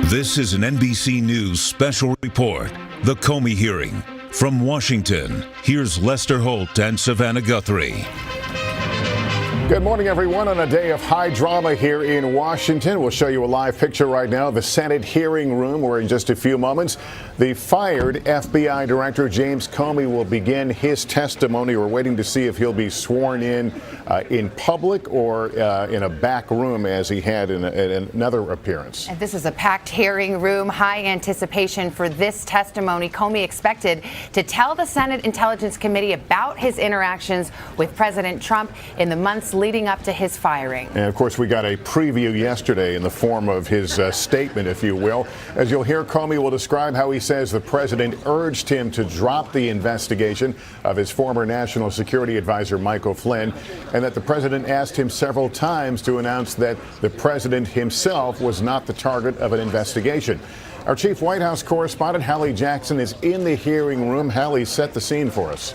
This is an NBC News special report, the Comey hearing. From Washington, here's Lester Holt and Savannah Guthrie. Good morning, everyone. On a day of high drama here in Washington, we'll show you a live picture right now of the Senate hearing room, where in just a few moments, the fired FBI Director James Comey will begin his testimony. We're waiting to see if he'll be sworn in public or in a back room, as he had in another appearance. And this is a packed hearing room, high anticipation for this testimony. Comey expected to tell the Senate Intelligence Committee about his interactions with President Trump in the months leading up to his firing. And of course, we got a preview yesterday in the form of his statement, if you will. As you'll hear, Comey will describe how he says the president urged him to drop the investigation of his former national security advisor, Michael Flynn, and that the president asked him several times to announce that the president himself was not the target of an investigation. Our chief White House correspondent, Hallie Jackson, is in the hearing room. Hallie, set the scene for us.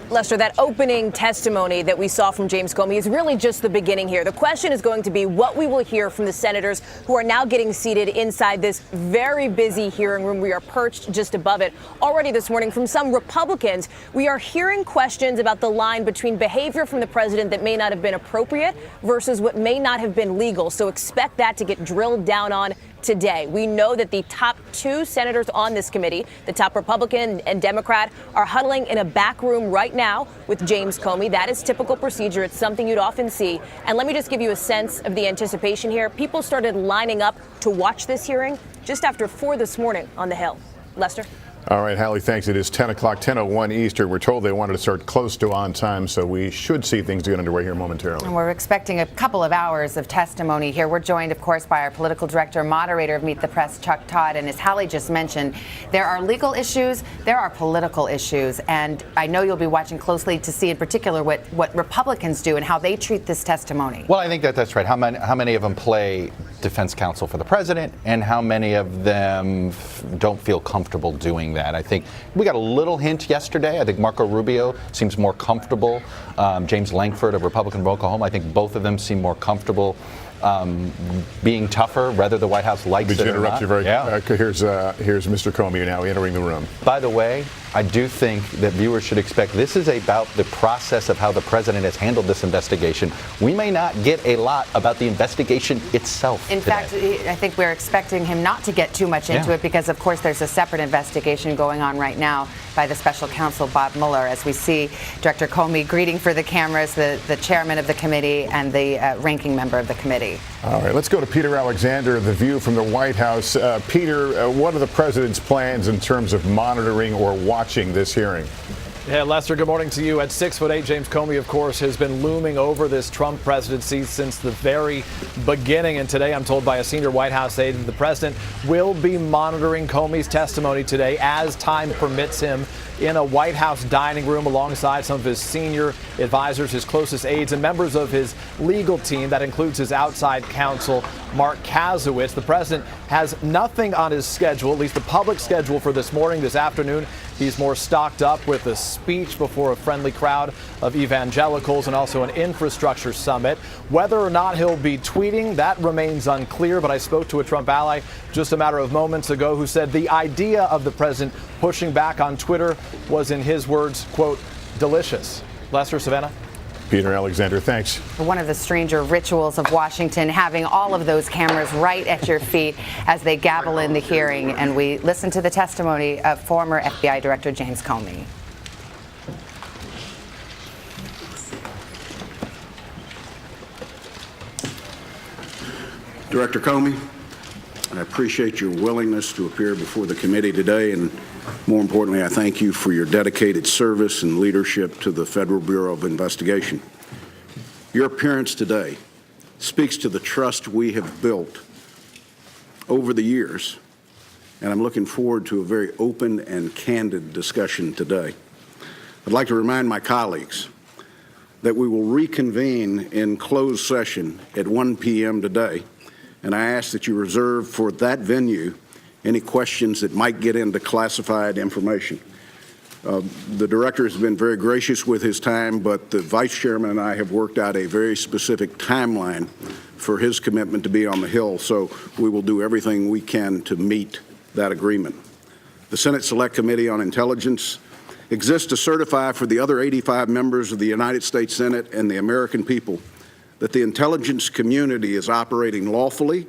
Lester, that opening testimony that we saw from James Comey is really just the beginning here. The question is going to be what we will hear from the senators who are now getting seated inside this very busy hearing room. We are perched just above it. Already this morning, from some Republicans, we are hearing questions about the line between behavior from the president that may not have been appropriate versus what may not have been legal. So expect that to get drilled down on today. We know that the top two senators on this committee, the top Republican and Democrat, are huddling in a back room right now with James Comey. That is typical procedure. It's something you'd often see. And let me just give you a sense of the anticipation here. People started lining up to watch this hearing just after 4 this morning on the Hill. Lester? All right, Hallie, thanks. It is 10 o'clock, 10:01 Eastern. We're told they wanted to start close to on time, so we should see things get underway here momentarily. And we're expecting a couple of hours of testimony here. We're joined, of course, by our political director, moderator of Meet the Press, Chuck Todd. And as Hallie just mentioned, there are legal issues, there are political issues. And I know you'll be watching closely to see in particular what Republicans do and how they treat this testimony. Well, I think that's right. How many of them play defense counsel for the president, and how many of them don't feel comfortable doing that? I think we got a little hint yesterday. I think Marco Rubio seems more comfortable. James Lankford of Republican of Oklahoma, I think both of them seem more comfortable being tougher, whether the White House likes it or not. Interrupt you very here's Mr. Comey now entering the room. By the way, I do think that viewers should expect this is about the process of how the president has handled this investigation. We may not get a lot about the investigation itself In fact, I think we're expecting him not to get too much into it because, of course, there's a separate investigation going on right now by the special counsel, Bob Mueller, as we see Director Comey greeting for the cameras the chairman of the committee and the ranking member of the committee. All right, let's go to Peter Alexander, The View from the White House. Peter, what are the president's plans in terms of monitoring or watching this hearing? Yeah, Lester, good morning to you. At 6'8", James Comey, of course, has been looming over this Trump presidency since the very beginning. And today, I'm told by a senior White House aide that the president will be monitoring Comey's testimony today as time permits him in a White House dining room alongside some of his senior advisors, his closest aides, and members of his legal team. That includes his outside counsel, Mark Kazowitz. The president has nothing on his schedule, at least the public schedule, for this morning, this afternoon. He's more stocked up with a speech before a friendly crowd of evangelicals and also an infrastructure summit. Whether or not he'll be tweeting, that remains unclear. But I spoke to a Trump ally just a matter of moments ago who said the idea of the president pushing back on Twitter was, in his words, quote, delicious. Lester, Savannah? Peter Alexander, thanks. One of the stranger rituals of Washington, having all of those cameras right at your feet as they gavel in the hearing. And we listen to the testimony of former FBI Director James Comey. Director Comey, I appreciate your willingness to appear before the committee today, and more importantly, I thank you for your dedicated service and leadership to the Federal Bureau of Investigation. Your appearance today speaks to the trust we have built over the years and I'm looking forward to a very open and candid discussion today. I'd like to remind my colleagues that we will reconvene in closed session at 1 p.m. today, and I ask that you reserve for that venue any questions that might get into classified information. The director has been very gracious with his time, but the vice chairman and I have worked out a very specific timeline for his commitment to be on the Hill, so we will do everything we can to meet that agreement. The Senate Select Committee on Intelligence exists to certify for the other 85 members of the United States Senate and the American people that the intelligence community is operating lawfully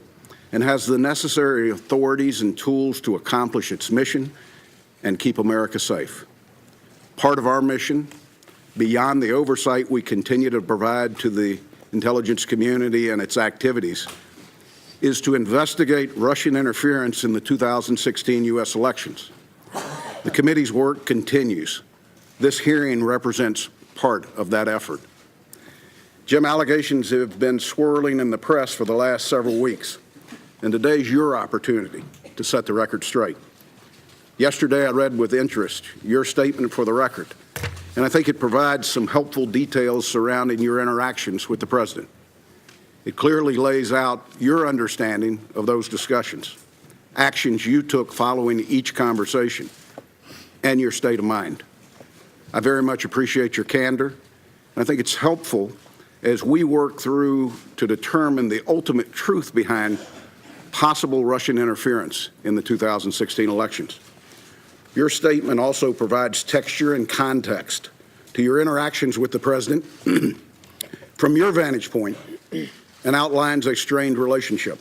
and has the necessary authorities and tools to accomplish its mission and keep America safe. Part of our mission, beyond the oversight we continue to provide to the intelligence community and its activities, is to investigate Russian interference in the 2016 U.S. elections. The committee's work continues. This hearing represents part of that effort. Jim, allegations have been swirling in the press for the last several weeks, and today's your opportunity to set the record straight. Yesterday, I read with interest your statement for the record, and I think it provides some helpful details surrounding your interactions with the president. It clearly lays out your understanding of those discussions, actions you took following each conversation, and your state of mind. I very much appreciate your candor, and I think it's helpful as we work through to determine the ultimate truth behind possible Russian interference in the 2016 elections. Your statement also provides texture and context to your interactions with the president from your vantage point and outlines a strained relationship.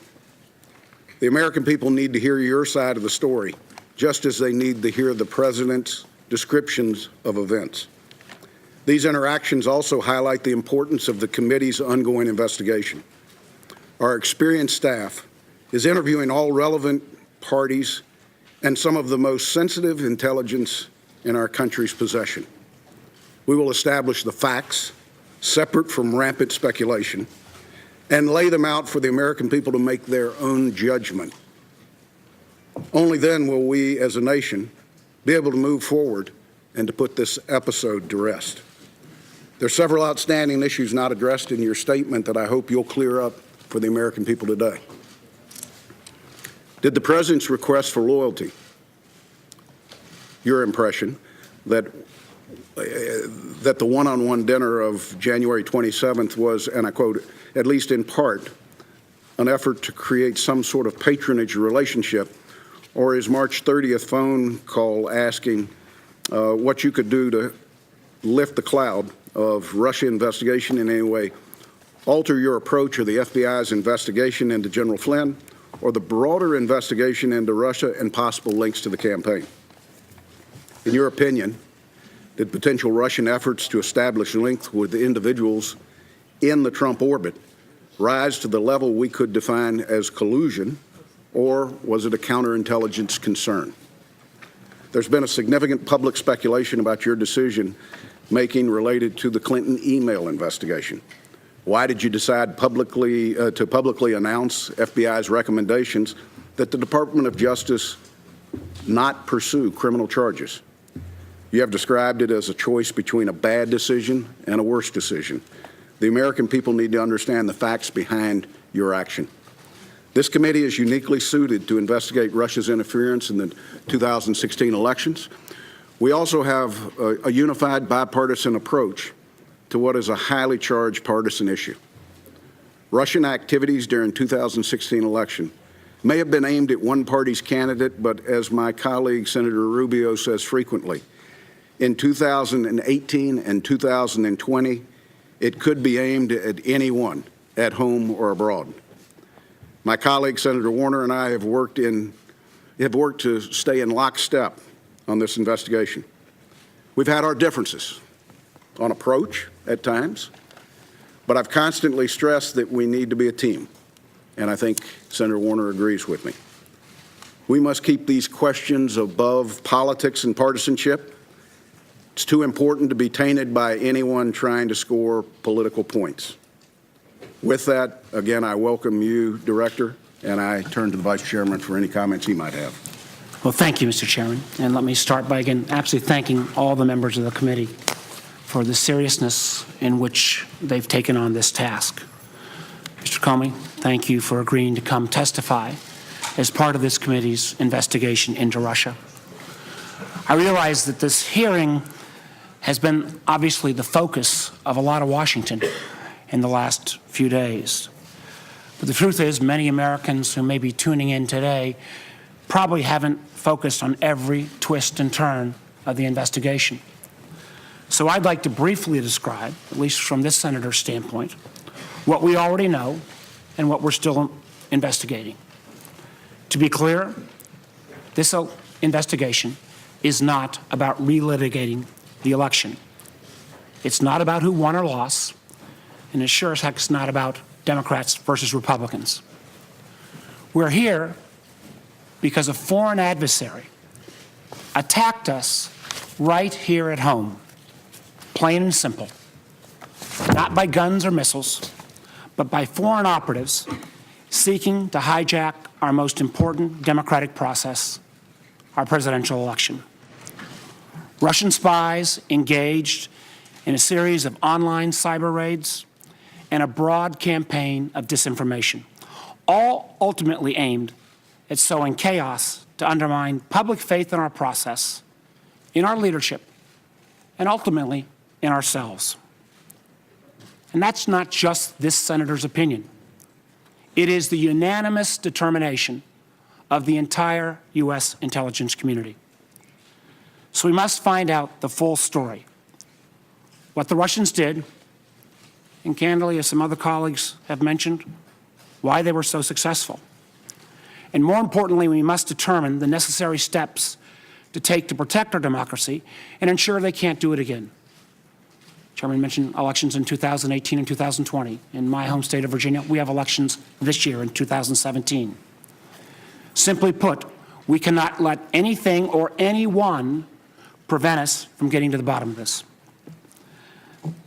The American people need to hear your side of the story, just as they need to hear the president's descriptions of events. These interactions also highlight the importance of the committee's ongoing investigation. Our experienced staff is interviewing all relevant parties and some of the most sensitive intelligence in our country's possession. We will establish the facts, separate from rampant speculation, and lay them out for the American people to make their own judgment. Only then will we, as a nation, be able to move forward and to put this episode to rest. There are several outstanding issues not addressed in your statement that I hope you'll clear up for the American people today. Did the president's request for loyalty, your impression that the one-on-one dinner of January 27th was, and I quote, at least in part, an effort to create some sort of patronage relationship, or his March 30th phone call asking what you could do to lift the cloud of Russia investigation in any way, alter your approach of the FBI's investigation into General Flynn, or the broader investigation into Russia and possible links to the campaign? In your opinion, did potential Russian efforts to establish links with individuals in the Trump orbit rise to the level we could define as collusion, or was it a counterintelligence concern? There's been a significant public speculation about your decision-making related to the Clinton email investigation. Why did you decide to publicly announce FBI's recommendations that the Department of Justice not pursue criminal charges? You have described it as a choice between a bad decision and a worse decision. The American people need to understand the facts behind your action. This committee is uniquely suited to investigate Russia's interference in the 2016 elections. We also have a unified bipartisan approach to what is a highly charged partisan issue. Russian activities during 2016 election may have been aimed at one party's candidate, but as my colleague Senator Rubio says frequently, in 2018 and 2020, it could be aimed at anyone, at home or abroad. My colleague Senator Warner and I have worked to stay in lockstep on this investigation. We've had our differences on approach at times, but I've constantly stressed that we need to be a team, and I think Senator Warner agrees with me. We must keep these questions above politics and partisanship. It's too important to be tainted by anyone trying to score political points. With that, again, I welcome you, Director, and I turn to the Vice Chairman for any comments he might have. Well, thank you, Mr. Chairman. And let me start by, again, absolutely thanking all the members of the committee for the seriousness in which they've taken on this task. Mr. Comey, thank you for agreeing to come testify as part of this committee's investigation into Russia. I realize that this hearing has been obviously the focus of a lot of Washington in the last few days. But the truth is, many Americans who may be tuning in today probably haven't focused on every twist and turn of the investigation. So I'd like to briefly describe, at least from this senator's standpoint, what we already know and what we're still investigating. To be clear, this investigation is not about relitigating the election. It's not about who won or lost, and it sure as heck is not about Democrats versus Republicans. We're here because a foreign adversary attacked us right here at home, plain and simple. Not by guns or missiles, but by foreign operatives seeking to hijack our most important democratic process, our presidential election. Russian spies engaged in a series of online cyber raids and a broad campaign of disinformation, all ultimately aimed at sowing chaos to undermine public faith in our process, in our leadership, and ultimately in ourselves. And that's not just this senator's opinion. It is the unanimous determination of the entire U.S. intelligence community. So we must find out the full story. What the Russians did, and candidly, as some other colleagues have mentioned, why they were so successful. And more importantly, we must determine the necessary steps to take to protect our democracy and ensure they can't do it again. Chairman mentioned elections in 2018 and 2020. In my home state of Virginia, we have elections this year in 2017. Simply put, we cannot let anything or anyone prevent us from getting to the bottom of this.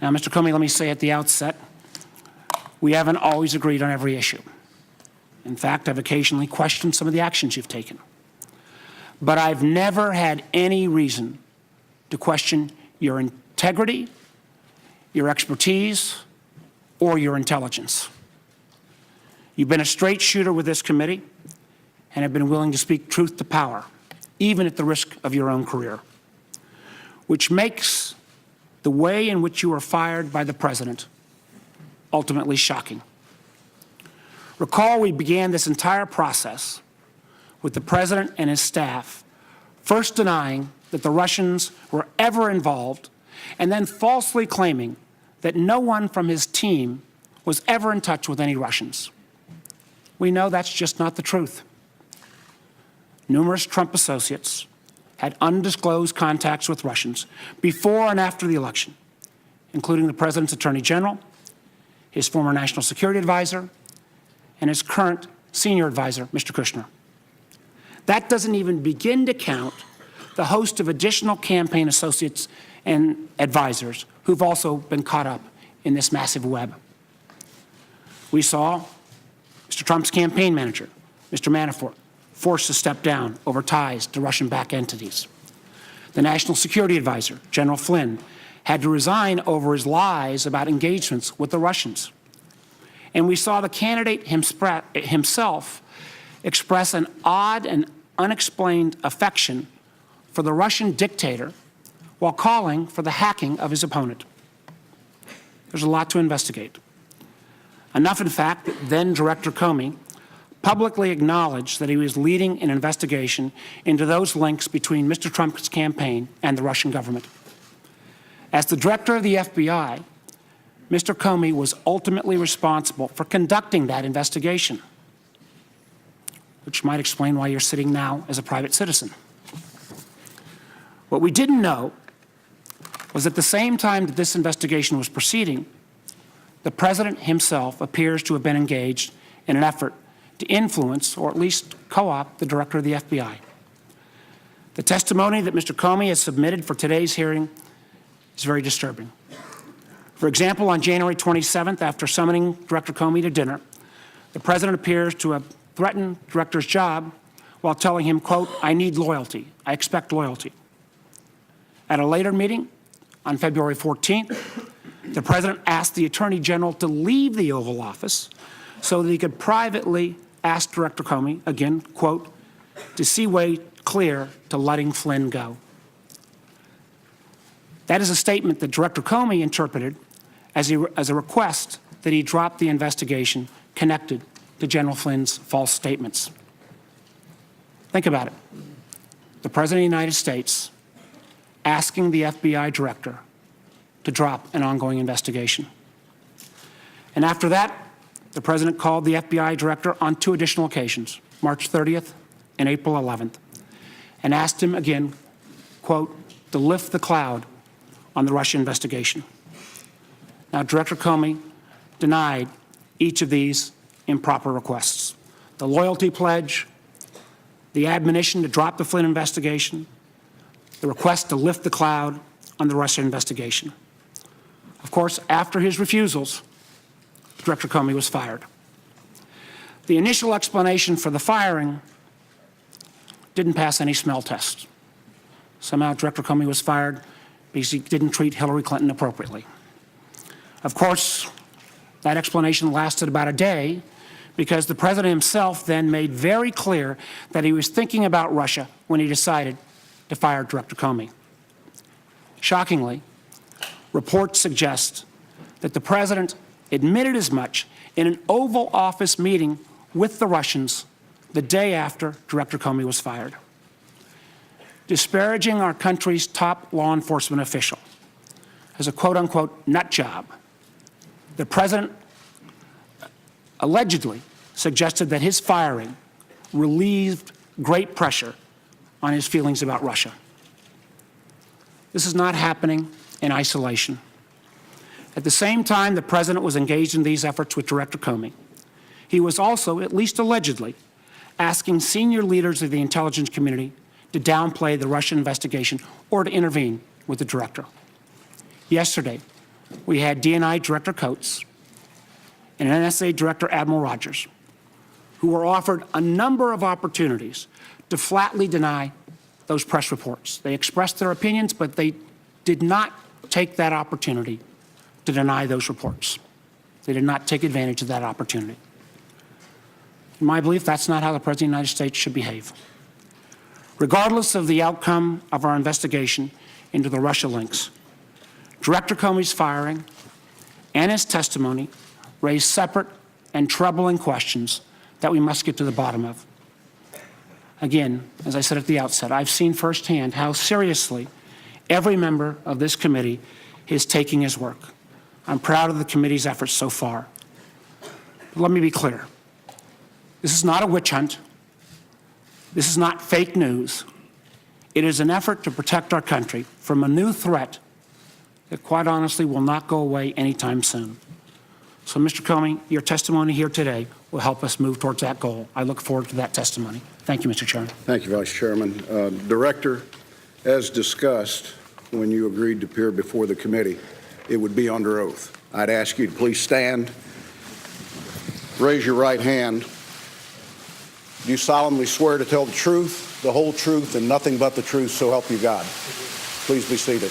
Now, Mr. Comey, let me say at the outset, we haven't always agreed on every issue. In fact, I've occasionally questioned some of the actions you've taken. But I've never had any reason to question your integrity, your expertise, or your intelligence. You've been a straight shooter with this committee and have been willing to speak truth to power, even at the risk of your own career, which makes the way in which you were fired by the president ultimately shocking. Recall, we began this entire process with the president and his staff first denying that the Russians were ever involved and then falsely claiming that no one from his team was ever in touch with any Russians. We know that's just not the truth. Numerous Trump associates had undisclosed contacts with Russians before and after the election, including the president's attorney general, his former national security advisor, and his current senior advisor, Mr. Kushner. That doesn't even begin to count the host of additional campaign associates and advisors who've also been caught up in this massive web. We saw Mr. Trump's campaign manager, Mr. Manafort, forced to step down over ties to Russian-backed entities. The national security advisor, General Flynn, had to resign over his lies about engagements with the Russians. And we saw the candidate himself express an odd and unexplained affection for the Russian dictator while calling for the hacking of his opponent. There's a lot to investigate. Enough, in fact, that then Director Comey publicly acknowledged that he was leading an investigation into those links between Mr. Trump's campaign and the Russian government. As the director of the FBI, Mr. Comey was ultimately responsible for conducting that investigation, which might explain why you're sitting now as a private citizen. What we didn't know was at the same time that this investigation was proceeding, the president himself appears to have been engaged in an effort to influence, or at least co-opt, the director of the FBI. The testimony that Mr. Comey has submitted for today's hearing is very disturbing. For example, on January 27th, after summoning Director Comey to dinner, the president appears to have threatened the director's job while telling him, quote, "I need loyalty. I expect loyalty." At a later meeting on February 14th, the President asked the Attorney General to leave the Oval Office so that he could privately ask Director Comey, again, quote, "to see way clear to letting Flynn go." That is a statement that Director Comey interpreted as a request that he drop the investigation connected to General Flynn's false statements. Think about it. The President of the United States asking the FBI director to drop an ongoing investigation. And after that, the President called the FBI director on 2 additional occasions, March 30th and April 11th, and asked him again, quote, to lift the cloud on the Russia investigation. Now, Director Comey denied each of these improper requests. The loyalty pledge, the admonition to drop the Flynn investigation, the request to lift the cloud on the Russia investigation. Of course, after his refusals, Director Comey was fired. The initial explanation for the firing didn't pass any smell test. Somehow Director Comey was fired because he didn't treat Hillary Clinton appropriately. Of course, that explanation lasted about a day because the President himself then made very clear that he was thinking about Russia when he decided to fire Director Comey. Shockingly, reports suggest that the President admitted as much in an Oval Office meeting with the Russians the day after Director Comey was fired. Disparaging our country's top law enforcement official as a quote-unquote nut job, the President allegedly suggested that his firing relieved great pressure on his feelings about Russia. This is not happening in isolation. At the same time the President was engaged in these efforts with Director Comey, he was also, at least allegedly, asking senior leaders of the intelligence community to downplay the Russia investigation or to intervene with the director. Yesterday, we had DNI Director Coates and NSA Director Admiral Rogers, who were offered a number of opportunities to flatly deny those press reports. They expressed their opinions, but they did not take that opportunity to deny those reports. They did not take advantage of that opportunity. In my belief, that's not how the President of the United States should behave. Regardless of the outcome of our investigation into the Russia links, Director Comey's firing and his testimony raise separate and troubling questions that we must get to the bottom of. Again, as I said at the outset, I've seen firsthand how seriously every member of this committee is taking his work. I'm proud of the committee's efforts so far. But let me be clear. This is not a witch hunt. This is not fake news. It is an effort to protect our country from a new threat that, quite honestly, will not go away anytime soon. So, Mr. Comey, your testimony here today will help us move towards that goal. I look forward to that testimony. Thank you, Mr. Chairman. Thank you, Vice Chairman. Director, as discussed, when you agreed to appear before the committee, it would be under oath. I'd ask you to please stand, raise your right hand. Do you solemnly swear to tell the truth, the whole truth, and nothing but the truth, so help you God? Please be seated.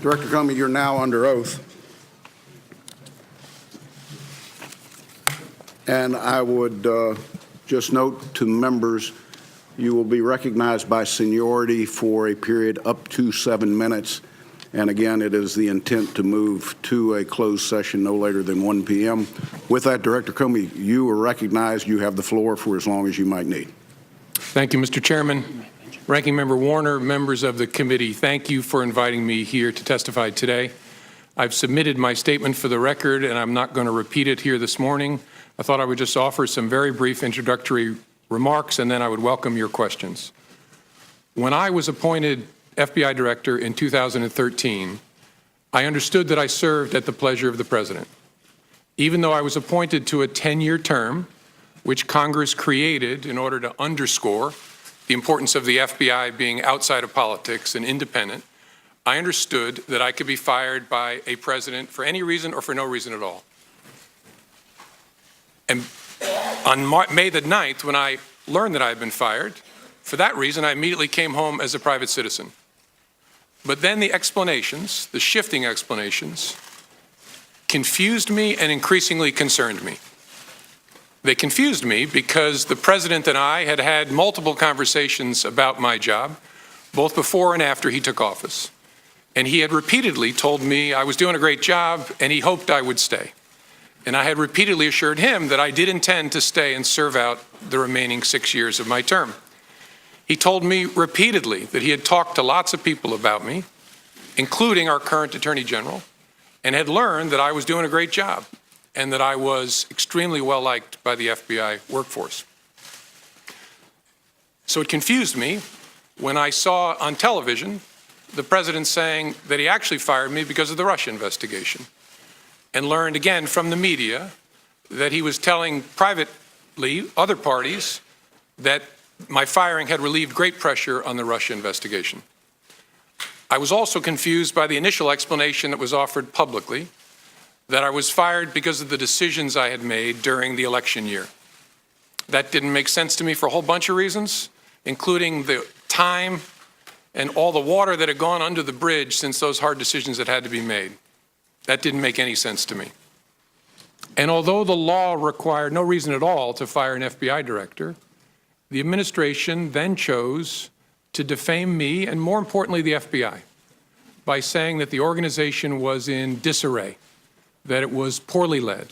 Director Comey, you're now under oath. And I would just note to members, you will be recognized by seniority for a period up to 7 minutes. And again, it is the intent to move to a closed session no later than 1 p.m. With that, Director Comey, you are recognized. You have the floor for as long as you might need. Thank you, Mr. Chairman. Ranking Member Warner, members of the committee, thank you for inviting me here to testify today. I've submitted my statement for the record, and I'm not going to repeat it here this morning. I thought I would just offer some very brief introductory remarks, and then I would welcome your questions. When I was appointed FBI Director in 2013, I understood that I served at the pleasure of the President. Even though I was appointed to a 10-year term, which Congress created in order to underscore the importance of the FBI being outside of politics and independent, I understood that I could be fired by a president for any reason or for no reason at all. And On May the 9th, when I learned that I had been fired, for that reason, I immediately came home as a private citizen. But then the explanations, the shifting explanations, confused me and increasingly concerned me. They confused me because the president and I had had multiple conversations about my job, both before and after he took office. And he had repeatedly told me I was doing a great job and he hoped I would stay. And I had repeatedly assured him that I did intend to stay and serve out the remaining 6 years of my term. He told me repeatedly that he had talked to lots of people about me, including our current Attorney General, and had learned that I was doing a great job and that I was extremely well liked by the FBI workforce. So it confused me when I saw on television the president saying that he actually fired me because of the Russia investigation, and learned again from the media that he was telling privately other parties that my firing had relieved great pressure on the Russia investigation. I was also confused by the initial explanation that was offered publicly that I was fired because of the decisions I had made during the election year. That didn't make sense to me for a whole bunch of reasons, including the time and all the water that had gone under the bridge since those hard decisions had to be made. That didn't make any sense to me. And although the law required no reason at all to fire an FBI director, the administration then chose to defame me, and more importantly, the FBI, by saying that the organization was in disarray, that it was poorly led,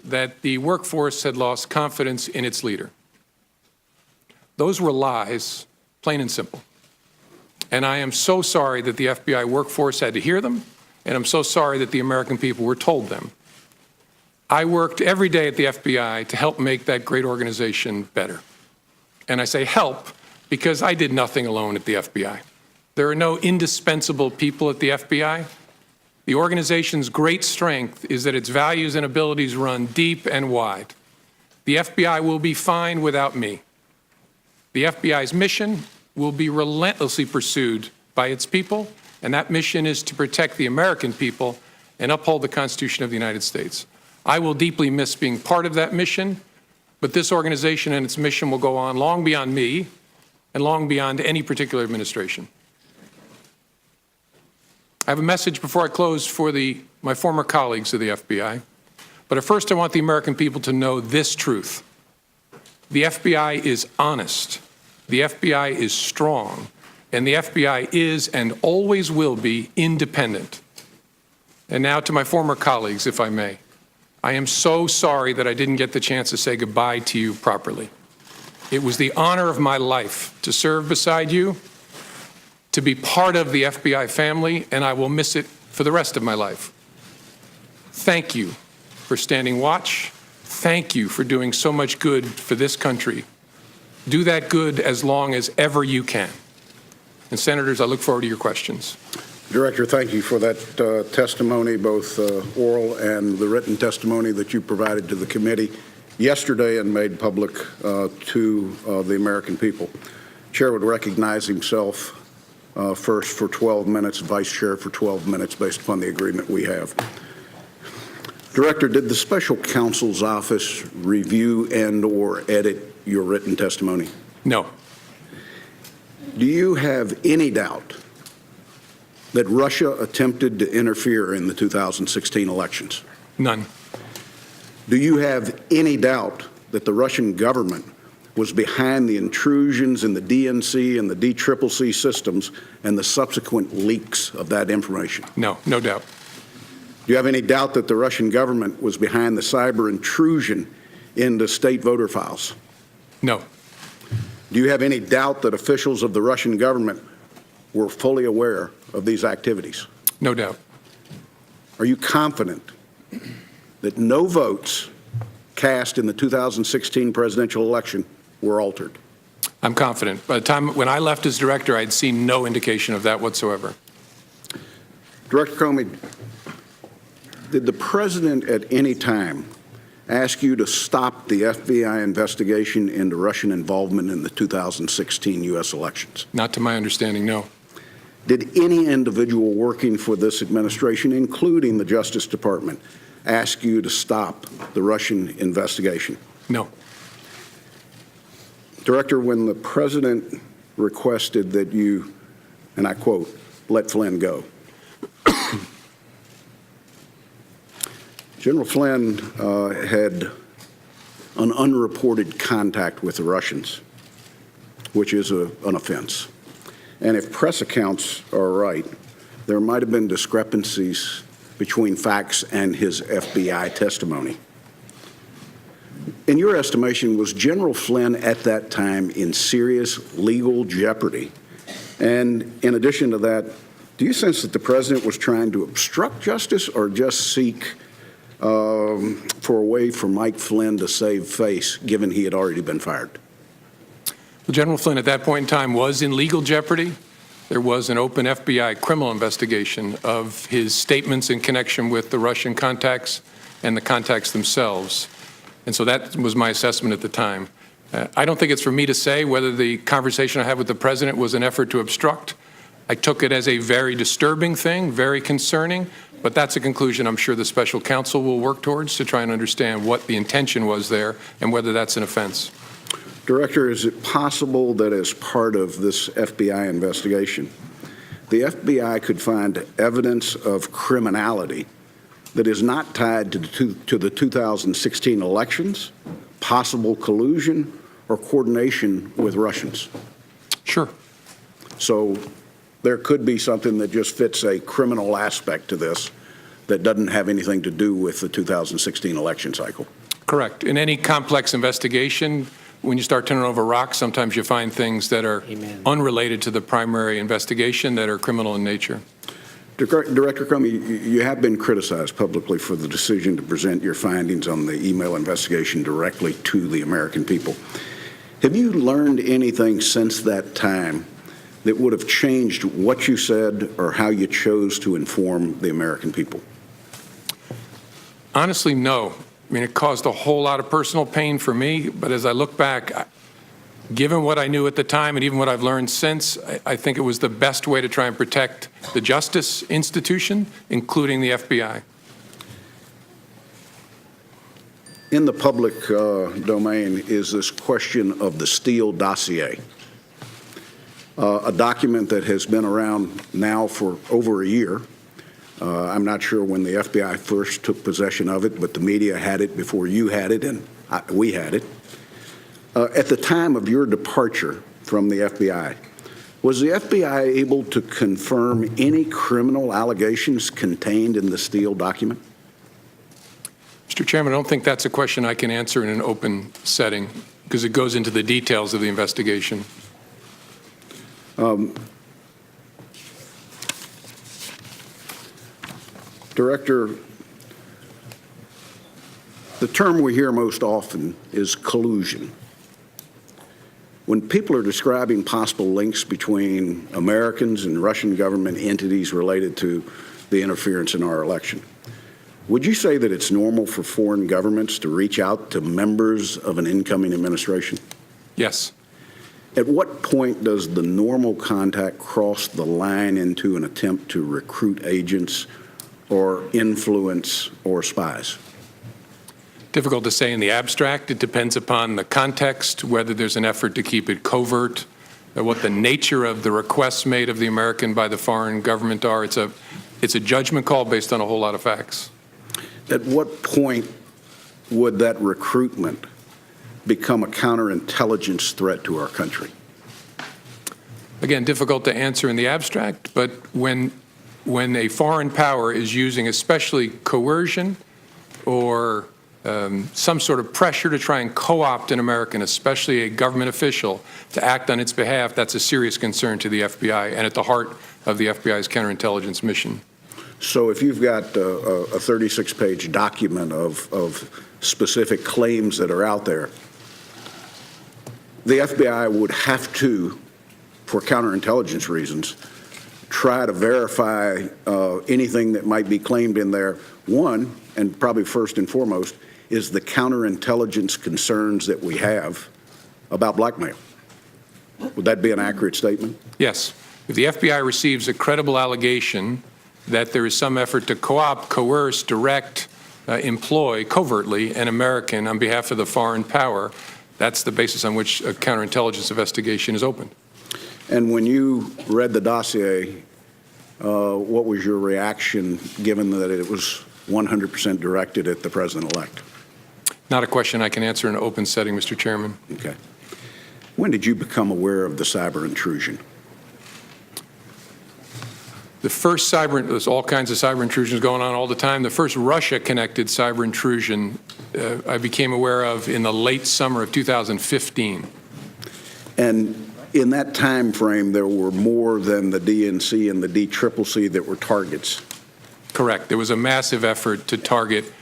that the workforce had lost confidence in its leader. Those were lies, plain and simple. And I am so sorry that the FBI workforce had to hear them, and I'm so sorry that the American people were told them. I worked every day at the FBI to help make that great organization better. And I say help because I did nothing alone at the FBI. There are no indispensable people at the FBI. The organization's great strength is that its values and abilities run deep and wide. The FBI will be fine without me. The FBI's mission will be relentlessly pursued by its people, and that mission is to protect the American people and uphold the Constitution of the United States. I will deeply miss being part of that mission, but this organization and its mission will go on long beyond me and long beyond any particular administration. I have a message before I close for my former colleagues of the FBI, but at first I want the American people to know this truth. The FBI is honest, the FBI is strong, and the FBI is and always will be independent. And now to my former colleagues, if I may. I am so sorry that I didn't get the chance to say goodbye to you properly. It was the honor of my life to serve beside you, to be part of the FBI family, and I will miss it for the rest of my life. Thank you for standing watch. Thank you for doing so much good for this country. Do that good as long as ever you can. And Senators, I look forward to your questions. Director, thank you for that testimony, both oral and the written testimony that you provided to the committee yesterday and made public to the American people. Chair would recognize himself first for 12 minutes, Vice Chair for 12 minutes based upon the agreement we have. Director, did the Special Counsel's Office review and/or edit your written testimony? No. Do you have any doubt that Russia attempted to interfere in the 2016 elections? None. Do you have any doubt that the Russian government was behind the intrusions in the DNC and the DCCC systems and the subsequent leaks of that information? No, no doubt. Do you have any doubt that the Russian government was behind the cyber intrusion into state voter files? No. Do you have any doubt that officials of the Russian government were fully aware of these activities? No doubt. Are you confident that no votes cast in the 2016 presidential election were altered? I'm confident. By the time when I left as director, I had seen no indication of that whatsoever. Director Comey, did the president at any time ask you to stop the FBI investigation into Russian involvement in the 2016 U.S. elections? Not to my understanding, no. Did any individual working for this administration, including the Justice Department, ask you to stop the Russian investigation? No. Director, when the president requested that you, and I quote, let Flynn go, General Flynn had an unreported contact with the Russians, which is an offense. And if press accounts are right, there might have been discrepancies between facts and his FBI testimony. In your estimation, was General Flynn at that time in serious legal jeopardy? And in addition to that, do you sense that the president was trying to obstruct justice or just seek for a way for Mike Flynn to save face, given he had already been fired? Well, General Flynn at that point in time was in legal jeopardy. There was an open FBI criminal investigation of his statements in connection with the Russian contacts and the contacts themselves. And so that was my assessment at the time. I don't think it's for me to say whether the conversation I had with the president was an effort to obstruct. I took it as a very disturbing thing, very concerning, but that's a conclusion I'm sure the special counsel will work towards to try and understand what the intention was there and whether that's an offense. Director, is it possible that as part of this FBI investigation, the FBI could find evidence of criminality that is not tied to the 2016 elections, possible collusion, or coordination with Russians? Sure. So there could be something that just fits a criminal aspect to this that doesn't have anything to do with the 2016 election cycle. Correct. In any complex investigation, when you start turning over rocks, sometimes you find things that are unrelated to the primary investigation that are criminal in nature. Director Comey, you have been criticized publicly for the decision to present your findings on the email investigation directly to the American people. Have you learned anything since that time that would have changed what you said or how you chose to inform the American people? Honestly, no. I mean, it caused a whole lot of personal pain for me, but as I look back, given what I knew at the time and even what I've learned since, I think it was the best way to try and protect the justice institution, including the FBI. In the public domain is this question of the Steele dossier, a document that has been around now for over a year. I'm not sure when the FBI first took possession of it, but the media had it before you had it and we had it. At the time of your departure from the FBI, was the FBI able to confirm any criminal allegations contained in the Steele document? Mr. Chairman, I don't think that's a question I can answer in an open setting because it goes into the details of the investigation. Director, the term we hear most often is collusion. When people are describing possible links between Americans and Russian government entities related to the interference in our election, would you say that it's normal for foreign governments to reach out to members of an incoming administration? Yes. At what point does the normal contact cross the line into an attempt to recruit agents or influence or spies? Difficult to say in the abstract. It depends upon the context, whether there's an effort to keep it covert, what the nature of the requests made of the American by the foreign government are. It's a judgment call based on a whole lot of facts. At what point would that recruitment become a counterintelligence threat to our country? Again, difficult to answer in the abstract, but when a foreign power is using especially coercion or some sort of pressure to try and co-opt an American, especially a government official, to act on its behalf, that's a serious concern to the FBI and at the heart of the FBI's counterintelligence mission. So if you've got a 36-page document of specific claims that are out there, the FBI would have to, for counterintelligence reasons, try to verify anything that might be claimed in there. One, and probably first and foremost, is the counterintelligence concerns that we have about blackmail. Would that be an accurate statement? Yes. If the FBI receives a credible allegation that there is some effort to co-opt, coerce, direct, employ covertly an American on behalf of the foreign power, that's the basis on which a counterintelligence investigation is opened. And when you read the dossier, what was your reaction, given that it was 100% directed at the president-elect? Not a question I can answer in an open setting, Mr. Chairman. Okay. When did you become aware of the cyber intrusion? The first there's all kinds of cyber intrusions going on all the time. The first Russia-connected cyber intrusion I became aware of in the late summer of 2015. And in that time frame, there were more than the DNC and the DCCC that were targets. Correct. There was a massive effort to target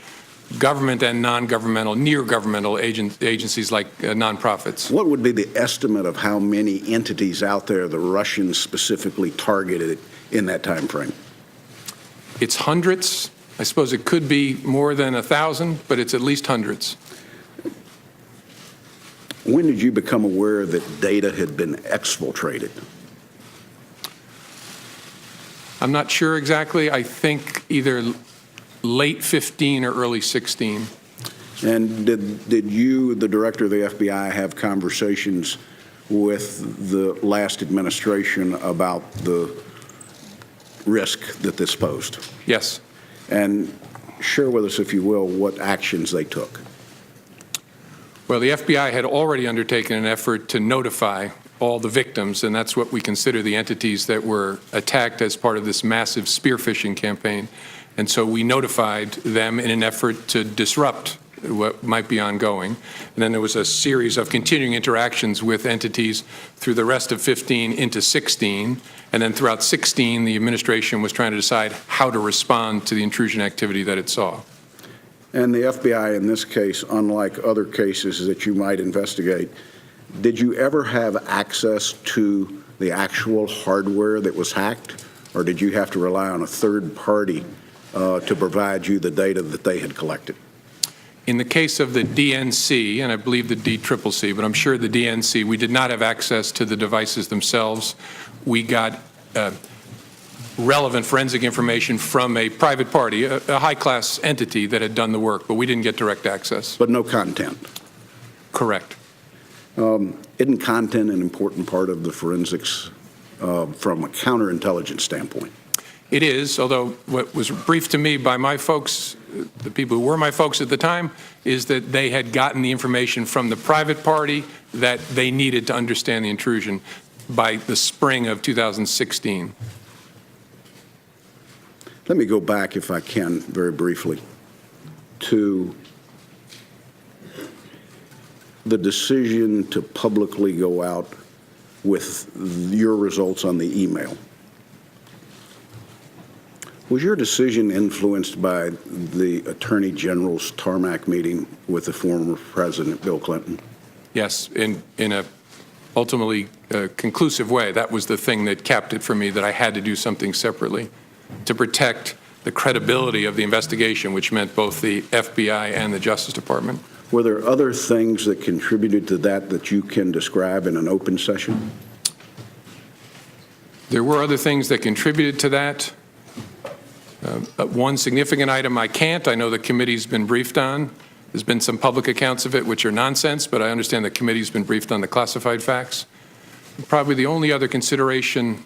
government and non-governmental, near-governmental agencies like nonprofits. What would be the estimate of how many entities out there the Russians specifically targeted in that time frame? It's hundreds. I suppose it could be more than 1,000, but it's at least hundreds. When did you become aware that data had been exfiltrated? I'm not sure exactly. I think either late 15 or early 16. And did you, the director of the FBI, have conversations with the last administration about the risk that this posed? Yes. And share with us, if you will, what actions they took. Well, the FBI had already undertaken an effort to notify all the victims, and that's what we consider the entities that were attacked as part of this massive spear phishing campaign. And so we notified them in an effort to disrupt what might be ongoing. And then there was a series of continuing interactions with entities through the rest of 15 into 16. And then throughout 16, the administration was trying to decide how to respond to the intrusion activity that it saw. And the FBI, in this case, unlike other cases that you might investigate, did you ever have access to the actual hardware that was hacked, or did you have to rely on a third party to provide you the data that they had collected? In the case of the DNC, and I believe the DCCC, but I'm sure the DNC, we did not have access to the devices themselves. We got relevant forensic information from a private party, a high-class entity that had done the work, but we didn't get direct access. But no content? Correct. Isn't content an important part of the forensics from a counterintelligence standpoint? It is, although what was briefed to me by my folks, the people who were my folks at the time, is that they had gotten the information from the private party that they needed to understand the intrusion by the spring of 2016. Let me go back, if I can, very briefly, to the decision to publicly go out with your results on the email. Was your decision influenced by the Attorney General's tarmac meeting with the former President Bill Clinton? Yes, in a ultimately conclusive way. That was the thing that capped it for me, that I had to do something separately to protect the credibility of the investigation, which meant both the FBI and the Justice Department. Were there other things that contributed to that you can describe in an open session? There were other things that contributed to that. One significant item I can't. I know the committee's been briefed on. There's been some public accounts of it, which are nonsense, but I understand the committee's been briefed on the classified facts. Probably the only other consideration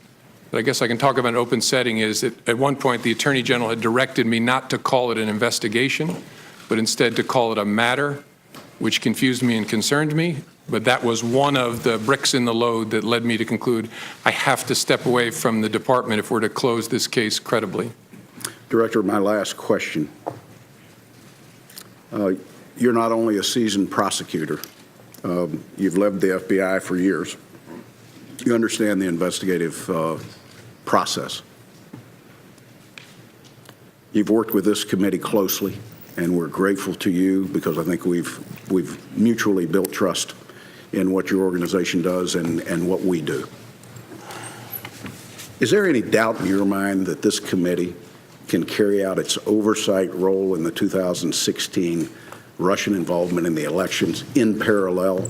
that I guess I can talk about in an open setting is that at one point the Attorney General had directed me not to call it an investigation, but instead to call it a matter, which confused me and concerned me. But that was one of the bricks in the load that led me to conclude I have to step away from the department if we're to close this case credibly. Director, my last question. You're not only a seasoned prosecutor, you've led the FBI for years. You understand the investigative process. You've worked with this committee closely, and we're grateful to you because I think we've mutually built trust in what your organization does and what we do. Is there any doubt in your mind that this committee can carry out its oversight role in the 2016 Russian involvement in the elections in parallel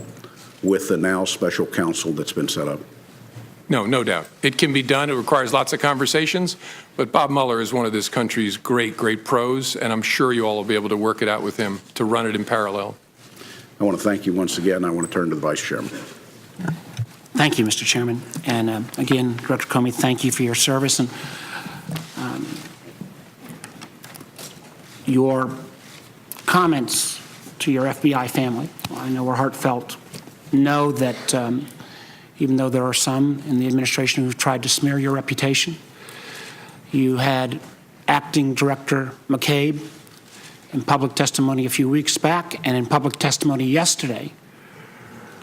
with the now special counsel that's been set up? No, no doubt. It can be done. It requires lots of conversations, but Bob Mueller is one of this country's great, great pros, and I'm sure you all will be able to work it out with him to run it in parallel. I want to thank you once again. I want to turn to the Vice Chairman. Thank you, Mr. Chairman. And again, Director Comey, thank you for your service. And your comments to your FBI family, I know were heartfelt. Know that even though there are some in the administration who've tried to smear your reputation, you had Acting Director McCabe in public testimony a few weeks back and in public testimony yesterday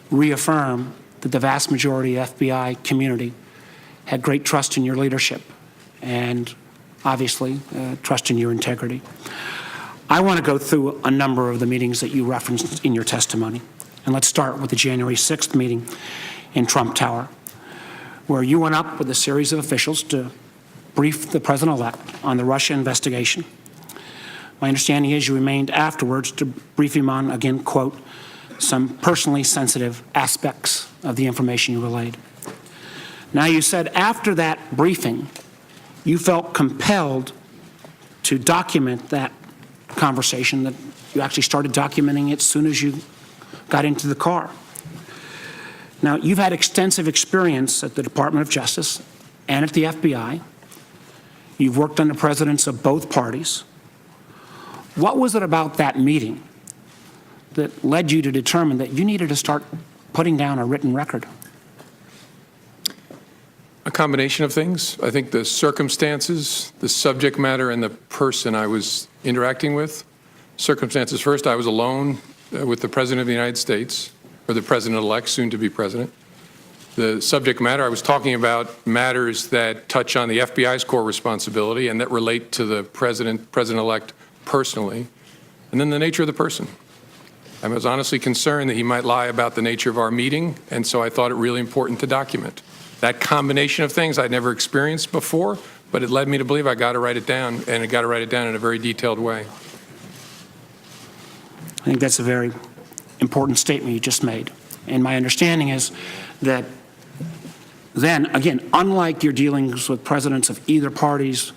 reaffirm that the vast majority of the FBI community had great trust in your leadership and obviously trust in your integrity. I want to go through a number of the meetings that you referenced in your testimony. And let's start with the January 6th meeting in Trump Tower, where you went up with a series of officials to brief the president-elect on the Russia investigation. My understanding is you remained afterwards to brief him on, again, quote, some personally sensitive aspects of the information you relayed. Now, you said after that briefing, you felt compelled to document that conversation, that you actually started documenting it as soon as you got into the car. Now, you've had extensive experience at the Department of Justice and at the FBI. You've worked under presidents of both parties. What was it about that meeting that led you to determine that you needed to start putting down a written record? A combination of things. I think the circumstances, the subject matter, and the person I was interacting with. Circumstances first, I was alone with the President of the United States, or the President-elect, soon to be President. The subject matter, I was talking about matters that touch on the FBI's core responsibility and that relate to the President-elect personally. And then the nature of the person. I was honestly concerned that he might lie about the nature of our meeting, and so I thought it really important to document. That combination of things I'd never experienced before, but it led me to believe I got to write it down, and I got to write it down in a very detailed way. I think that's a very important statement you just made. And my understanding is that then, again, unlike your dealings with presidents of either parties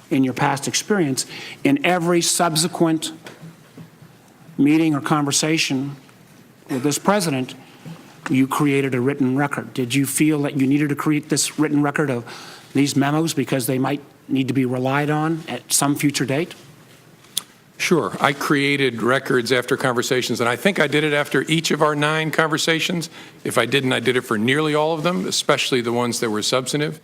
in your past experience, in every subsequent meeting or conversation with this president, you created a written record. Did you feel that you needed to create this written record of these memos because they might need to be relied on at some future date? Sure. I created records after conversations, and I think I did it after each of our 9 conversations. If I didn't, I did it for nearly all of them, especially the ones that were substantive.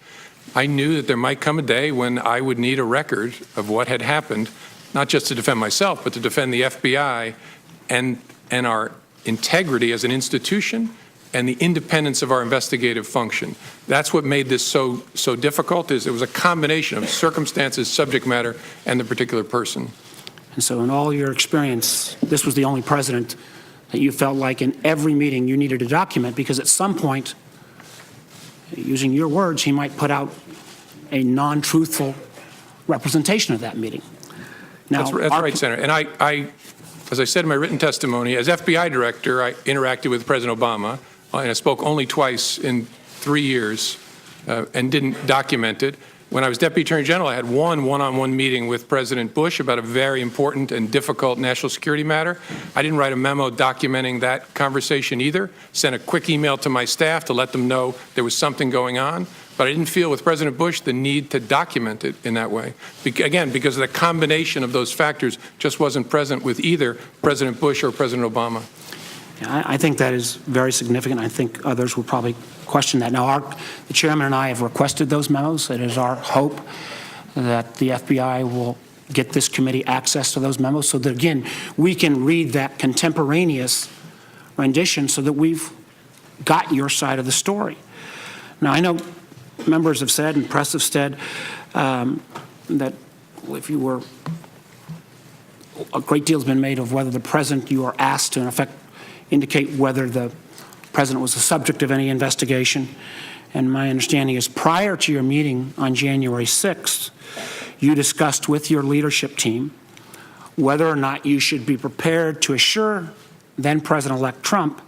I knew that there might come a day when I would need a record of what had happened, not just to defend myself, but to defend the FBI and our integrity as an institution and the independence of our investigative function. That's what made this so difficult, is it was a combination of circumstances, subject matter, and the particular person. And so in all your experience, this was the only president that you felt like in every meeting you needed to document, because at some point, using your words, he might put out a non-truthful representation of that meeting. Now, that's right, Senator. And I, as I said in my written testimony, as FBI director, I interacted with President Obama, and I spoke only twice in 3 years and didn't document it. When I was Deputy Attorney General, I had one-on-one meeting with President Bush about a very important and difficult national security matter. I didn't write a memo documenting that conversation either. Sent a quick email to my staff to let them know there was something going on. But I didn't feel with President Bush the need to document it in that way. Again, because the combination of those factors just wasn't present with either President Bush or President Obama. I think that is very significant. I think others will probably question that. Now, the chairman and I have requested those memos. It is our hope that the FBI will get this committee access to those memos so that, again, we can read that contemporaneous rendition so that we've got your side of the story. Now, I know members have said and press have said that if you were, a great deal has been made of whether the president, you are asked to, in effect, indicate whether the president was the subject of any investigation. And my understanding is prior to your meeting on January 6th, you discussed with your leadership team whether or not you should be prepared to assure then President-elect Trump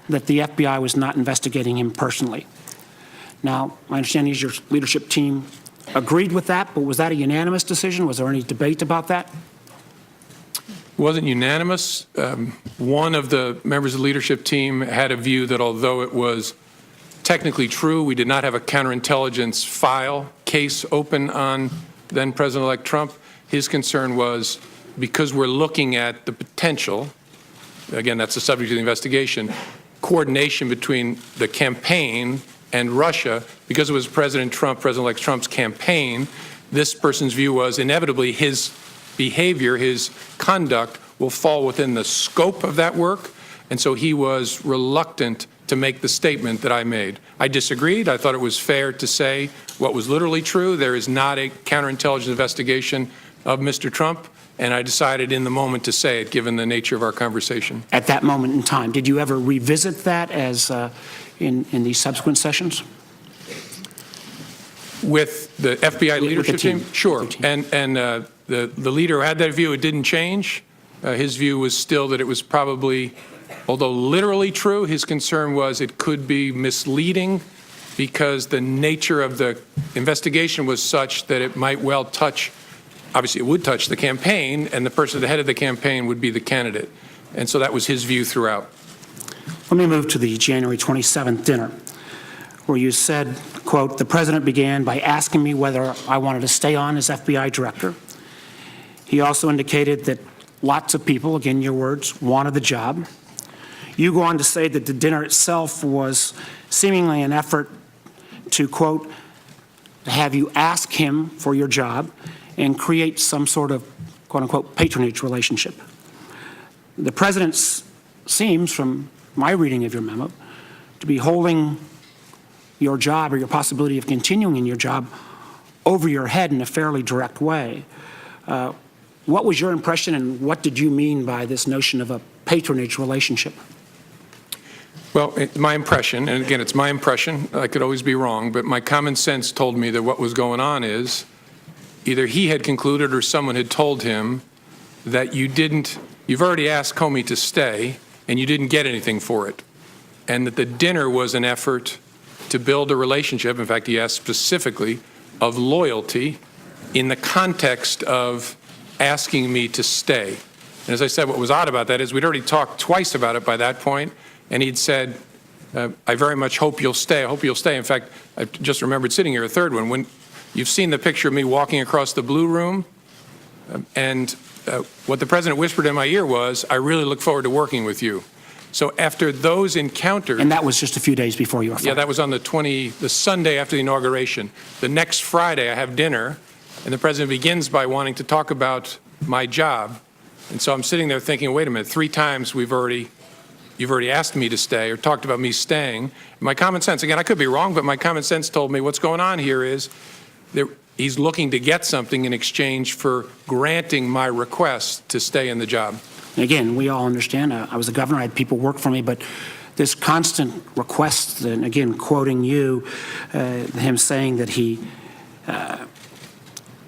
that the FBI was not investigating him personally. Now, my understanding is your leadership team agreed with that, but was that a unanimous decision? Was there any debate about that? wasn't unanimous. One of the members of the leadership team had a view that although it was technically true, we did not have a counterintelligence file case open on then President-elect Trump. His concern was because we're looking at the potential, again, that's the subject of the investigation, coordination between the campaign and Russia, because it was President Trump, President-elect Trump's campaign, this person's view was inevitably his behavior, his conduct will fall within the scope of that work. And so he was reluctant to make the statement that I made. I disagreed. I thought it was fair to say what was literally true. There is not a counterintelligence investigation of Mr. Trump. And I decided in the moment to say it, given the nature of our conversation. At that moment in time, did you ever revisit that as in these subsequent sessions? With the FBI leadership team? Sure. The team. And the leader who had that view, it didn't change. His view was still that it was probably, although literally true, his concern was it could be misleading because the nature of the investigation was such that it might well touch, obviously it would touch the campaign, and the person at the head of the campaign would be the candidate. And so that was his view throughout. Let me move to the January 27th dinner, where you said, quote, "The president began by asking me whether I wanted to stay on as FBI director. He also indicated that lots of people, again your words, wanted the job." You go on to say that the dinner itself was seemingly an effort to, quote, have you ask him for your job and create some sort of, quote unquote, patronage relationship. The president seems, from my reading of your memo, to be holding your job or your possibility of continuing in your job over your head in a fairly direct way. What was your impression, and what did you mean by this notion of a patronage relationship? Well, my impression, and again, it's my impression, I could always be wrong, but my common sense told me that what was going on is either he had concluded or someone had told him that you've already asked Comey to stay and you didn't get anything for it, and that the dinner was an effort to build a relationship, in fact, he asked specifically, of loyalty in the context of asking me to stay. And as I said, what was odd about that is we'd already talked twice about it by that point, and he'd said, I very much hope you'll stay. I hope you'll stay. In fact, I just remembered sitting here a third one. When you've seen the picture of me walking across the blue room, and what the president whispered in my ear was, I really look forward to working with you. So after those encounters... And that was just a few days before you were fired. Yeah, that was on the Sunday after the inauguration. The next Friday, I have dinner, and the president begins by wanting to talk about my job. And so I'm sitting there thinking, wait a minute, 3 times you've already asked me to stay or talked about me staying. My common sense, again, I could be wrong, but my common sense told me what's going on here is that he's looking to get something in exchange for granting my request to stay in the job. Again, we all understand, I was a governor, I had people work for me, but this constant request, and again, quoting you, him saying that he,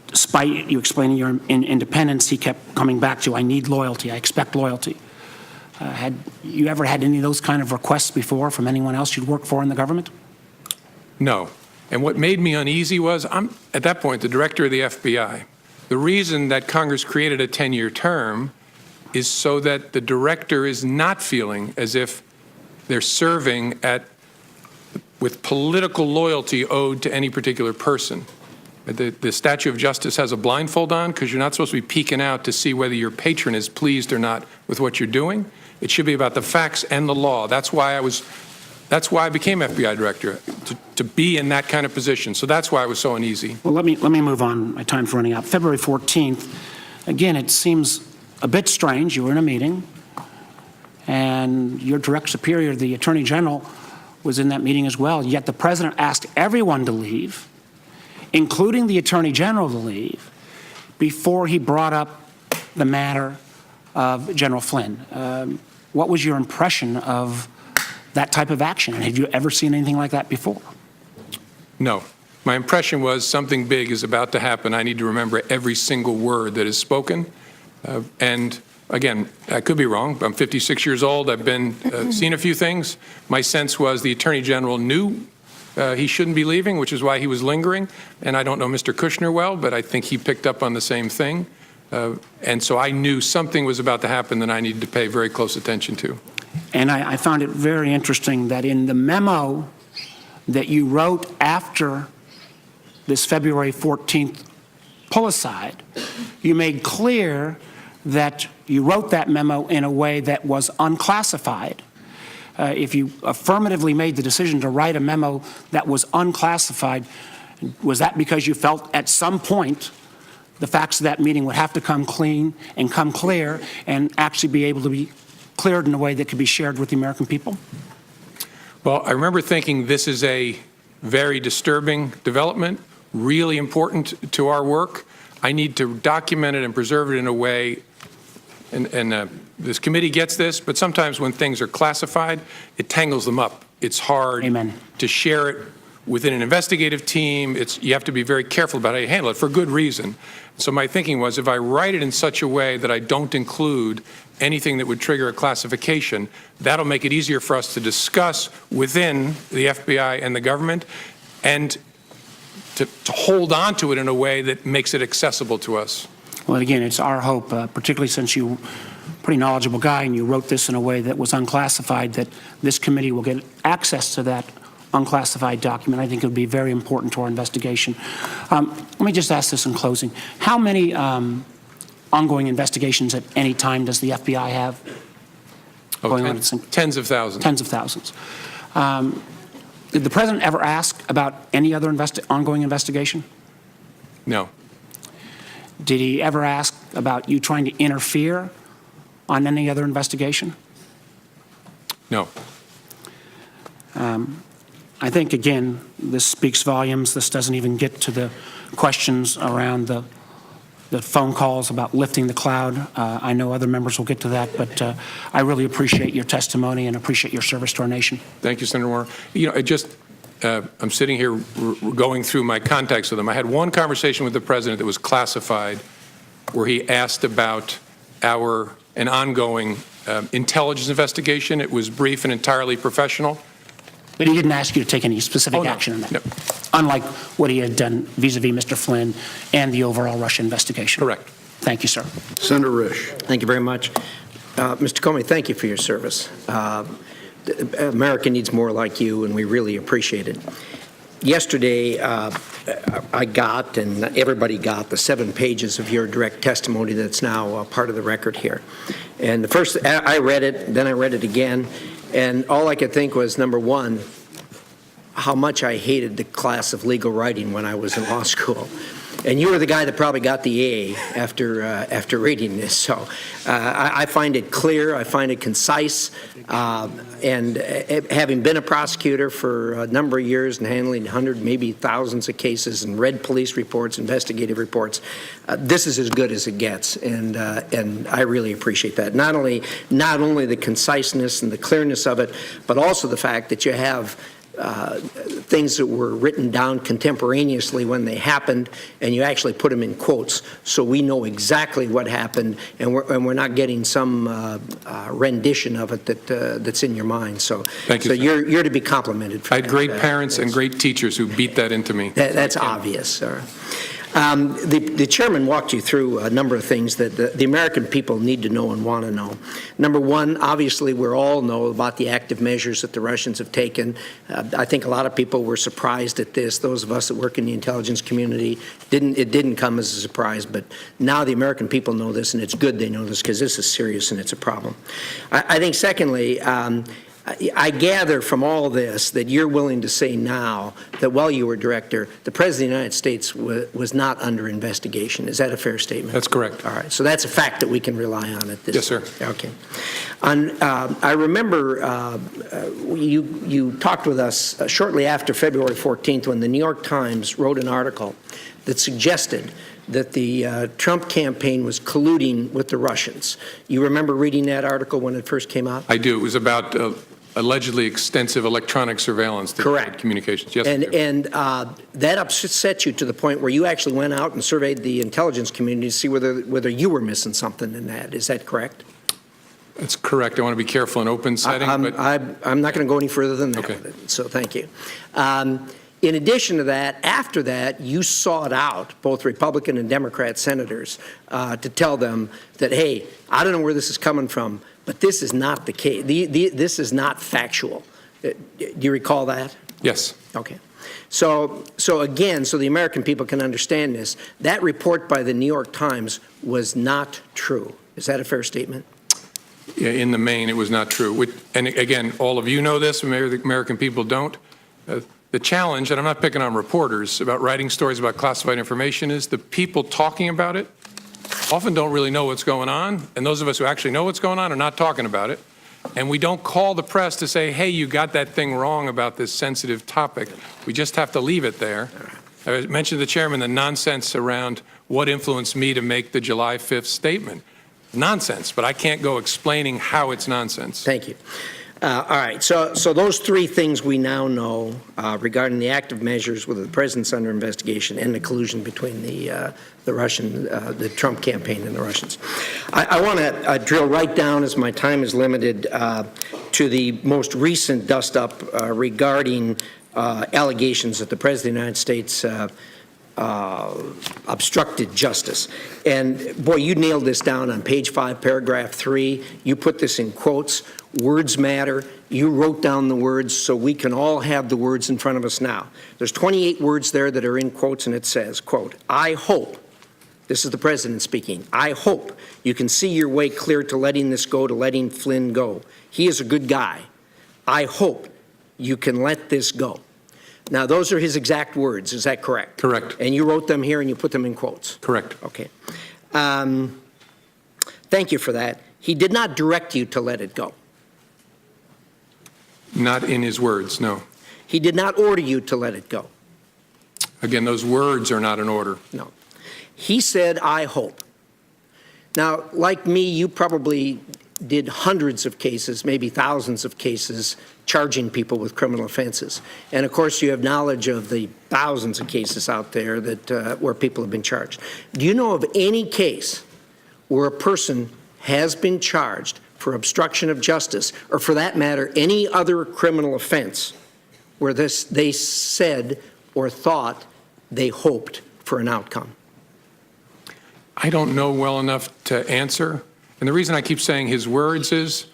despite you explaining your independence, he kept coming back to, I need loyalty, I expect loyalty. Had you ever had any of those kind of requests before from anyone else you'd worked for in the government? No. And what made me uneasy was, I'm, at that point, the director of the FBI. The reason that Congress created a 10-year term is so that the director is not feeling as if they're serving with political loyalty owed to any particular person. The statue of justice has a blindfold on because you're not supposed to be peeking out to see whether your patron is pleased or not with what you're doing. It should be about the facts and the law. That's why I became FBI director, to be in that kind of position. So that's why I was so uneasy. Well, let me move on. My time's running out. February 14th, again, it seems a bit strange. You were in a meeting, and your direct superior, the Attorney General, was in that meeting as well. Yet the president asked everyone to leave, including the Attorney General to leave, before he brought up the matter of General Flynn. What was your impression of that type of action? And had you ever seen anything like that before? No. My impression was something big is about to happen. I need to remember every single word that is spoken. And again, I could be wrong. I'm 56 years old. I've been seen a few things. My sense was the Attorney General knew he shouldn't be leaving, which is why he was lingering. And I don't know Mr. Kushner well, but I think he picked up on the same thing. And so I knew something was about to happen that I needed to pay very close attention to. And I found it very interesting that in the memo that you wrote after this February 14th pull-aside, you made clear that you wrote that memo in a way that was unclassified. If you affirmatively made the decision to write a memo that was unclassified, was that because you felt at some point the facts of that meeting would have to come clean and come clear and actually be able to be cleared in a way that could be shared with the American people? Well, I remember thinking this is a very disturbing development, really important to our work. I need to document it and preserve it in a way, and this committee gets this, but sometimes when things are classified, it tangles them up. It's hard to share it within an investigative team. You have to be very careful about how you handle it for good reason. So my thinking was, if I write it in such a way that I don't include anything that would trigger a classification, that'll make it easier for us to discuss within the FBI and the government, and to hold on to it in a way that makes it accessible to us. Well, again, it's our hope, particularly since you're a pretty knowledgeable guy and you wrote this in a way that was unclassified, that this committee will get access to that unclassified document. I think it would be very important to our investigation. Let me just ask this in closing. How many ongoing investigations at any time does the FBI have? Tens of thousands. Tens of thousands. Did the president ever ask about any other ongoing investigation? No. Did he ever ask about you trying to interfere on any other investigation? No. I think, again, this speaks volumes. This doesn't even get to the questions around the phone calls about lifting the cloud. I know other members will get to that, but I really appreciate your testimony and appreciate your service to our nation. Thank you, Senator Warner. You know, I'm sitting here going through my contacts with him. I had one conversation with the president that was classified, where he asked about an ongoing intelligence investigation. It was brief and entirely professional. But he didn't ask you to take any specific action on that, unlike what he had done vis-a-vis Mr. Flynn and the overall Russia investigation. Correct. Thank you, sir. Senator Risch. Thank you very much. Mr. Comey, thank you for your service. America needs more like you, and we really appreciate it. Yesterday, I got, and everybody got, the 7 pages of your direct testimony that's now part of the record here. And the first, I read it, then I read it again, and all I could think was, number one, how much I hated the class of legal writing when I was in law school. And you were the guy that probably got the A after reading this. So I find it clear, I find it concise, and having been a prosecutor for a number of years and handling hundreds, maybe thousands of cases and read police reports, investigative reports, this is as good as it gets, and I really appreciate that. Not only the conciseness and the clearness of it, but also the fact that you have things that were written down contemporaneously when they happened, and you actually put them in quotes, so we know exactly what happened, and we're not getting some rendition of it that's in your mind. So, thank you, so you're to be complimented. For I had great parents and great teachers who beat that into me. That's obvious, sir. The chairman walked you through a number of things that the American people need to know and want to know. Number one, obviously, we all know about the active measures that the Russians have taken. I think a lot of people were surprised at this. Those of us that work in the intelligence community, it didn't come as a surprise, but now the American people know this, and it's good they know this because this is serious and it's a problem. I think, secondly, I gather from all this that you're willing to say now that while you were director, the President of the United States was not under investigation. Is that a fair statement? That's correct. All right. So that's a fact that we can rely on at this Yes, sir. Okay. I remember you talked with us shortly after February 14th when the New York Times wrote an article that suggested that the Trump campaign was colluding with the Russians. You remember reading that article when it first came out? I do. It was about allegedly extensive electronic surveillance. Correct. Communications. Yes. And that upset you to the point where you actually went out and surveyed the intelligence community to see whether you were missing something in that. Is that correct? That's correct. I want to be careful in open setting. I'm not going to go any further than that. Okay. With it, so thank you. In addition to that, after that, you sought out both Republican and Democrat senators to tell them that, hey, I don't know where this is coming from, but this is not the case. This is not factual. Do you recall that? Yes. Okay. So again, so the American people can understand this, that report by the New York Times was not true. Is that a fair statement? Yeah, in the main, it was not true. And again, all of you know this, maybe the American people don't. The challenge, and I'm not picking on reporters about writing stories about classified information, is the people talking about it often don't really know what's going on, and those of us who actually know what's going on are not talking about it. And we don't call the press to say, hey, you got that thing wrong about this sensitive topic. We just have to leave it there. I mentioned to the chairman the nonsense around what influenced me to make the July 5th statement. Nonsense, but I can't go explaining how it's nonsense. Thank you. All right, so those three things we now know regarding the active measures with the president's under investigation and the collusion between the Russian, the Trump campaign and the Russians. I want to drill right down, as my time is limited, to the most recent dust-up regarding allegations that the President of the United States obstructed justice. And boy, you nailed this down on page 5, paragraph 3. You put this in quotes. Words matter. You wrote down the words so we can all have the words in front of us now. There's 28 words there that are in quotes, and it says, quote, I hope, this is the president speaking, I hope you can see your way clear to letting this go, to letting Flynn go. He is a good guy. I hope you can let this go. Now, those are his exact words. Is that correct? Correct. And you wrote them here and you put them in quotes? Correct. Okay. Thank you for that. He did not direct you to let it go. Not in his words, no. He did not order you to let it go. Again, those words are not an order. No. He said, I hope. Now, like me, you probably did hundreds of cases, maybe thousands of cases, charging people with criminal offenses. And of course, you have knowledge of the thousands of cases out there that where people have been charged. Do you know of any case where a person has been charged for obstruction of justice, or for that matter, any other criminal offense, where they said or thought they hoped for an outcome? I don't know well enough to answer. And the reason I keep saying his words is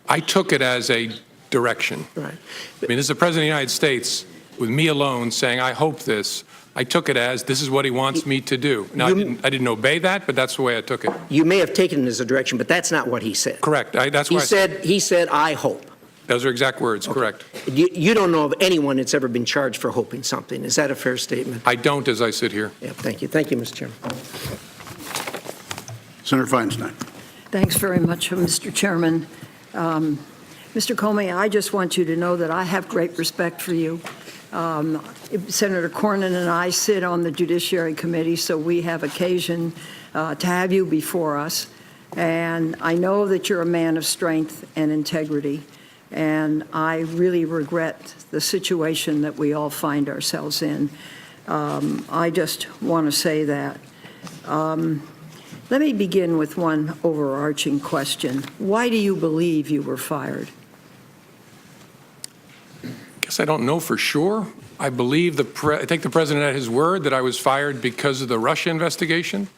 I took it as a direction. Right. I mean, this is the President of the United States with me alone saying, I hope this. I took it as this is what he wants me to do. Now, I didn't obey that, but that's the way I took it. You may have taken it as a direction, but that's not what he said. Correct. That's why he said, I hope. Those are exact words. Okay. Correct. You don't know of anyone that's ever been charged for hoping something. Is that a fair statement? I don't, as I sit here. Yeah, thank you. Thank you, Mr. Chairman. Senator Feinstein. Thanks very much, Mr. Chairman. Mr. Comey, I just want you to know that I have great respect for you. Senator Cornyn and I sit on the Judiciary Committee, so we have occasion to have you before us. And I know that you're a man of strength and integrity. And I really regret the situation that we all find ourselves in. I just want to say that. Let me begin with one overarching question. Why do you believe you were fired? I guess I don't know for sure. I believe I take the president at his word that I was fired because of the Russia investigation.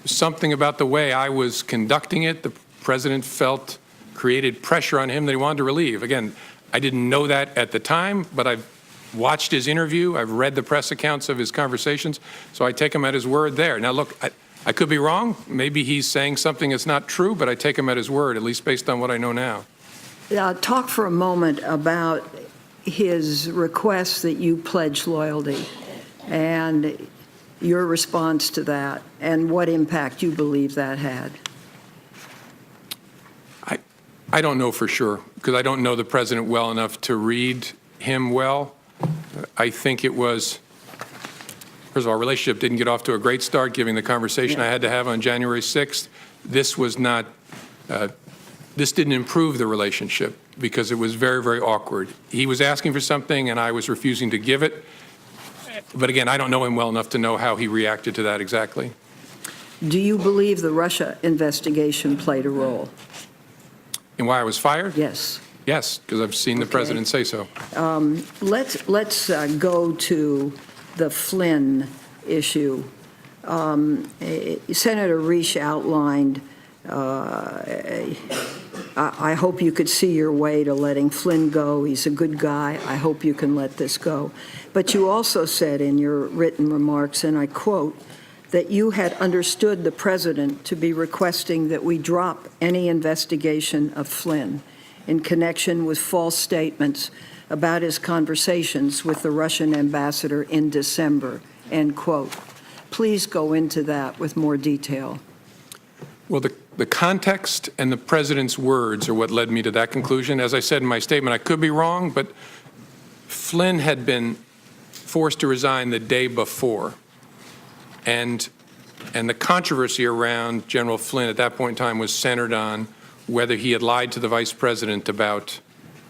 Something about the way I was conducting it, the president felt created pressure on him that he wanted to relieve. Again, I didn't know that at the time, but I've watched his interview. I've read the press accounts of his conversations, so I take him at his word there. Now, look, I could be wrong. Maybe he's saying something that's not true, but I take him at his word, at least based on what I know now. Talk for a moment about his request that you pledge loyalty and your response to that and what impact you believe that had. I don't know for sure because I don't know the president well enough to read him well. I think it was, first of all, our relationship didn't get off to a great start given the conversation I had to have on January 6th. This was not, this didn't improve the relationship because it was very, very awkward. He was asking for something and I was refusing to give it. But again, I don't know him well enough to know how he reacted to that exactly. Do you believe the Russia investigation played a role? And why I was fired? Yes. Yes, because I've seen the president say so. Let's go to the Flynn issue. Senator Risch outlined, I hope you could see your way to letting Flynn go. He's a good guy. I hope you can let this go. But you also said in your written remarks, and I quote, that you had understood the president to be requesting that we drop any investigation of Flynn in connection with false statements about his conversations with the Russian ambassador in December, end quote. Please go into that with more detail. Well, the context and the president's words are what led me to that conclusion. As I said in my statement, I could be wrong, but Flynn had been forced to resign the day before. And the controversy around General Flynn at that point in time was centered on whether he had lied to the vice president about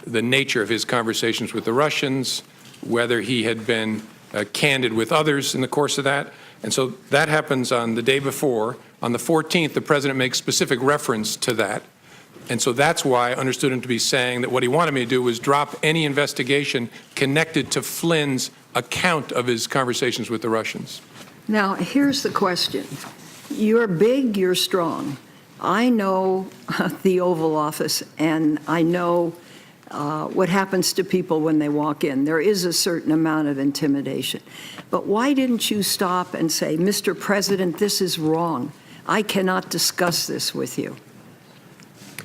the nature of his conversations with the Russians, whether he had been candid with others in the course of that. And so that happens on the day before. On the 14th, the president makes specific reference to that. And so that's why I understood him to be saying that what he wanted me to do was drop any investigation connected to Flynn's account of his conversations with the Russians. Now, here's the question. You're big, you're strong. I know the Oval Office, and I know what happens to people when they walk in. There is a certain amount of intimidation. But why didn't you stop and say, Mr. President, this is wrong. I cannot discuss this with you?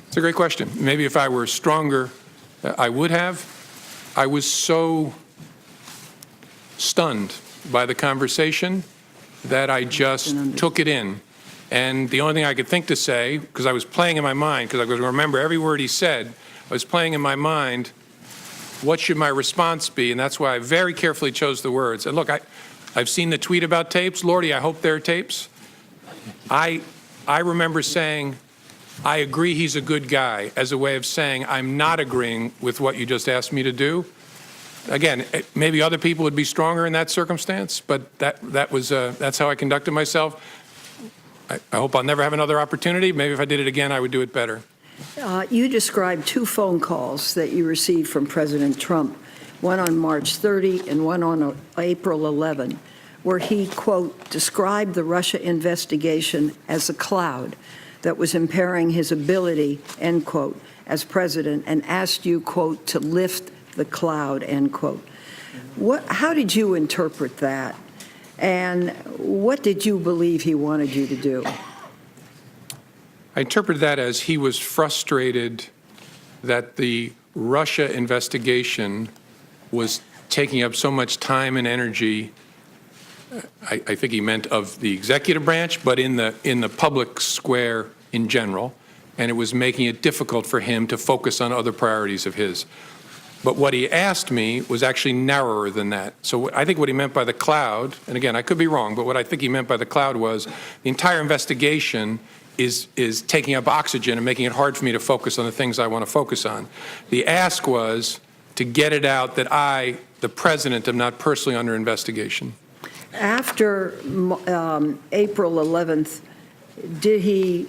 It's a great question. Maybe if I were stronger, I would have. I was so stunned by the conversation that I just took it in. And the only thing I could think to say, because I was playing in my mind, because I was going to remember every word he said, I was playing in my mind, what should my response be? And that's why I very carefully chose the words. And look, I've seen the tweet about tapes. Lordy, I hope there are tapes. I remember saying, I agree he's a good guy, as a way of saying I'm not agreeing with what you just asked me to do. Again, maybe other people would be stronger in that circumstance, but that's how I conducted myself. I hope I'll never have another opportunity. Maybe if I did it again, I would do it better. You described 2 phone calls that you received from President Trump, one on March 30 and one on April 11, where he, quote, described the Russia investigation as a cloud that was impairing his ability, end quote, as president, and asked you, quote, to lift the cloud, end quote. How did you interpret that? And what did you believe he wanted you to do? I interpreted that as he was frustrated that the Russia investigation was taking up so much time and energy. I think he meant of the executive branch, but in the public square in general, and it was making it difficult for him to focus on other priorities of his. But what he asked me was actually narrower than that. So I think what he meant by the cloud, and again, I could be wrong, but what I think he meant by the cloud was the entire investigation is taking up oxygen and making it hard for me to focus on the things I want to focus on. The ask was to get it out that I, the president, am not personally under investigation. After April 11th, did he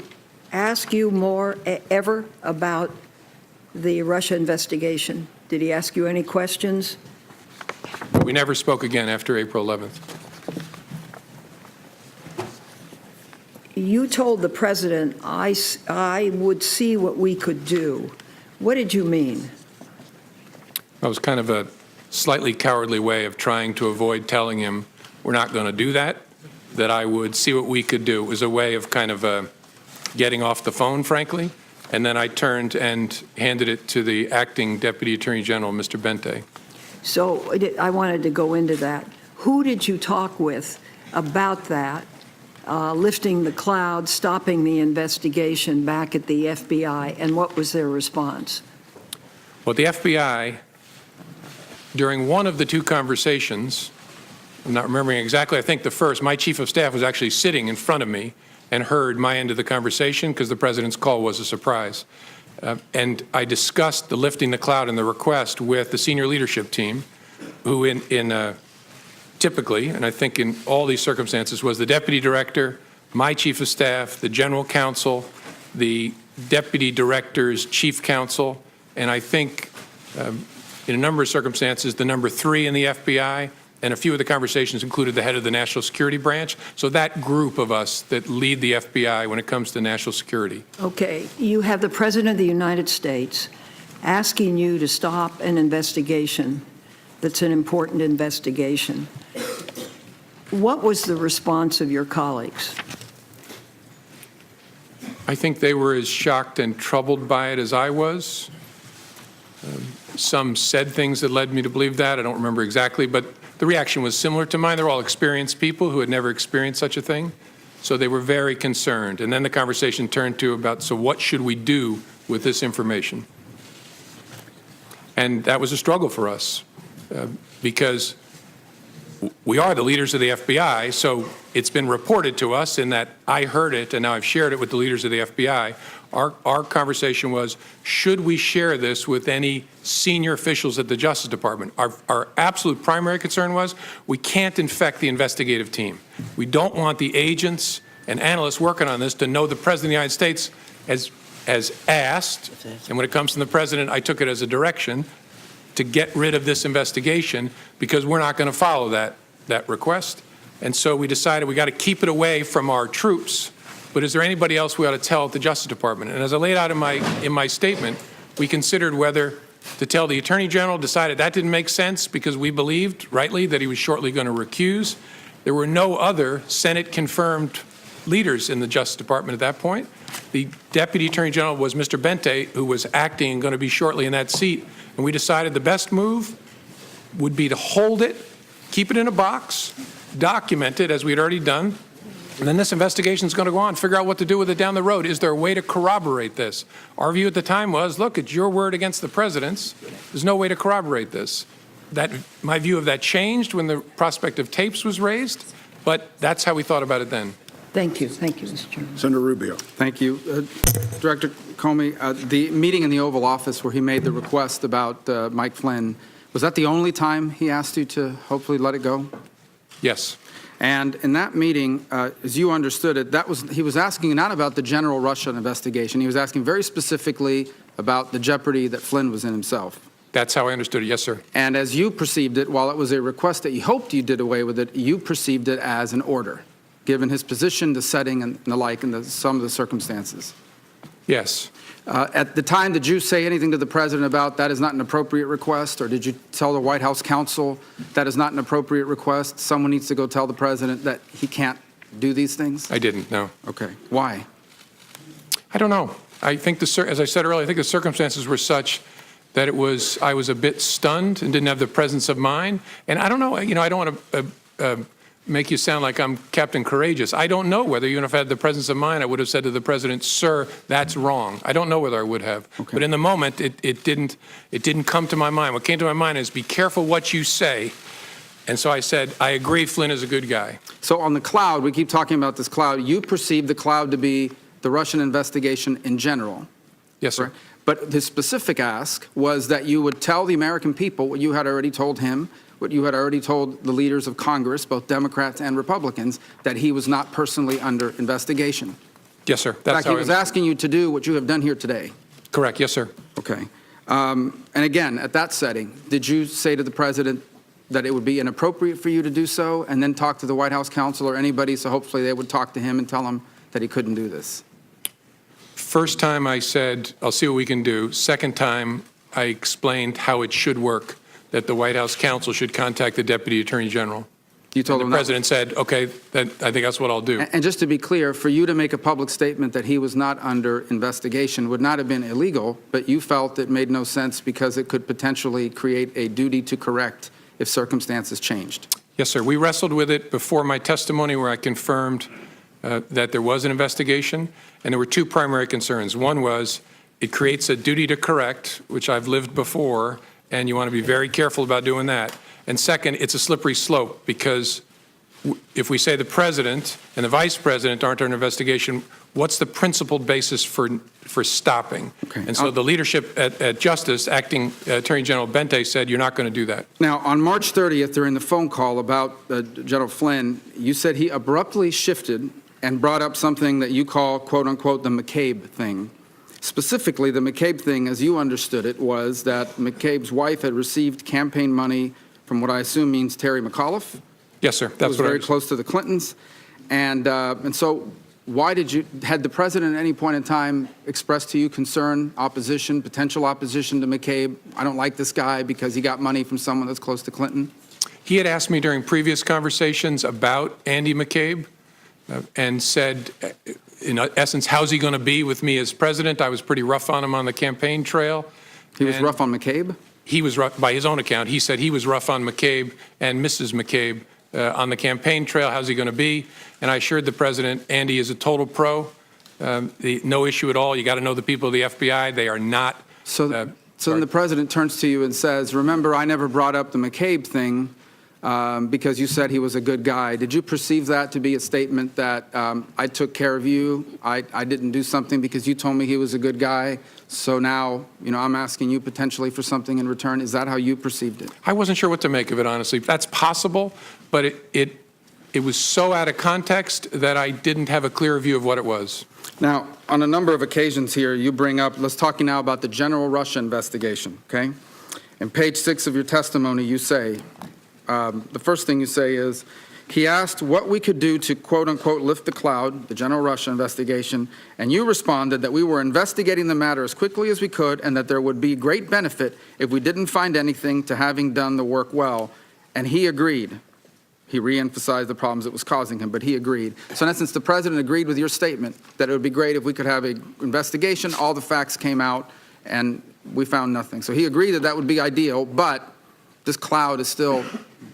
ask you more ever about the Russia investigation? Did he ask you any questions? We never spoke again after April 11th. You told the president, I would see what we could do. What did you mean? That was kind of a slightly cowardly way of trying to avoid telling him we're not going to do that, that I would see what we could do. It was a way of kind of getting off the phone, frankly. And then I turned and handed it to the acting Deputy Attorney General, Mr. Bente. So I wanted to go into that. Who did you talk with about that, lifting the cloud, stopping the investigation back at the FBI, and what was their response? Well, the FBI, during one of the 2 conversations, I'm not remembering exactly, I think the first, my chief of staff was actually sitting in front of me and heard my end of the conversation because the president's call was a surprise. And I discussed the lifting the cloud and the request with the senior leadership team, who typically, and I think in all these circumstances, was the deputy director, my chief of staff, the general counsel, the deputy director's chief counsel, And I think in a number of circumstances, the number 3 in the FBI, and a few of the conversations included the head of the National Security Branch. So that group of us that lead the FBI when it comes to national security. Okay, you have the President of the United States asking you to stop an investigation that's an important investigation. What was the response of your colleagues? I think they were as shocked and troubled by it as I was. Some said things that led me to believe that. I don't remember exactly, but the reaction was similar to mine. They're all experienced people who had never experienced such a thing. So they were very concerned. And then the conversation turned to about, so what should we do with this information? And that was a struggle for us because we are the leaders of the FBI, so it's been reported to us in that I heard it and now I've shared it with the leaders of the FBI. Our conversation was, should we share this with any senior officials at the Justice Department? Our absolute primary concern was we can't infect the investigative team. We don't want the agents and analysts working on this to know the President of the United States has asked, and when it comes from the President, I took it as a direction, to get rid of this investigation because we're not going to follow that request. And so we decided we got to keep it away from our troops. But is there anybody else we ought to tell at the Justice Department? And as I laid out in my statement, we considered whether to tell the Attorney General, decided that didn't make sense because we believed, rightly, that he was shortly going to recuse. There were no other Senate-confirmed leaders in the Justice Department at that point. The Deputy Attorney General was Mr. Bente, who was acting and going to be shortly in that seat. And we decided the best move would be to hold it, keep it in a box, document it as we had already done, and then this investigation is going to go on, figure out what to do with it down the road. Is there a way to corroborate this? Our view at the time was, look, it's your word against the President's. There's no way to corroborate this. My view of that changed when the prospect of tapes was raised, but that's how we thought about it then. Thank you. Thank you, Mr. Chairman. Senator Rubio. Thank you. Director Comey, the meeting in the Oval Office where he made the request about Mike Flynn, was that the only time he asked you to hopefully let it go? Yes. And in that meeting, as you understood it, he was asking not about the general Russia investigation. He was asking very specifically about the jeopardy that Flynn was in himself. That's how I understood it, yes, sir. And as you perceived it, while it was a request that you hoped you did away with it, you perceived it as an order, given his position, the setting, and the like, and some of the circumstances. Yes. At the time, did you say anything to the President about that is not an appropriate request, or did you tell the White House counsel that is not an appropriate request? Someone needs to go tell the President that he can't do these things? I didn't, no. Okay. Why? I don't know. I think, as I said earlier, I think the circumstances were such that I was a bit stunned and didn't have the presence of mind. And I don't know, I don't want to make you sound like I'm Captain Courageous. I don't know whether, even if I had the presence of mind, I would have said to the President, sir, that's wrong. I don't know whether I would have. Okay. But in the moment, it didn't come to my mind. What came to my mind is be careful what you say. And so I said, I agree Flynn is a good guy. So on the cloud, we keep talking about this cloud. You perceive the cloud to be the Russian investigation in general. Yes, sir. Right? But the specific ask was that you would tell the American people what you had already told him, what you had already told the leaders of Congress, both Democrats and Republicans, that he was not personally under investigation. Yes, sir. In fact, he was asking you to do what you have done here today. Correct. Yes, sir. Okay. And again, at that setting, did you say to the President that it would be inappropriate for you to do so and then talk to the White House counsel or anybody so hopefully they would talk to him and tell him that he couldn't do this? First time I said, I'll see what we can do. Second time, I explained how it should work, that the White House counsel should contact the Deputy Attorney General. You told him the President said, okay, then I think that's what I'll do. And just to be clear, for you to make a public statement that he was not under investigation would not have been illegal, but you felt it made no sense because it could potentially create a duty to correct if circumstances changed. Yes, sir. We wrestled with it before my testimony where I confirmed that there was an investigation, and there were two primary concerns. One was it creates a duty to correct, which I've lived before, and you want to be very careful about doing that. And second, it's a slippery slope because if we say the President and the Vice President aren't under investigation, what's the principled basis for stopping? Okay. And so the leadership at Justice, Acting Attorney General Bente, said you're not going to do that. Now, on March 30th, during the phone call about General Flynn, you said he abruptly shifted and brought up something that you call, quote unquote, the McCabe thing. Specifically, the McCabe thing, as you understood it, was that McCabe's wife had received campaign money from what I assume means Terry McAuliffe. Yes, sir. That's was what very close to the Clintons. And so had the president at any point in time expressed to you concern, opposition, potential opposition to McCabe? I don't like this guy because he got money from someone that's close to Clinton. He had asked me during previous conversations about Andy McCabe and said, in essence, how's he going to be with me as president? I was pretty rough on him on the campaign trail. He was rough on McCabe? He was rough, by his own account. He said he was rough on McCabe and Mrs. McCabe on the campaign trail. How's he going to be? And I assured the president, Andy is a total pro. No issue at all. You got to know the people of the FBI. They are not. So then the president turns to you and says, remember, I never brought up the McCabe thing because you said he was a good guy. Did you perceive that to be a statement that I took care of you, I didn't do something because you told me he was a good guy, so now, I'm asking you potentially for something in return? Is that how you perceived it? I wasn't sure what to make of it, honestly. That's possible, but it was so out of context that I didn't have a clear view of what it was. Now, on a number of occasions here, you bring up, let's talk now about the general Russia investigation, okay? In page 6 of your testimony, you say, the first thing you say is, he asked what we could do to, quote unquote, lift the cloud, the general Russia investigation, and you responded that we were investigating the matter as quickly as we could and that there would be great benefit if we didn't find anything to having done the work well. And he agreed. He reemphasized the problems it was causing him, but he agreed. So in essence, the president agreed with your statement that it would be great if we could have an investigation, all the facts came out, and we found nothing. So he agreed that that would be ideal, but this cloud is still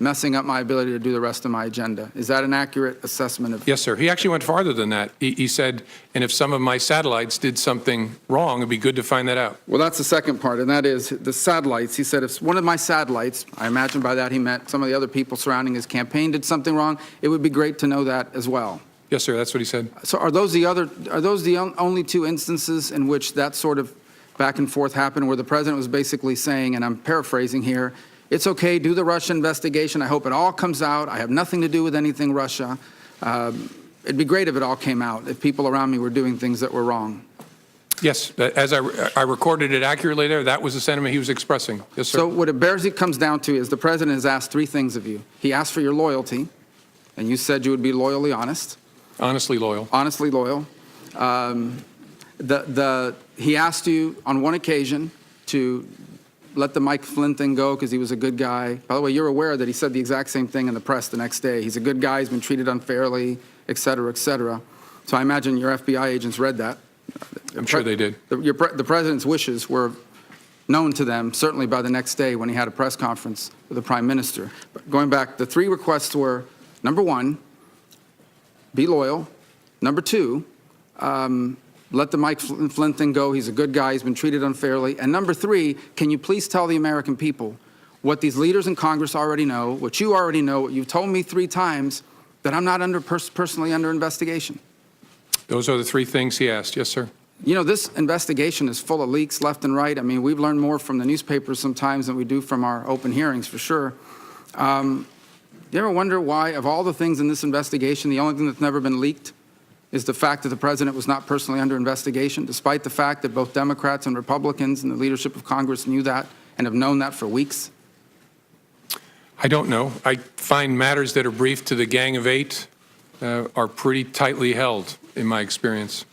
messing up my ability to do the rest of my agenda. Is that an accurate assessment of? Yes, sir. He actually went farther than that. He said, and if some of my satellites did something wrong, it'd be good to find that out. Well, that's the second part, and that is the satellites. He said if one of my satellites, I imagine by that he meant some of the other people surrounding his campaign did something wrong, it would be great to know that as well. Yes, sir. That's what he said. So are those the only two instances in which that sort of back and forth happened, where the president was basically saying, and I'm paraphrasing here, it's okay, do the Russia investigation. I hope it all comes out. I have nothing to do with anything Russia. It'd be great if it all came out, if people around me were doing things that were wrong. Yes, as I recorded it accurately there, that was the sentiment he was expressing. Yes, sir. So what it bears it comes down to is the president has asked three things of you. He asked for your loyalty, and you said you would be loyally honest. Honestly loyal. Honestly loyal. He asked you on one occasion to let the Mike Flynn thing go because he was a good guy. By the way, you're aware that he said the exact same thing in the press the next day. He's a good guy, he's been treated unfairly, et cetera, et cetera. So I imagine your FBI agents read that. I'm sure they did. The president's wishes were known to them, certainly by the next day when he had a press conference with the prime minister. But going back, the three requests were, number one, be loyal. Number two, let the Mike Flynn thing go. He's a good guy. He's been treated unfairly. And number three, can you please tell the American people what these leaders in Congress already know, what you already know, what you've told me 3 times, that I'm not personally under investigation? Those are the 3 things he asked. Yes, sir. You know, this investigation is full of leaks left and right. I mean, we've learned more from the newspapers sometimes than we do from our open hearings, for sure. Do you ever wonder why, of all the things in this investigation, the only thing that's never been leaked is the fact that the president was not personally under investigation, despite the fact that both Democrats and Republicans and the leadership of Congress knew that and have known that for weeks? I don't know. I find matters that are briefed to the Gang of 8 are pretty tightly held, in my experience.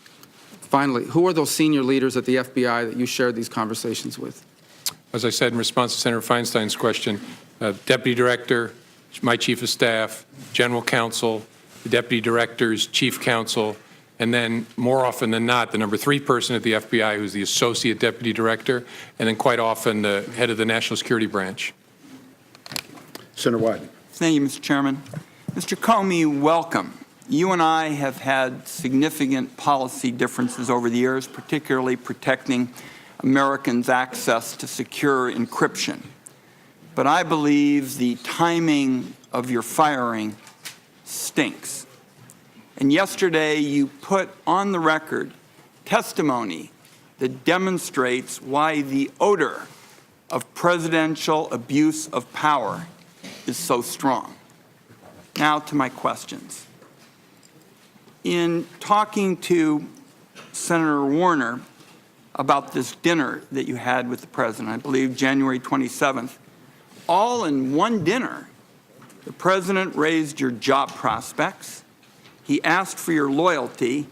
Finally, who are those senior leaders at the FBI that you shared these conversations with? As I said in response to Senator Feinstein's question, Deputy Director, my Chief of Staff, General Counsel, the Deputy Director's Chief Counsel, and then more often than not, the number 3 person at the FBI who's the Associate Deputy Director, and then quite often the head of the National Security Branch. Senator Wyden. Thank you, Mr. Chairman. Mr. Comey, welcome. You and I have had significant policy differences over the years, particularly protecting Americans' access to secure encryption. But I believe the timing of your firing stinks. And yesterday you put on the record testimony that demonstrates why the odor of presidential abuse of power is so strong. Now to my questions. In talking to Senator Warner, about this dinner that you had with the president, I believe January 27th. All in one dinner, the president raised your job prospects, he asked for your loyalty,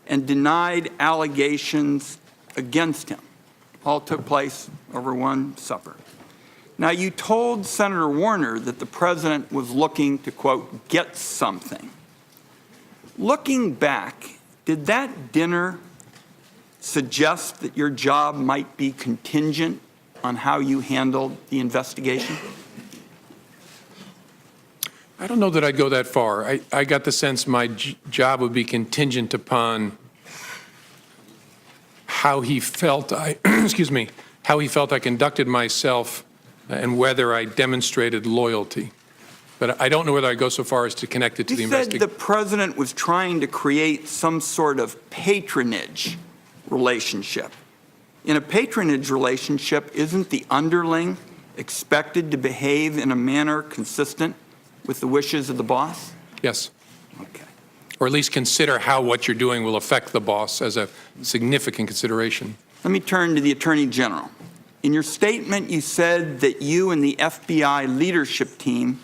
and denied allegations against him. All took place over one supper. Now, you told Senator Warner that the president was looking to, quote, get something. Looking back, did that dinner suggest that your job might be contingent on how you handled the investigation? I don't know that I'd go that far. I got the sense my job would be contingent upon how he felt how he felt I conducted myself and whether I demonstrated loyalty. But I don't know whether I go so far as to connect it to the investigation. You said the president was trying to create some sort of patronage relationship. In a patronage relationship, isn't the underling expected to behave in a manner consistent with the wishes of the boss? Yes. Okay. Or at least consider how what you're doing will affect the boss as a significant consideration. Let me turn to the Attorney General. In your statement, you said that you and the FBI leadership team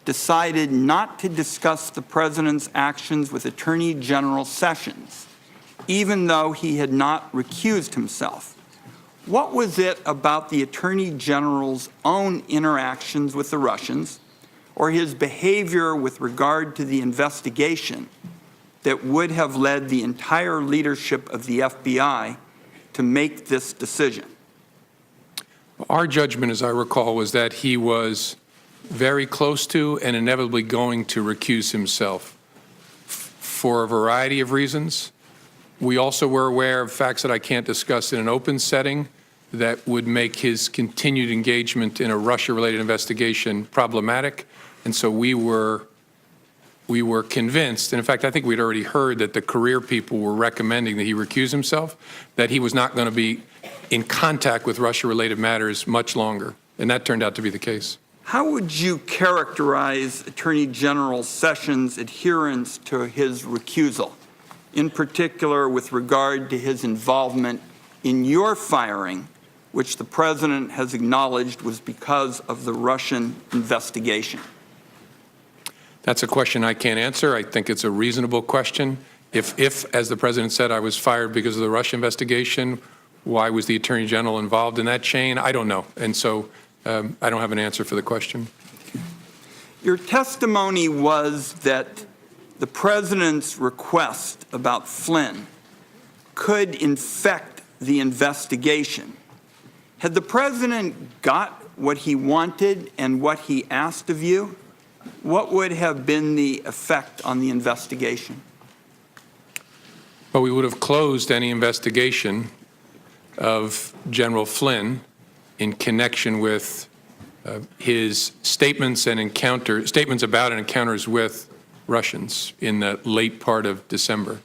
decided not to discuss the president's actions with Attorney General Sessions, even though he had not recused himself. What was it about the Attorney General's own interactions with the Russians or his behavior with regard to the investigation that would have led the entire leadership of the FBI to make this decision? Our judgment, as I recall, was that he was very close to and inevitably going to recuse himself for a variety of reasons. We also were aware of facts that I can't discuss in an open setting that would make his continued engagement in a Russia-related investigation problematic. And so we were convinced, and in fact, I think we'd already heard that the career people were recommending that he recuse himself, that he was not going to be in contact with Russia-related matters much longer. And that turned out to be the case. How would you characterize Attorney General Sessions' adherence to his recusal, in particular with regard to his involvement in your firing, which the president has acknowledged was because of the Russian investigation? That's a question I can't answer. I think it's a reasonable question. If, as the president said, I was fired because of the Russia investigation, why was the Attorney General involved in that chain? I don't know. And so I don't have an answer for the question. Your testimony was that the president's request about Flynn could infect the investigation. Had the president got what he wanted and what he asked of you, what would have been the effect on the investigation? Well, we would have closed any investigation of General Flynn in connection with his statements about and encounters with Russians in the late part of December.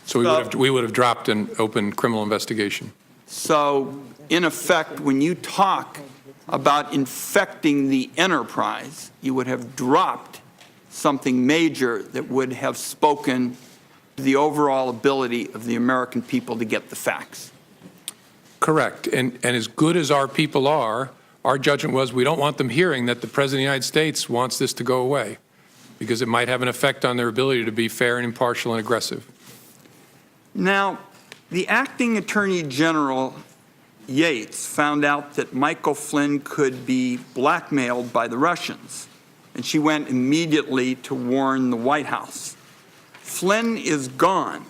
So we would have dropped an open criminal investigation. So, in effect, when you talk about infecting the enterprise, you would have dropped something major that would have spoken to the overall ability of the American people to get the facts. Correct. And as good as our people are, our judgment was we don't want them hearing that the President of the United States wants this to go away because it might have an effect on their ability to be fair and impartial and aggressive. Now, the acting Attorney General Yates found out that Michael Flynn could be blackmailed by the Russians, and she went immediately to warn the White House. Flynn is gone,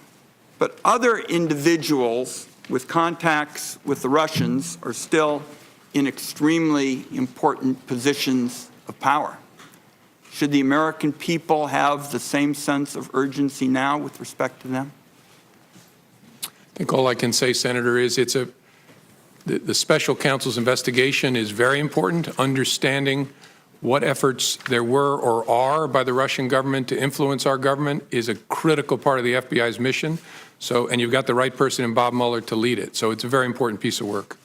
but other individuals with contacts with the Russians are still in extremely important positions of power. Should the American people have the same sense of urgency now with respect to them? I think all I can say, Senator, is the special counsel's investigation is very important. Understanding what efforts there were or are by the Russian government to influence our government is a critical part of the FBI's mission. So, and you've got the right person in Bob Mueller to lead it. So it's a very important piece of work.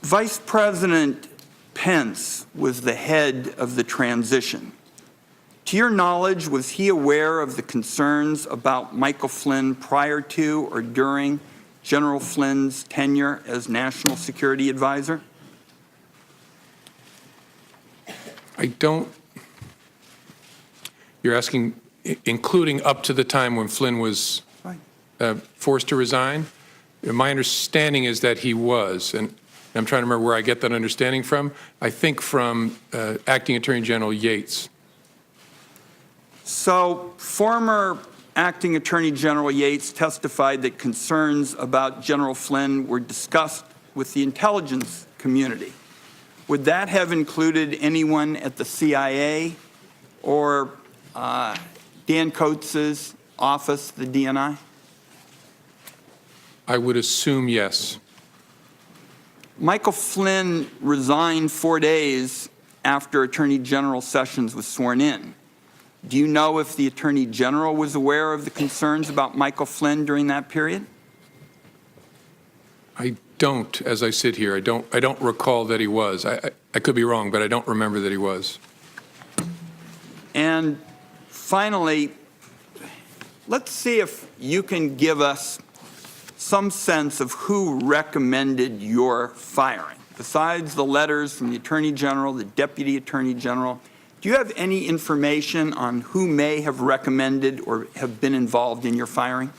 Vice President Pence was the head of the transition. To your knowledge, was he aware of the concerns about Michael Flynn prior to or during General Flynn's tenure as National Security Advisor? I don't. You're asking, including up to the time when Flynn was forced to resign? My understanding is that he was, and I'm trying to remember where I get that understanding from. I think from Acting Attorney General Yates. So, former Acting Attorney General Yates testified that concerns about General Flynn were discussed with the intelligence community. Would that have included anyone at the CIA or Dan Coates' office, the DNI? I would assume yes. Michael Flynn resigned 4 days after Attorney General Sessions was sworn in. Do you know if the Attorney General was aware of the concerns about Michael Flynn during that period? I don't, as I sit here. I don't recall that he was. I could be wrong, but I don't remember that he was. And finally, let's see if you can give us some sense of who recommended your firing. Besides the letters from the Attorney General, the Deputy Attorney General, do you have any information on who may have recommended or have been involved in your firing?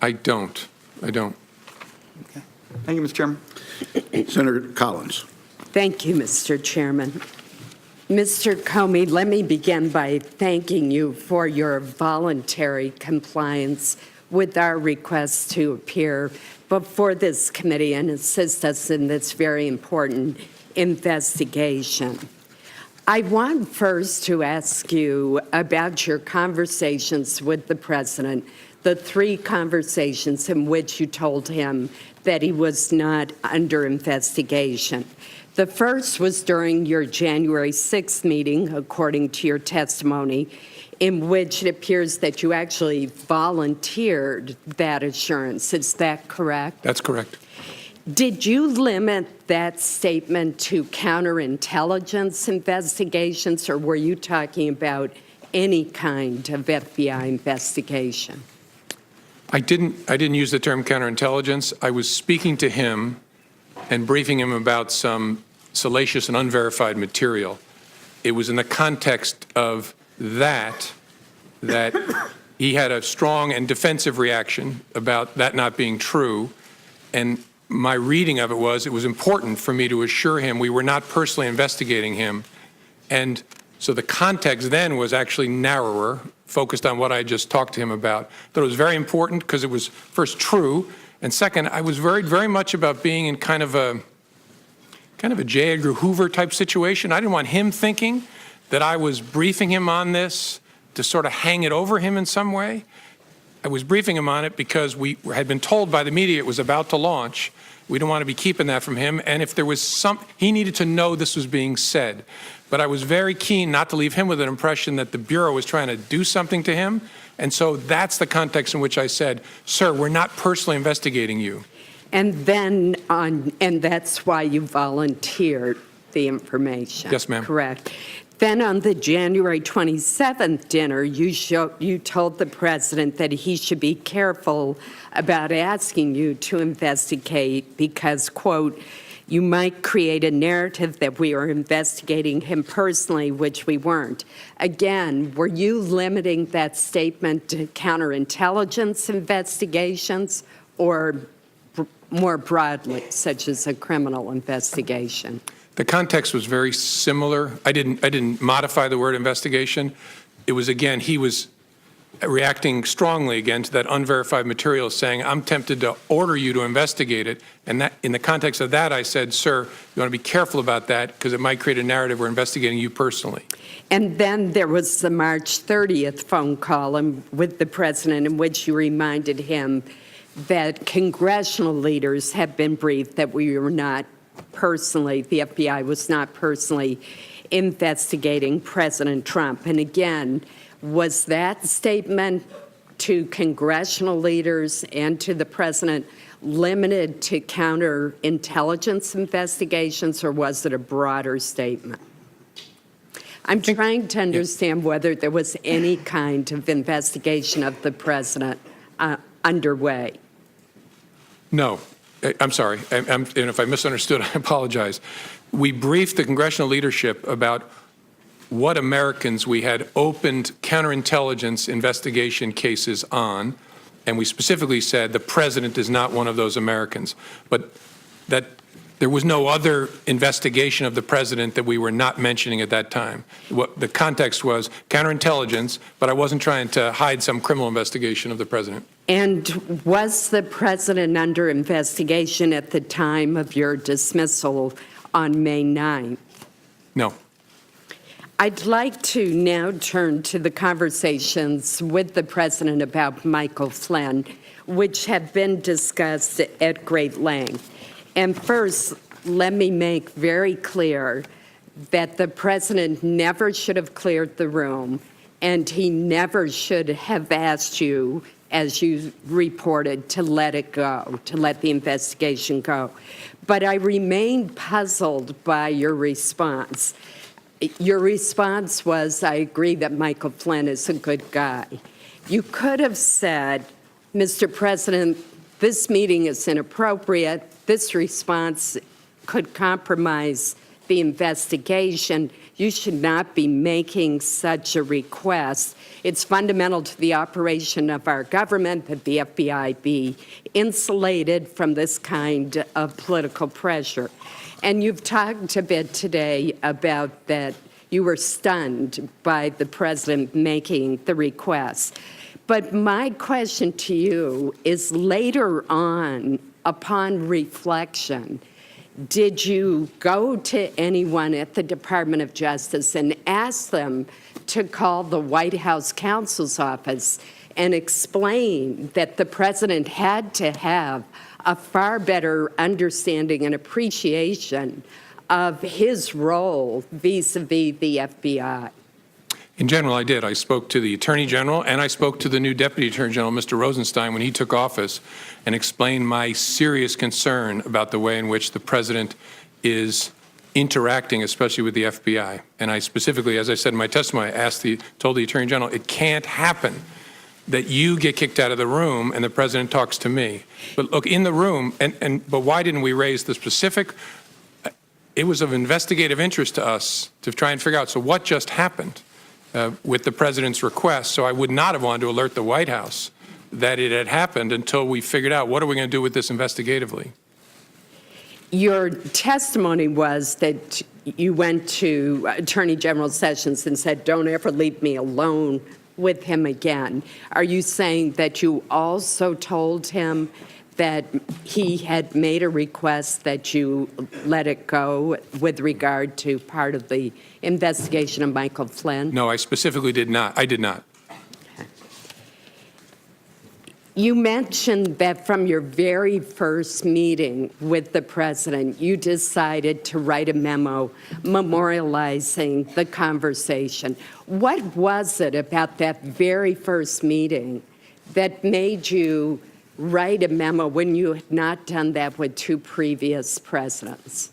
I don't. Okay. Thank you, Mr. Chairman. Senator Collins. Thank you, Mr. Chairman. Mr. Comey, let me begin by thanking you for your voluntary compliance with our request to appear before this committee and assist us in this very important investigation. I want first to ask you about your conversations with the president, the 3 conversations in which you told him that he was not under investigation. The first was during your January 6th meeting, according to your testimony, in which it appears that you actually volunteered that assurance. Is that correct? That's correct. Did you limit that statement to counterintelligence investigations, or were you talking about any kind of FBI investigation? I didn't use the term counterintelligence. I was speaking to him and briefing him about some salacious and unverified material. It was in the context of that he had a strong and defensive reaction about that not being true. And my reading of it was important for me to assure him we were not personally investigating him. And so the context then was actually narrower, focused on what I just talked to him about. That it was very important because it was first true, and second, I was worried very much about being in kind of a J. Edgar Hoover type situation. I didn't want him thinking that I was briefing him on this to sort of hang it over him in some way. I was briefing him on it because we had been told by the media it was about to launch. We didn't want to be keeping that from him. And if there was he needed to know this was being said. But I was very keen not to leave him with an impression that the Bureau was trying to do something to him. And so that's the context in which I said, sir, we're not personally investigating you. And then and that's why you volunteered the information. Yes, ma'am. Correct. Then on the January 27th dinner, you told the president that he should be careful about asking you to investigate because, quote, you might create a narrative that we are investigating him personally, which we weren't. Again, were you limiting that statement to counterintelligence investigations or more broadly, such as a criminal investigation? The context was very similar. I didn't modify the word investigation. It was, again, he was reacting strongly again to that unverified material, saying, I'm tempted to order you to investigate it. And that, in the context of that, I said, sir, you want to be careful about that because it might create a narrative we're investigating you personally. And then there was the March 30th phone call with the president in which you reminded him that congressional leaders have been briefed that we were not personally, the FBI was not personally investigating President Trump. And again, was that statement to congressional leaders and to the president limited to counterintelligence investigations, or was it a broader statement? I'm trying to understand whether there was any kind of investigation of the president underway. No. I'm sorry. And if I misunderstood, I apologize. We briefed the congressional leadership about what Americans we had opened counterintelligence investigation cases on, and we specifically said the president is not one of those Americans. But that there was no other investigation of the president that we were not mentioning at that time. What the context was counterintelligence, but I wasn't trying to hide some criminal investigation of the president. And was the president under investigation at the time of your dismissal on May 9th? No. I'd like to now turn to the conversations with the president about Michael Flynn, which have been discussed at great length. And first, let me make very clear that the president never should have cleared the room, and he never should have asked you, as you reported, to let it go, to let the investigation go. But I remain puzzled by your response. Your response was, I agree that Michael Flynn is a good guy. You could have said, Mr. President, this meeting is inappropriate. This response could compromise the investigation. You should not be making such a request. It's fundamental to the operation of our government that the FBI be insulated from this kind of political pressure. And you've talked a bit today about that you were stunned by the president making the request. But my question to you is, later on, upon reflection, did you go to anyone at the Department of Justice and ask them to call the White House counsel's office and explain that the president had to have a far better understanding and appreciation of his role vis-a-vis the FBI? In general, I did. I spoke to the Attorney General, and I spoke to the new Deputy Attorney General, Mr. Rosenstein, when he took office, and explained my serious concern about the way in which the president is interacting, especially with the FBI. And I specifically, as I said in my testimony, told the Attorney General, it can't happen that you get kicked out of the room and the president talks to me. But look, in the room, but why didn't we raise the specific? It was of investigative interest to us to try and figure out, so what just happened with the president's request? So I would not have wanted to alert the White House that it had happened until we figured out what are we going to do with this investigatively. Your testimony was that you went to Attorney General Sessions and said, don't ever leave me alone with him again. Are you saying that you also told him that he had made a request that you let it go with regard to part of the investigation of Michael Flynn? No, I specifically did not. I did not. You mentioned that from your very first meeting with the president, you decided to write a memo memorializing the conversation. What was it about that very first meeting that made you write a memo when you had not done that with two previous presidents?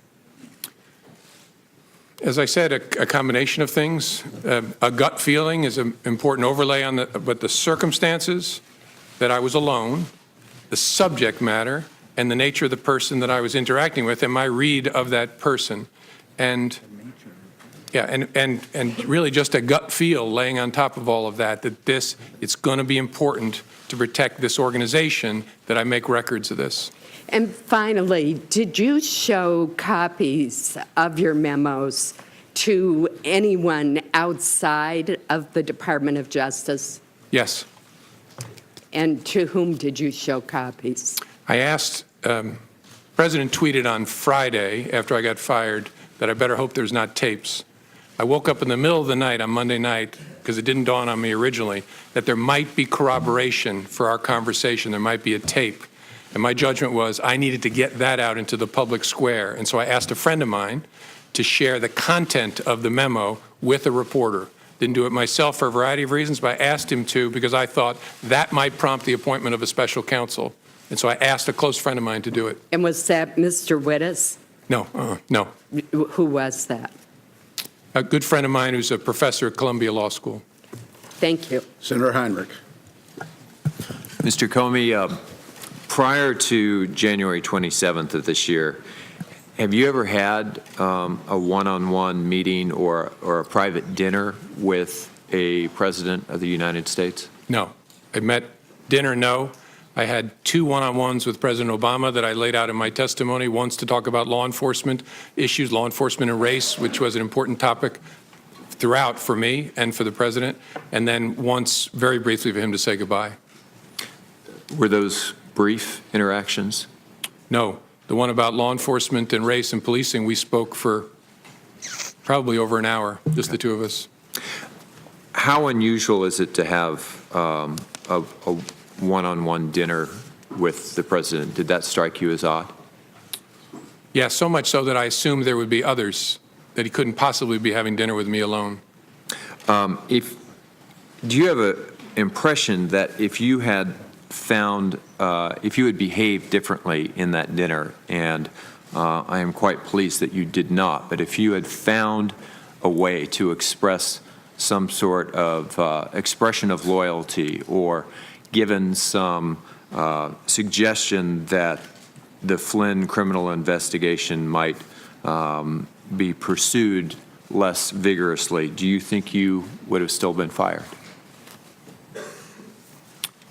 As I said, a combination of things. A gut feeling is an important overlay on but the circumstances, that I was alone, the subject matter, and the nature of the person that I was interacting with, and my read of that person. And yeah, and really just a gut feel laying on top of all of that, it's going to be important to protect this organization that I make records of this. And finally, did you show copies of your memos to anyone outside of the Department of Justice? Yes. And to whom did you show copies? I asked, President tweeted on Friday after I got fired that I better hope there's not tapes. I woke up in the middle of the night on Monday night, because it didn't dawn on me originally, that there might be corroboration for our conversation. There might be a tape. And my judgment was I needed to get that out into the public square. And so I asked a friend of mine to share the content of the memo with a reporter. Didn't do it myself for a variety of reasons, but I asked him to because I thought that might prompt the appointment of a special counsel. And so I asked a close friend of mine to do it. And was that Mr. Wittes? No, no. Who was that? A good friend of mine who's a professor at Columbia Law School. Thank you. Senator Heinrich. Mr. Comey, prior to January 27th of this year, have you ever had a one-on-one meeting or a private dinner with a president of the United States? No. I met dinner, no. I had 2 one-on-ones with President Obama that I laid out in my testimony, once to talk about law enforcement issues, law enforcement and race, which was an important topic throughout for me and for the president, and then once very briefly for him to say goodbye. Were those brief interactions? No. The one about law enforcement and race and policing, we spoke for probably over an hour, just the two of us. How unusual is it to have a one-on-one dinner with the president? Did that strike you as odd? Yeah, so much so that I assumed there would be others, that he couldn't possibly be having dinner with me alone. Do you have an impression that if you had found, if you had behaved differently in that dinner, and I am quite pleased that you did not, but if you had found a way to express some sort of expression of loyalty, or given some suggestion that the Flynn criminal investigation might be pursued less vigorously, do you think you would have still been fired?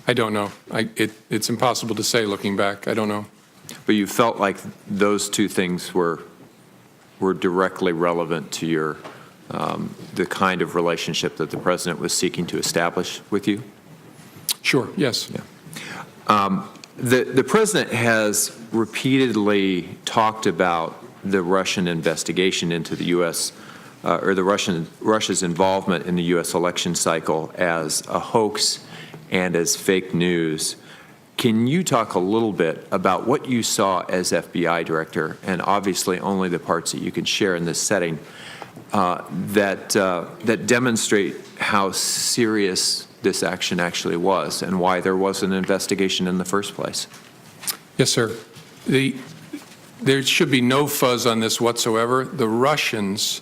I don't know. It's impossible to say looking back. I don't know. But you felt like those two things were directly relevant to your the kind of relationship that the president was seeking to establish with you? Sure, yes. Yeah. The president has repeatedly talked about the Russian investigation into the U.S. Or the Russia's involvement in the U.S. election cycle as a hoax and as fake news. Can you talk a little bit about what you saw as FBI director, and obviously only the parts that you can share in this setting, that demonstrate how serious this action actually was and why there was an investigation in the first place? Yes, sir. There should be no fuzz on this whatsoever. The Russians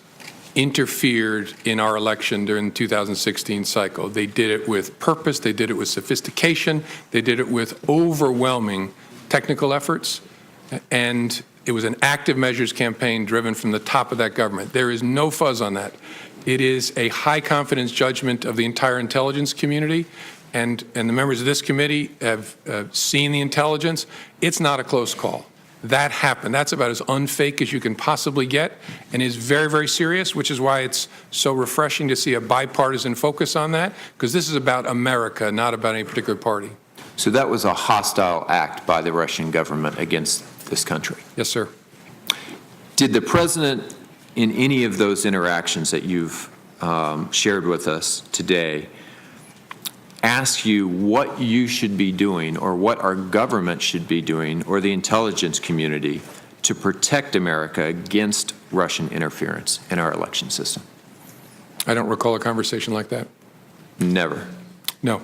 interfered in our election during the 2016 cycle. They did it with purpose. They did it with sophistication. They did it with overwhelming technical efforts. And it was an active measures campaign driven from the top of that government. There is no fuzz on that. It is a high confidence judgment of the entire intelligence community. And the members of this committee have seen the intelligence. It's not a close call. That happened. That's about as unfake as you can possibly get, and is very, very serious, which is why it's so refreshing to see a bipartisan focus on that, because this is about America, not about any particular party. So that was a hostile act by the Russian government against this country? Yes, sir. Did the president, in any of those interactions that you've shared with us today, ask you what you should be doing, or what our government should be doing, or the intelligence community, to protect America against Russian interference in our election system? I don't recall a conversation like that. Never? No.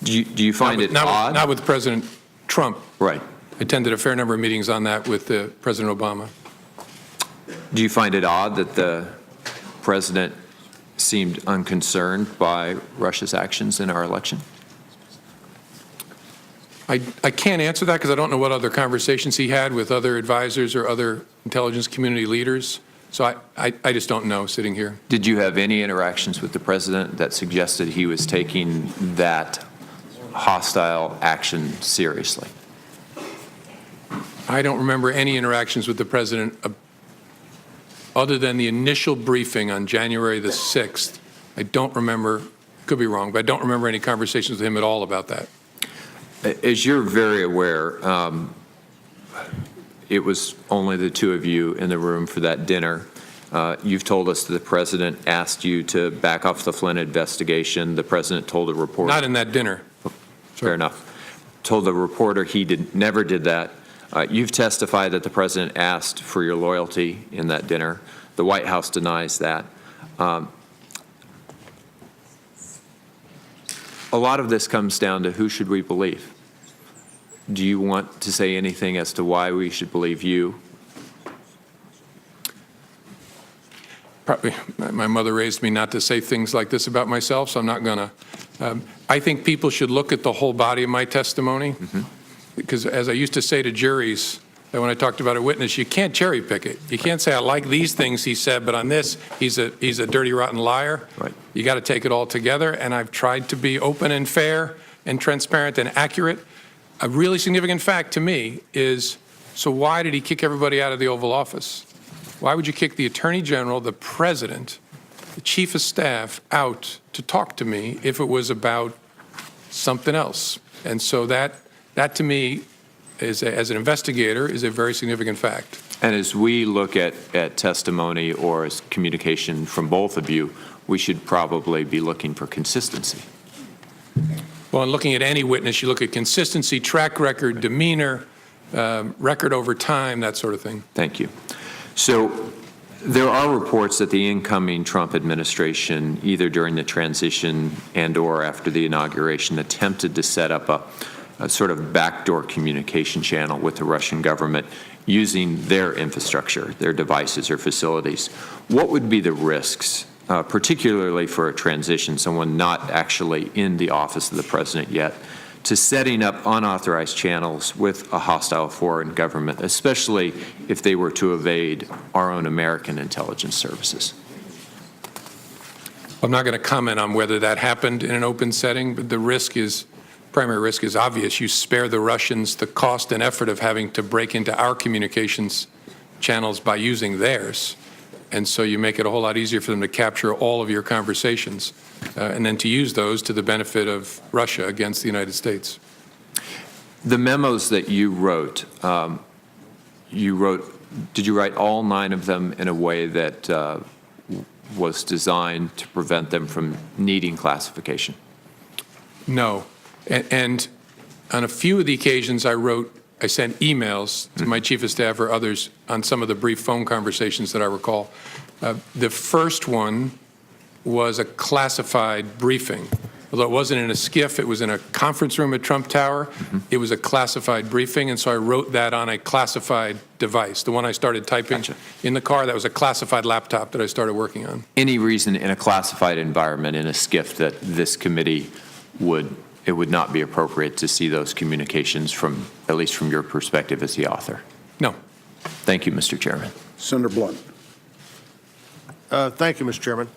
Do you find it odd? Not with President Trump. Right. I attended a fair number of meetings on that with President Obama. Do you find it odd that the president seemed unconcerned by Russia's actions in our election? I can't answer that because I don't know what other conversations he had with other advisors or other intelligence community leaders. So I just don't know sitting here. Did you have any interactions with the president that suggested he was taking that hostile action seriously? I don't remember any interactions with the president other than the initial briefing on January the 6th. I don't remember, could be wrong, but I don't remember any conversations with him at all about that. As you're very aware, it was only the two of you in the room for that dinner. You've told us that the president asked you to back off the Flynn investigation. The president told a reporter. Not in that dinner. Fair enough. Told the reporter he never did that. You've testified that the president asked for your loyalty in that dinner. The White House denies that. A lot of this comes down to who should we believe. Do you want to say anything as to why we should believe you? probably my mother raised me not to say things like this about myself, so I'm not going to. I think people should look at the whole body of my testimony, because as I used to say to juries, that when I talked about a witness, you can't cherry pick it. You can't say, I like these things he said, but on this, he's a dirty, rotten liar. Right. You got to take it all together, and I've tried to be open and fair and transparent and accurate. A really significant fact to me is, so why did he kick everybody out of the Oval Office? Why would you kick the Attorney General, the President, the Chief of Staff out to talk to me if it was about something else? And so that to me, as an investigator, is a very significant fact. And as we look at testimony or as communication from both of you, we should probably be looking for consistency. Well, in looking at any witness, you look at consistency, track record, demeanor, record over time, that sort of thing. Thank you. So there are reports that the incoming Trump administration, either during the transition and or after the inauguration, attempted to set up a sort of backdoor communication channel with the Russian government using their infrastructure, their devices or facilities. What would be the risks, particularly for a transition, someone not actually in the office of the president yet, to setting up unauthorized channels with a hostile foreign government, especially if they were to evade our own American intelligence services? I'm not going to comment on whether that happened in an open setting, but the primary risk is obvious. You spare the Russians the cost and effort of having to break into our communications channels by using theirs. And so you make it a whole lot easier for them to capture all of your conversations and then to use those to the benefit of Russia against the United States. The memos that you wrote, did you write all 9 of them in a way that was designed to prevent them from needing classification? No. And on a few of the occasions I sent emails to my chief of staff or others on some of the brief phone conversations that I recall. The first one was a classified briefing. Although it wasn't in a SCIF, it was in a conference room at Trump Tower. It was a classified briefing, and so I wrote that on a classified device. The one I started typing in the car, that was a classified laptop that I started working on. Any reason in a classified environment, in a SCIF, that this committee it would not be appropriate to see those communications from, at least from your perspective as the author? No. Thank you, Mr. Chairman. Senator Blunt. Thank you, Mr. Chairman.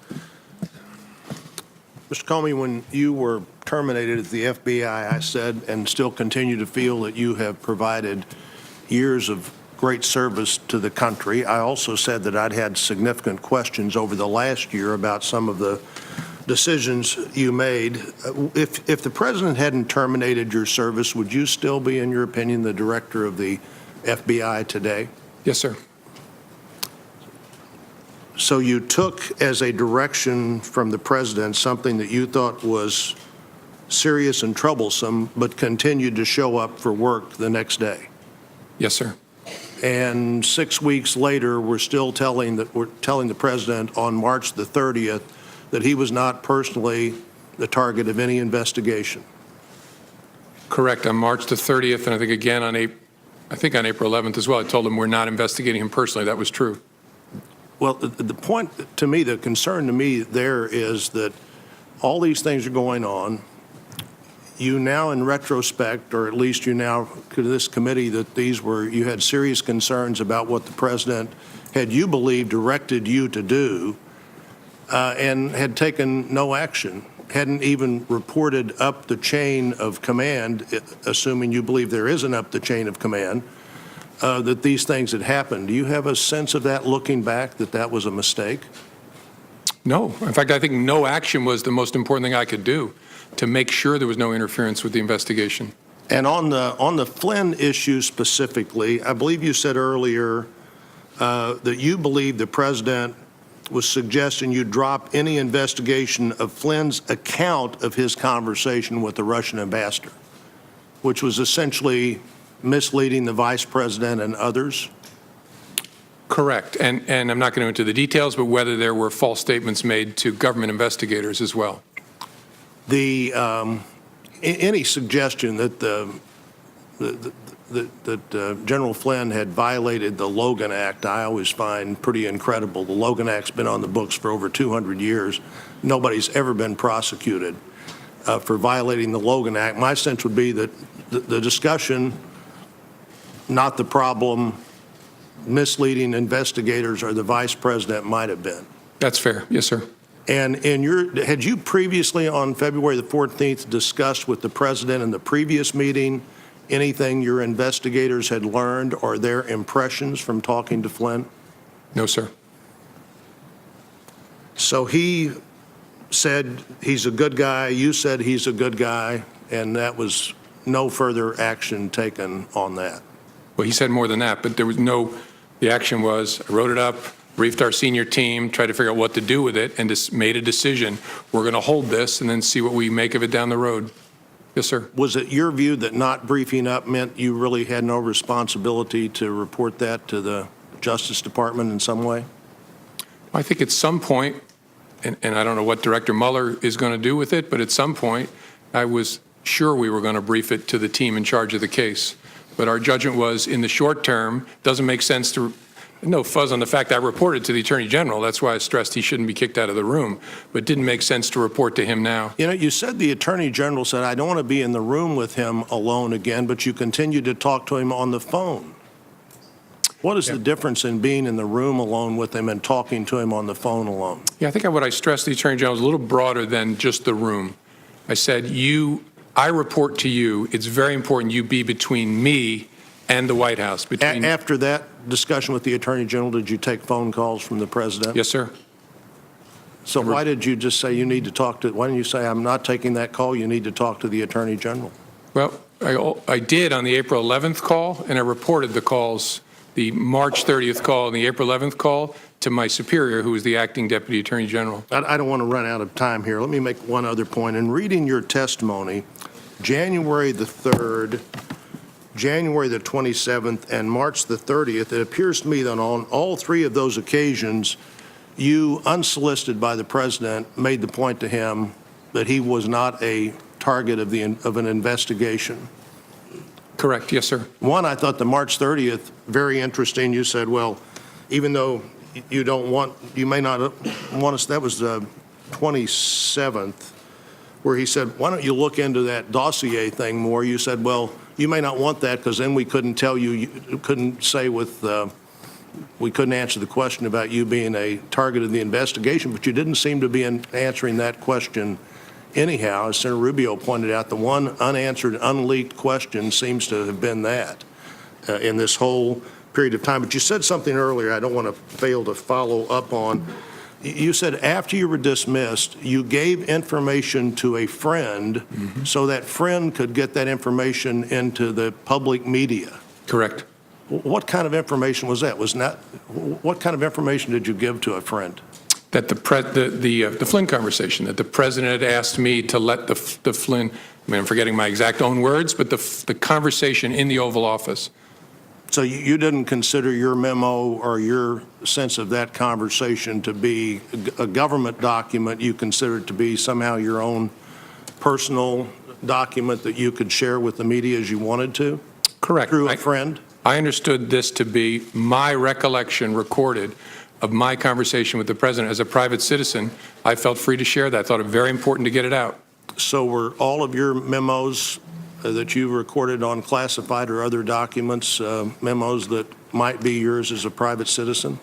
Mr. Comey, when you were terminated at the FBI, I said and still continue to feel that you have provided years of great service to the country. I also said that I'd had significant questions over the last year about some of the decisions you made. If the president hadn't terminated your service, would you still be, in your opinion, the director of the FBI today? Yes, sir. So you took as a direction from the president something that you thought was serious and troublesome, but continued to show up for work the next day. Yes, sir. And 6 weeks later, we're telling the president on March the 30th that he was not personally the target of any investigation. Correct. On March the 30th, and I think again on April 11th as well, I told him we're not investigating him personally. That was true. Well, the point to me, the concern to me there is that all these things are going on. You now, in retrospect, or at least you now to this committee, that you had serious concerns about what the president had, you believe, directed you to do, and had taken no action, hadn't even reported up the chain of command, assuming you believe there isn't up the chain of command, that these things had happened. Do you have a sense of that, looking back, that was a mistake? No. In fact, I think no action was the most important thing I could do to make sure there was no interference with the investigation. And on the Flynn issue specifically, I believe you said earlier that you believe the president was suggesting you drop any investigation of Flynn's account of his conversation with the Russian ambassador, which was essentially misleading the vice president and others? Correct. And I'm not going to go into the details, but whether there were false statements made to government investigators as well. Any suggestion that that General Flynn had violated the Logan Act, I always find pretty incredible. The Logan Act's been on the books for over 200 years. Nobody's ever been prosecuted for violating the Logan Act. My sense would be that the discussion, not the problem, misleading investigators or the vice president might have been. That's fair. Yes, sir. And had you previously on February the 14th discussed with the president in the previous meeting anything your investigators had learned or their impressions from talking to Flynn? No, sir. So he said he's a good guy, you said he's a good guy, and that was no further action taken on that. Well, he said more than that, but there was the action was, I wrote it up, briefed our senior team, tried to figure out what to do with it, and just made a decision. We're going to hold this and then see what we make of it down the road. Yes, sir. Was it your view that not briefing up meant you really had no responsibility to report that to the Justice Department in some way? I think at some point, and I don't know what Director Mueller is going to do with it, but at some point, I was sure we were going to brief it to the team in charge of the case. But our judgment was, in the short term, doesn't make sense to, no fuzz on the fact I reported to the Attorney General. That's why I stressed he shouldn't be kicked out of the room. But it didn't make sense to report to him now. You know, you said the Attorney General said, I don't want to be in the room with him alone again, but you continued to talk to him on the phone. What is the difference in being in the room alone with him and talking to him on the phone alone? Yeah, I think what I stressed to the Attorney General was a little broader than just the room. I said, I report to you. It's very important you be between me and the White House. After that discussion with the Attorney General, did you take phone calls from the President? Yes, sir. So why did you just say you need to talk to, why didn't you say, I'm not taking that call, you need to talk to the Attorney General? Well, I did on the April 11th call, and I reported the calls, the March 30th call and the April 11th call, to my superior, who is the acting Deputy Attorney General. I don't want to run out of time here. Let me make one other point. In reading your testimony, January the 3rd, January the 27th, and March the 30th, it appears to me that on all three of those occasions, you, unsolicited by the President, made the point to him that he was not a target of an investigation. Correct. Yes, sir. One, I thought the March 30th, very interesting. You said, well, even though you don't want, you may not want us, that was the 27th, where he said, why don't you look into that dossier thing more? You said, well, you may not want that because then we couldn't tell you, you couldn't say with, we couldn't answer the question about you being a target of the investigation, but you didn't seem to be answering that question anyhow. As Senator Rubio pointed out, the one unanswered, unleaked question seems to have been that in this whole period of time. But you said something earlier I don't want to fail to follow up on. You said after you were dismissed, you gave information to a friend so that friend could get that information into the public media. Correct. What kind of information was that? What kind of information did you give to a friend? That the Flynn conversation, that the President had asked me to let the Flynn, I mean, I'm forgetting my exact own words, but the conversation in the Oval Office. So you didn't consider your memo or your sense of that conversation to be a government document. You considered it to be somehow your own personal document that you could share with the media as you wanted to? Correct. Through a friend? I understood this to be my recollection recorded of my conversation with the President as a private citizen. I felt free to share that. I thought it very important to get it out. So were all of your memos that you recorded on classified or other documents, memos that might be yours as a private citizen?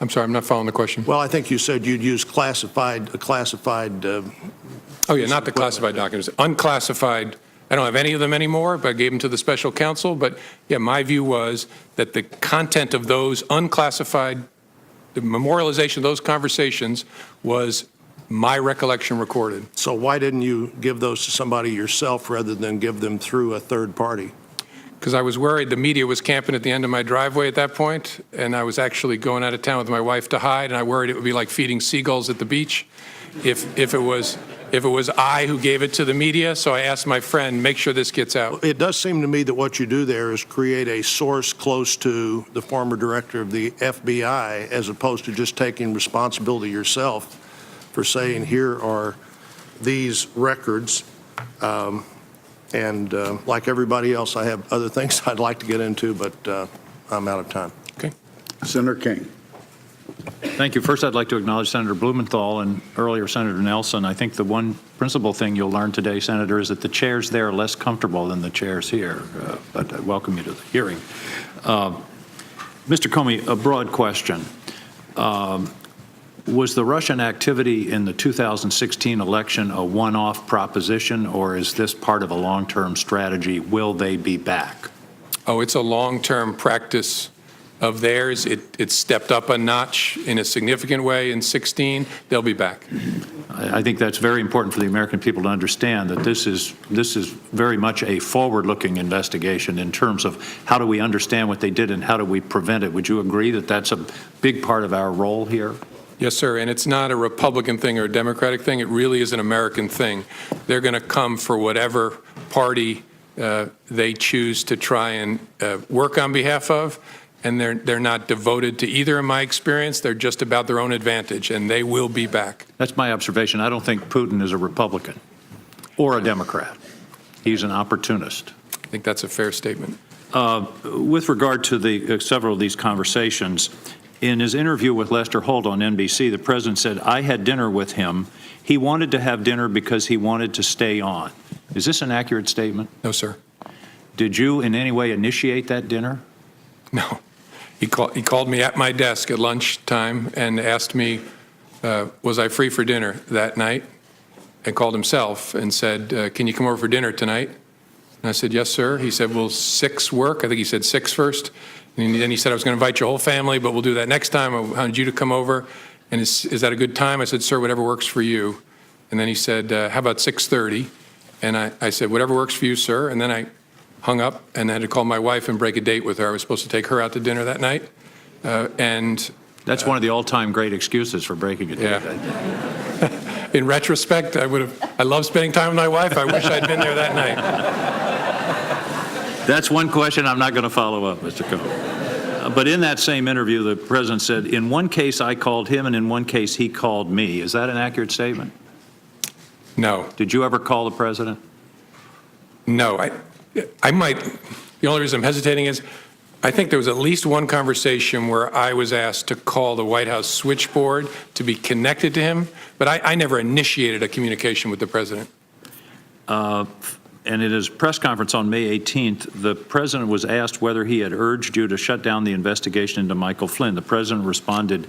I'm sorry, I'm not following the question. Well, I think you said you'd use classified. Oh, yeah, not the classified documents. Unclassified. I don't have any of them anymore, but I gave them to the special counsel. But, yeah, my view was that the content of those unclassified, the memorialization of those conversations was my recollection recorded. So why didn't you give those to somebody yourself rather than give them through a third party? Because I was worried the media was camping at the end of my driveway at that point, and I was actually going out of town with my wife to hide, and I worried it would be like feeding seagulls at the beach if it was I who gave it to the media. So I asked my friend, make sure this gets out. It does seem to me that what you do there is create a source close to the former director of the FBI, as opposed to just taking responsibility yourself for saying, here are these records. And And like everybody else, I have other things I'd like to get into, but I'm out of time. Okay. Senator King. Thank you. First, I'd like to acknowledge Senator Blumenthal and earlier Senator Nelson. I think the one principal thing you'll learn today, Senator, is that the chairs there are less comfortable than the chairs here. But I welcome you to the hearing. Mr. Comey, a broad question. Was the Russian activity in the 2016 election a one-off proposition, or is this part of a long-term strategy? Will they be back? Oh, it's a long-term practice of theirs. It stepped up a notch in a significant way in 16. They'll be back. I think that's very important for the American people to understand that this is very much a forward-looking investigation in terms of how do we understand what they did and how do we prevent it. Would you agree that that's a big part of our role here? Yes, sir, and it's not a Republican thing or a Democratic thing. It really is an American thing. They're going to come for whatever party they choose to try and work on behalf of, and they're not devoted to either, in my experience. They're just about their own advantage, and they will be back. That's my observation. I don't think Putin is a Republican or a Democrat. He's an opportunist. I think that's a fair statement. With regard to the several of these conversations, in his interview with Lester Holt on NBC, the president said, I had dinner with him. He wanted to have dinner because he wanted to stay on. Is this an accurate statement? No, sir. Did you in any way initiate that dinner? No. He called me at my desk at lunchtime and asked me, was I free for dinner that night? And called himself and said, can you come over for dinner tonight? And I said, yes, sir. He said, will 6 work? I think he said 6 first. And then he said, I was going to invite your whole family, but we'll do that next time. I wanted you to come over. And is that a good time? I said, sir, whatever works for you. And then he said, how about 6:30? And I said, whatever works for you, sir. And then I hung up and had to call my wife and break a date with her. I was supposed to take her out to dinner that night. And that's one of the all-time great excuses for breaking a date. Yeah. In retrospect, I love spending time with my wife. I wish I'd been there that night. That's one question I'm not going to follow up, Mr. Comey. But in that same interview, the president said, in one case I called him and in one case he called me. Is that an accurate statement? No. Did you ever call the president? No. I might. The only reason I'm hesitating is I think there was at least one conversation where I was asked to call the White House switchboard to be connected to him, but I never initiated a communication with the president. And in his press conference on May 18th, the president was asked whether he had urged you to shut down the investigation into Michael Flynn. The president responded,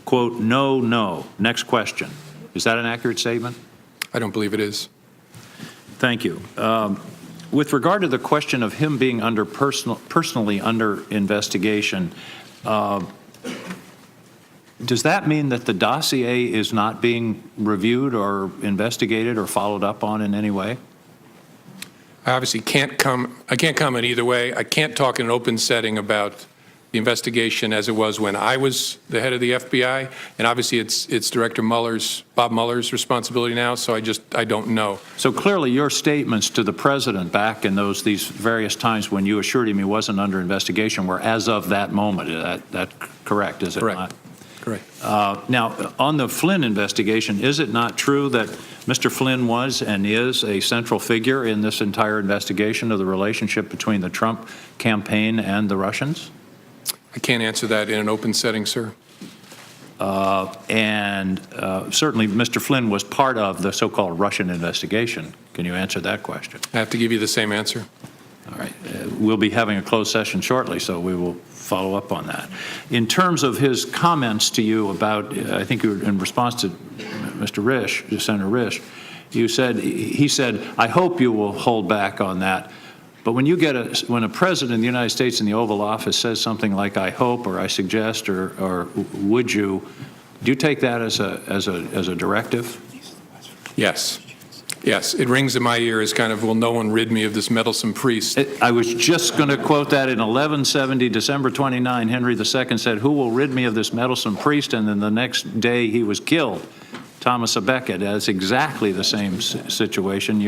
quote, no, no. Next question. Is that an accurate statement? I don't believe it is. Thank you. With regard to the question of him being personally under investigation, does that mean that the dossier is not being reviewed or investigated or followed up on in any way? I obviously can't comment either way. I can't talk in an open setting about the investigation as it was when I was the head of the FBI, and obviously it's Director Bob Mueller's responsibility now, so I don't know. So clearly your statements to the president back in these various times when you assured him he wasn't under investigation were as of that moment. That correct, is it not? Correct. Now, on the Flynn investigation, is it not true that Mr. Flynn was and is a central figure in this entire investigation of the relationship between the Trump campaign and the Russians? I can't answer that in an open setting, sir. And certainly Mr. Flynn was part of the so-called Russian investigation. Can you answer that question? I have to give you the same answer. All right. We'll be having a closed session shortly, so we will follow up on that. In terms of his comments to you about, I think you were in response to Mr. Risch, Senator Risch, he said, I hope you will hold back on that. But when a president of the United States in the Oval Office says something like I hope or I suggest or would you, do you take that as a directive? Yes. Yes, it rings in my ear as kind of, will no one rid me of this meddlesome priest? I was just going to quote that in 1170, December 29, Henry II said, who will rid me of this meddlesome priest? And then the next day he was killed. Thomas à Becket. That's exactly the same situation.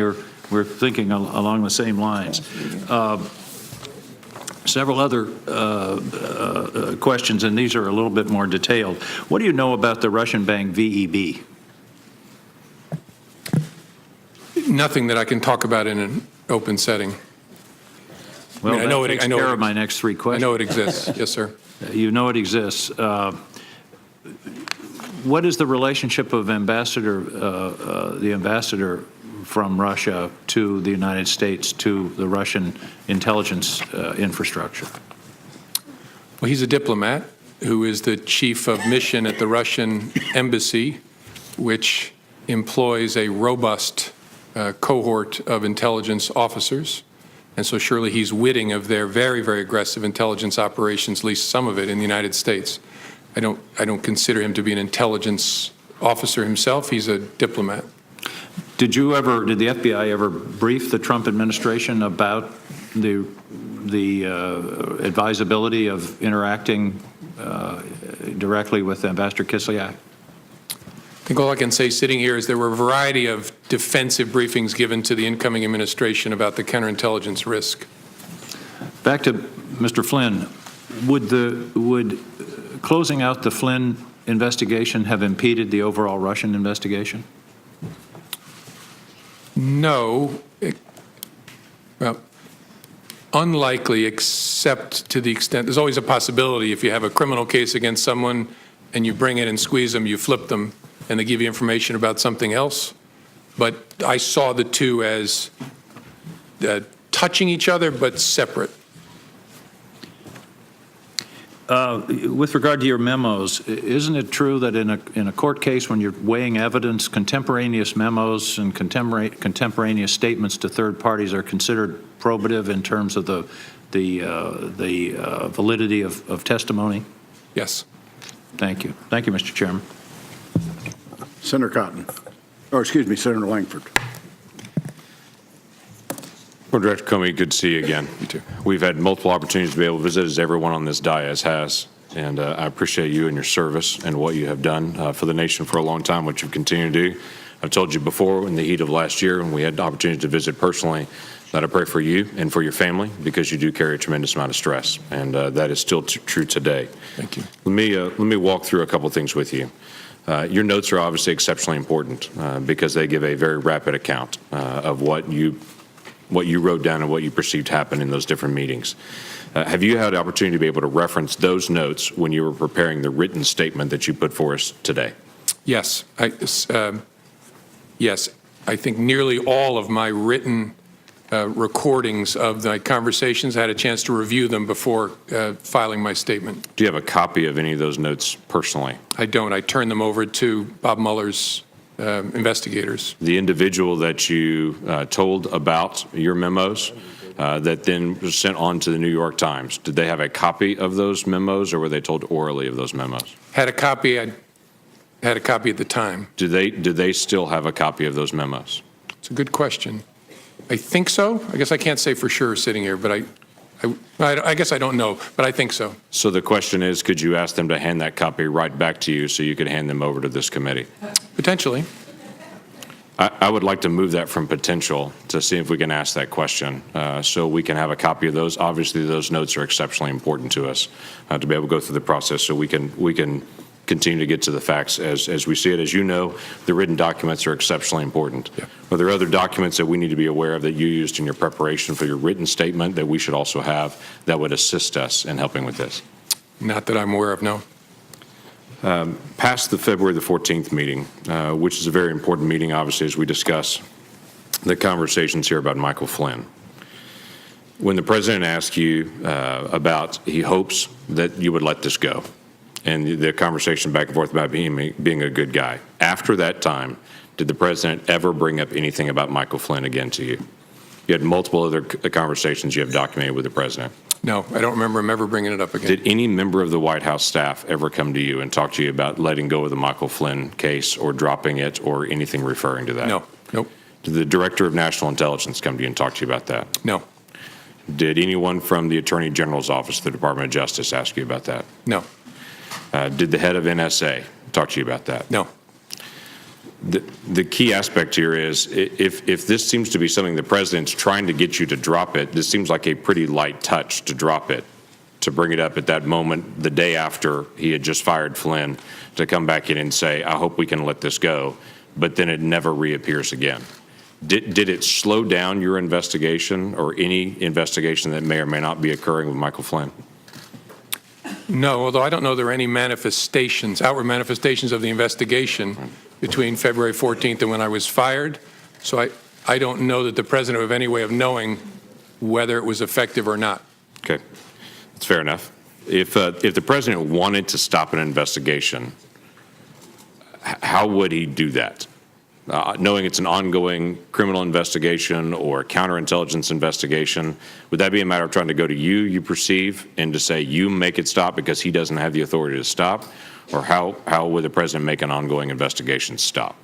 We're thinking along the same lines. Several other questions, and these are a little bit more detailed. What do you know about the Russian bank VEB? Nothing that I can talk about in an open setting. Well, I know that takes care of my next three questions. I know it exists. Yes, sir. You know it exists. What is the relationship of the ambassador from Russia to the United States, to the Russian intelligence infrastructure? Well, he's a diplomat who is the chief of mission at the Russian embassy, which employs a robust cohort of intelligence officers. And so surely he's witting of their very, very aggressive intelligence operations, at least some of it, in the United States. I don't consider him to be an intelligence officer himself. He's a diplomat. Did the FBI ever brief the Trump administration about the advisability of interacting directly with Ambassador Kislyak? I think all I can say sitting here is there were a variety of defensive briefings given to the incoming administration about the counterintelligence risk. Back to Mr. Flynn, would closing out the Flynn investigation have impeded the overall Russian investigation? No. Well, unlikely, except to the extent there's always a possibility if you have a criminal case against someone and you bring it and squeeze them, you flip them, and they give you information about something else. But I saw the two as touching each other but separate. With regard to your memos, isn't it true that in a court case, when you're weighing evidence, contemporaneous memos and contemporaneous statements to third parties are considered probative in terms of the validity of testimony? Yes. Thank you. Thank you, Mr. Chairman. Senator Cotton. Or excuse me, Senator Langford. Well, Director Comey, good to see you again. You too. We've had multiple opportunities to be able to visit, as everyone on this dais has, and I appreciate you and your service and what you have done for the nation for a long time, what you've continued to do. I've told you before, in the heat of last year, when we had the opportunity to visit personally, that I pray for you and for your family, because you do carry a tremendous amount of stress, and that is still true today. Thank you. Let me walk through a couple of things with you. Your notes are obviously exceptionally important because they give a very rapid account of what you wrote down and what you perceived happened in those different meetings. Have you had the opportunity to be able to reference those notes when you were preparing the written statement that you put for us today? Yes. Yes. I think nearly all of my written recordings of the conversations, I had a chance to review them before filing my statement. Do you have a copy of any of those notes personally? I don't. I turned them over to Bob Mueller's investigators. The individual that you told about your memos that then was sent on to the New York Times, did they have a copy of those memos, or were they told orally of those memos? Had a copy. I had a copy at the time. Do they still have a copy of those memos? It's a good question. I think so. I guess I can't say for sure sitting here, but I guess I don't know, but I think so. So the question is, could you ask them to hand that copy right back to you so you could hand them over to this committee? Potentially. I would like to move that from potential to see if we can ask that question so we can have a copy of those. Obviously, those notes are exceptionally important to us to be able to go through the process so we can continue to get to the facts as we see it. As you know, the written documents are exceptionally important. Yeah. Are there other documents that we need to be aware of that you used in your preparation for your written statement that we should also have that would assist us in helping with this? Not that I'm aware of, no. Past the February the 14th meeting, which is a very important meeting, obviously, as we discuss the conversations here about Michael Flynn. When the president asked you about he hopes that you would let this go, and the conversation back and forth about being a good guy. After that time, did the president ever bring up anything about Michael Flynn again to you? You had multiple other conversations you have documented with the president. No, I don't remember him ever bringing it up again. Did any member of the White House staff ever come to you and talk to you about letting go of the Michael Flynn case or dropping it or anything referring to that? No. Nope. Did the Director of National Intelligence come to you and talk to you about that? No. Did anyone from the Attorney General's office, the Department of Justice, ask you about that? No. Did the head of NSA talk to you about that? No. The key aspect here is if this seems to be something the president's trying to get you to drop it, this seems like a pretty light touch to drop it, to bring it up at that moment, the day after he had just fired Flynn, to come back in and say, I hope we can let this go, but then it never reappears again. Did it slow down your investigation or any investigation that may or may not be occurring with Michael Flynn? No, although I don't know there are any manifestations, outward manifestations of the investigation between February 14th and when I was fired. So I don't know that the president would have any way of knowing whether it was effective or not. Okay, that's fair enough. If the president wanted to stop an investigation, how would he do that? Knowing it's an ongoing criminal investigation or counterintelligence investigation, would that be a matter of trying to go to you perceive, and to say you make it stop because he doesn't have the authority to stop? Or how would the president make an ongoing investigation stop?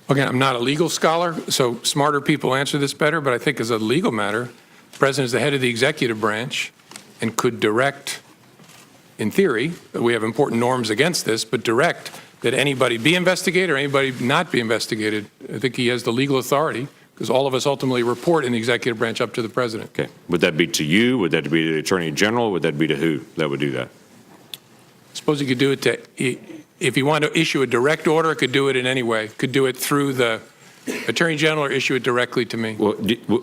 Again, I'm not a legal scholar, so smarter people answer this better, but I think as a legal matter, the president is the head of the executive branch and could direct, in theory, we have important norms against this, but direct that anybody be investigated or anybody not be investigated. I think he has the legal authority because all of us ultimately report in the executive branch up to the president. Okay. Would that be to you? Would that be to the attorney general? Would that be to who that would do that? I suppose he could do it to, if he wanted to issue a direct order, could do it in any way. Could do it through the attorney general or issue it directly to me. Well,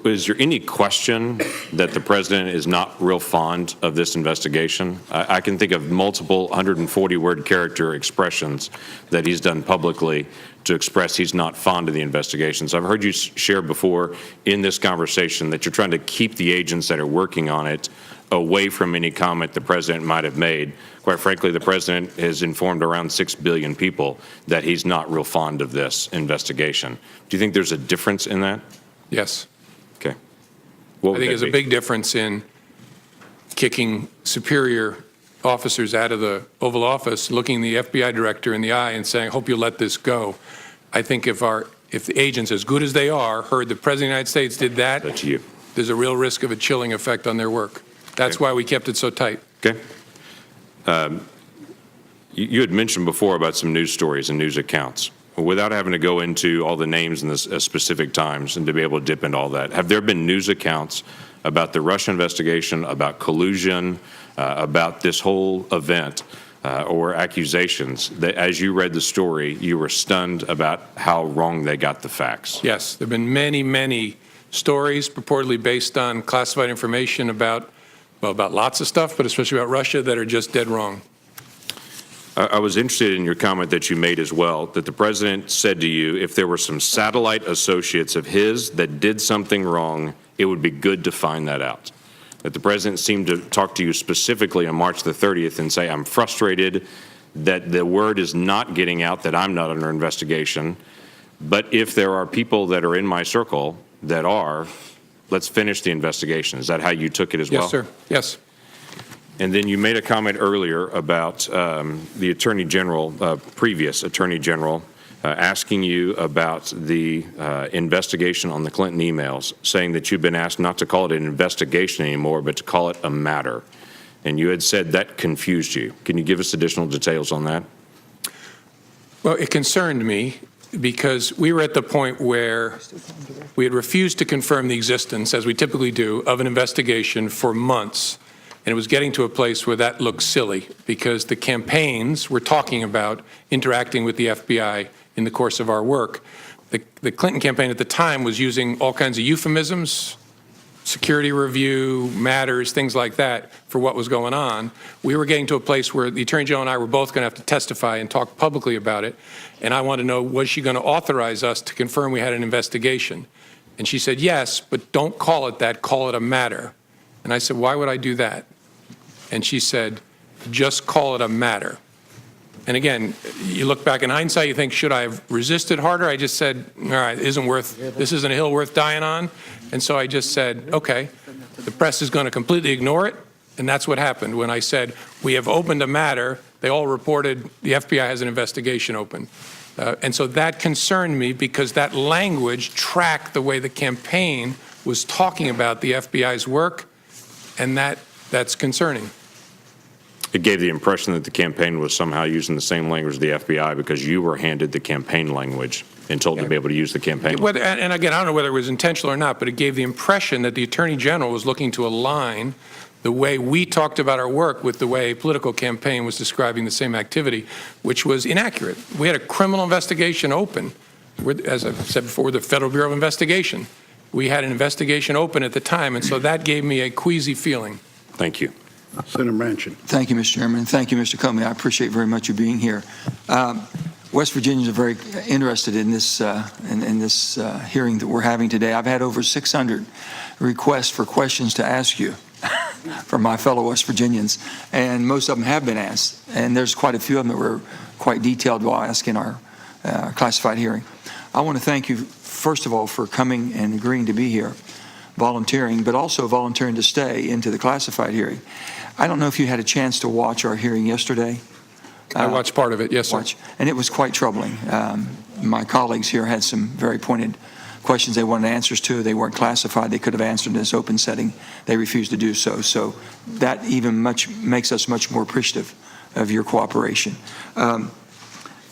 is there any question that the president is not real fond of this investigation? I can think of multiple 140-word character expressions that he's done publicly to express he's not fond of the investigation. So I've heard you share before in this conversation that you're trying to keep the agents that are working on it away from any comment the president might have made. Quite frankly, the president has informed around 6 billion people that he's not real fond of this investigation. Do you think there's a difference in that? Yes. Okay. I think there's a big difference in kicking superior officers out of the Oval Office, looking the FBI director in the eye and saying, hope you let this go. I think if the agents, as good as they are, heard the President of the United States did that, there's a real risk of a chilling effect on their work. That's why we kept it so tight. Okay. You had mentioned before about some news stories and news accounts. Without having to go into all the names and the specific times and to be able to dip into all that, have there been news accounts about the Russia investigation, about collusion, about this whole event, or accusations that, as you read the story, you were stunned about how wrong they got the facts? Yes, there have been many, many stories purportedly based on classified information about lots of stuff, but especially about Russia, that are just dead wrong. I was interested in your comment that you made as well, that the president said to you, if there were some satellite associates of his that did something wrong, it would be good to find that out. That the president seemed to talk to you specifically on March the 30th and say, I'm frustrated that the word is not getting out that I'm not under investigation, but if there are people that are in my circle that are, let's finish the investigation. Is that how you took it as well? Yes, sir. Yes. And then you made a comment earlier about the Attorney General, previous Attorney General, asking you about the investigation on the Clinton emails, saying that you've been asked not to call it an investigation anymore, but to call it a matter. And you had said that confused you. Can you give us additional details on that? Well, it concerned me because we were at the point where we had refused to confirm the existence, as we typically do, of an investigation for months. And it was getting to a place where that looked silly because the campaigns were talking about interacting with the FBI in the course of our work. The Clinton campaign at the time was using all kinds of euphemisms, security review, matters, things like that for what was going on. We were getting to a place where the Attorney General and I were both going to have to testify and talk publicly about it. And I wanted to know, was she going to authorize us to confirm we had an investigation? And she said, yes, but don't call it that, call it a matter. And I said, why would I do that? And she said, just call it a matter. And again, you look back in hindsight, you think, should I have resisted harder? I just said, all right, this isn't a hill worth dying on. And so I just said, okay, the press is going to completely ignore it. And that's what happened. When I said, we have opened a matter, they all reported the FBI has an investigation open. And so that concerned me because that language tracked the way the campaign was talking about the FBI's work, and that's concerning. It gave the impression that the campaign was somehow using the same language as the FBI because you were handed the campaign language and told to be able to use the campaign. And again, I don't know whether it was intentional or not, but it gave the impression that the Attorney General was looking to align the way we talked about our work with the way a political campaign was describing the same activity, which was inaccurate. We had a criminal investigation open as I've said before, the Federal Bureau of Investigation. We had an investigation open at the time, and so that gave me a queasy feeling. Thank you. Senator Manchin. Thank you, Mr. Chairman. Thank you, Mr. Comey. I appreciate very much you being here. West Virginians are very interested in this hearing that we're having today. I've had over 600 requests for questions to ask you from my fellow West Virginians, and most of them have been asked. And there's quite a few of them that were quite detailed while asking our classified hearing. I want to thank you, first of all, for coming and agreeing to be here, volunteering, but also volunteering to stay into the classified hearing. I don't know if you had a chance to watch our hearing yesterday. I watched part of it, yes, sir. And it was quite troubling. My colleagues here had some very pointed questions they wanted answers to. They weren't classified. They could have answered in this open setting. They refused to do so. So that even makes us much more appreciative of your cooperation.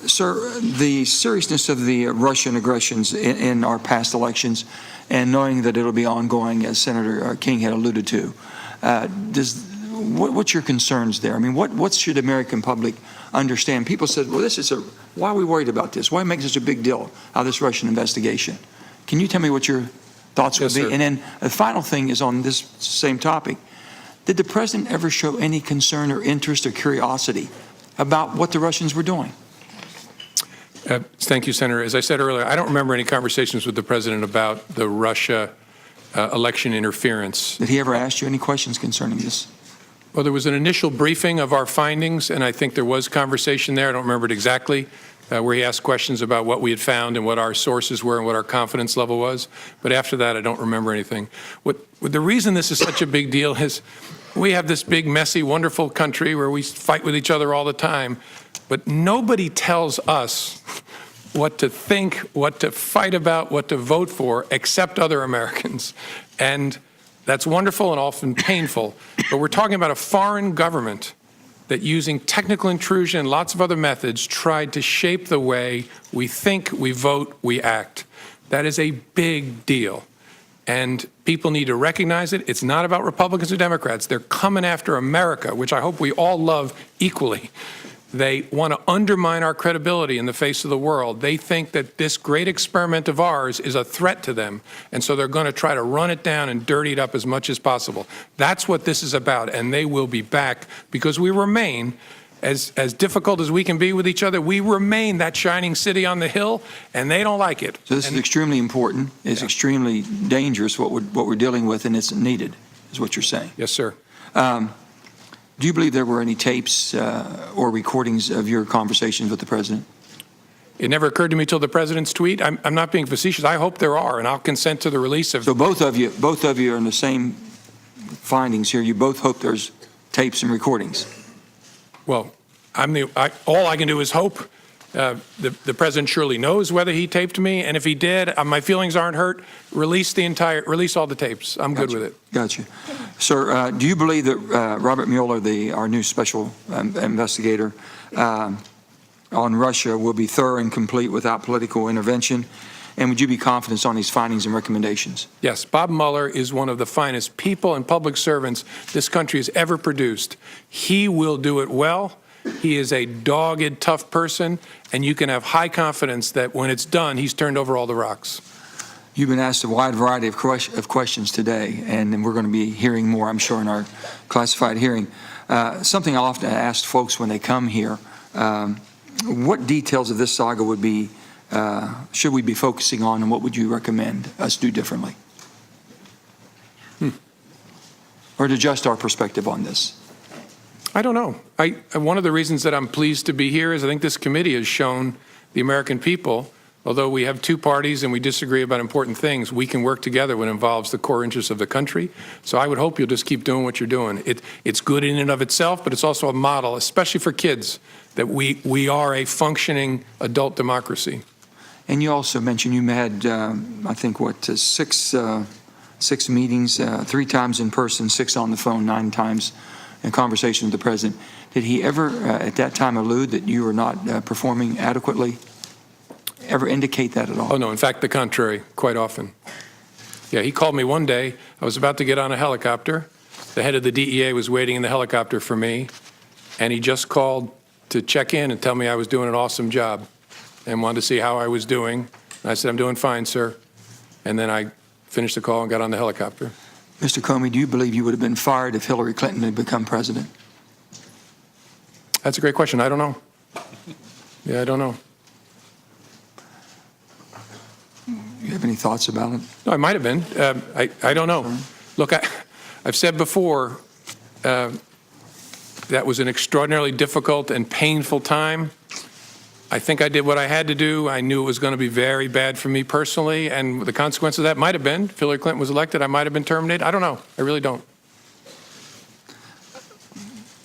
Sir, the seriousness of the Russian aggressions in our past elections, and knowing that it'll be ongoing, as Senator King had alluded to, what's your concerns there? I mean, what should the American public understand? People said, well, why are we worried about this? Why make such a big deal out of this Russian investigation? Can you tell me what your thoughts would be? Sir. And then the final thing is on this same topic. Did the president ever show any concern or interest or curiosity about what the Russians were doing? Thank you, Senator. As I said earlier, I don't remember any conversations with the president about the Russia election interference. Did he ever ask you any questions concerning this? Well, there was an initial briefing of our findings, and I think there was conversation there. I don't remember it exactly, where he asked questions about what we had found and what our sources were and what our confidence level was. But after that, I don't remember anything. The reason this is such a big deal is we have this big, messy, wonderful country where we fight with each other all the time, but nobody tells us what to think, what to fight about, what to vote for, except other Americans. And that's wonderful and often painful, but we're talking about a foreign government that, using technical intrusion and lots of other methods, tried to shape the way we think, we vote, we act. That is a big deal, and people need to recognize it. It's not about Republicans or Democrats. They're coming after America, which I hope we all love equally. They want to undermine our credibility in the face of the world. They think that this great experiment of ours is a threat to them, and so they're going to try to run it down and dirty it up as much as possible. That's what this is about, and they will be back because we remain, as difficult as we can be with each other, we remain that shining city on the hill, and they don't like it. So this is extremely important. It's extremely dangerous what we're dealing with, and it's needed, is what you're saying. Yes, sir. Do you believe there were any tapes or recordings of your conversations with the president? It never occurred to me till the president's tweet. I'm not being facetious. I hope there are, and I'll consent to the release of. So both of you are in the same findings here. You both hope there's tapes and recordings. Well, all I can do is hope. The president surely knows whether he taped me, and if he did, my feelings aren't hurt. Release all the tapes. I'm good with it. Gotcha. Sir, do you believe that Robert Mueller, our new special investigator on Russia, will be thorough and complete without political intervention? And would you be confident on his findings and recommendations? Yes, Bob Mueller is one of the finest people and public servants this country has ever produced. He will do it well. He is a dogged, tough person, and you can have high confidence that when it's done, he's turned over all the rocks. You've been asked a wide variety of questions today, and we're going to be hearing more, I'm sure, in our classified hearing. Something I often ask folks when they come here, what details of this saga should we be focusing on, and what would you recommend us do differently? Or to adjust our perspective on this? I don't know. One of the reasons that I'm pleased to be here is I think this committee has shown the American people, although we have two parties and we disagree about important things, we can work together when it involves the core interests of the country. So I would hope you'll just keep doing what you're doing. It's good in and of itself, but it's also a model, especially for kids, that we are a functioning adult democracy. And you also mentioned you had, I think, six meetings, 3 times in person, 6 on the phone, 9 times in conversation with the president. Did he ever at that time allude that you were not performing adequately? Ever indicate that at all? Oh, no. In fact, the contrary, quite often. Yeah, he called me one day. I was about to get on a helicopter. The head of the DEA was waiting in the helicopter for me, and he just called to check in and tell me I was doing an awesome job and wanted to see how I was doing. I said, I'm doing fine, sir. And then I finished the call and got on the helicopter. Mr. Comey, do you believe you would have been fired if Hillary Clinton had become president? That's a great question. I don't know. Yeah, I don't know. You have any thoughts about it? No, I might have been. I don't know. Look, I've said before, that was an extraordinarily difficult and painful time. I think I did what I had to do. I knew it was going to be very bad for me personally, and the consequence of that might have been, if Hillary Clinton was elected, I might have been terminated. I don't know. I really don't.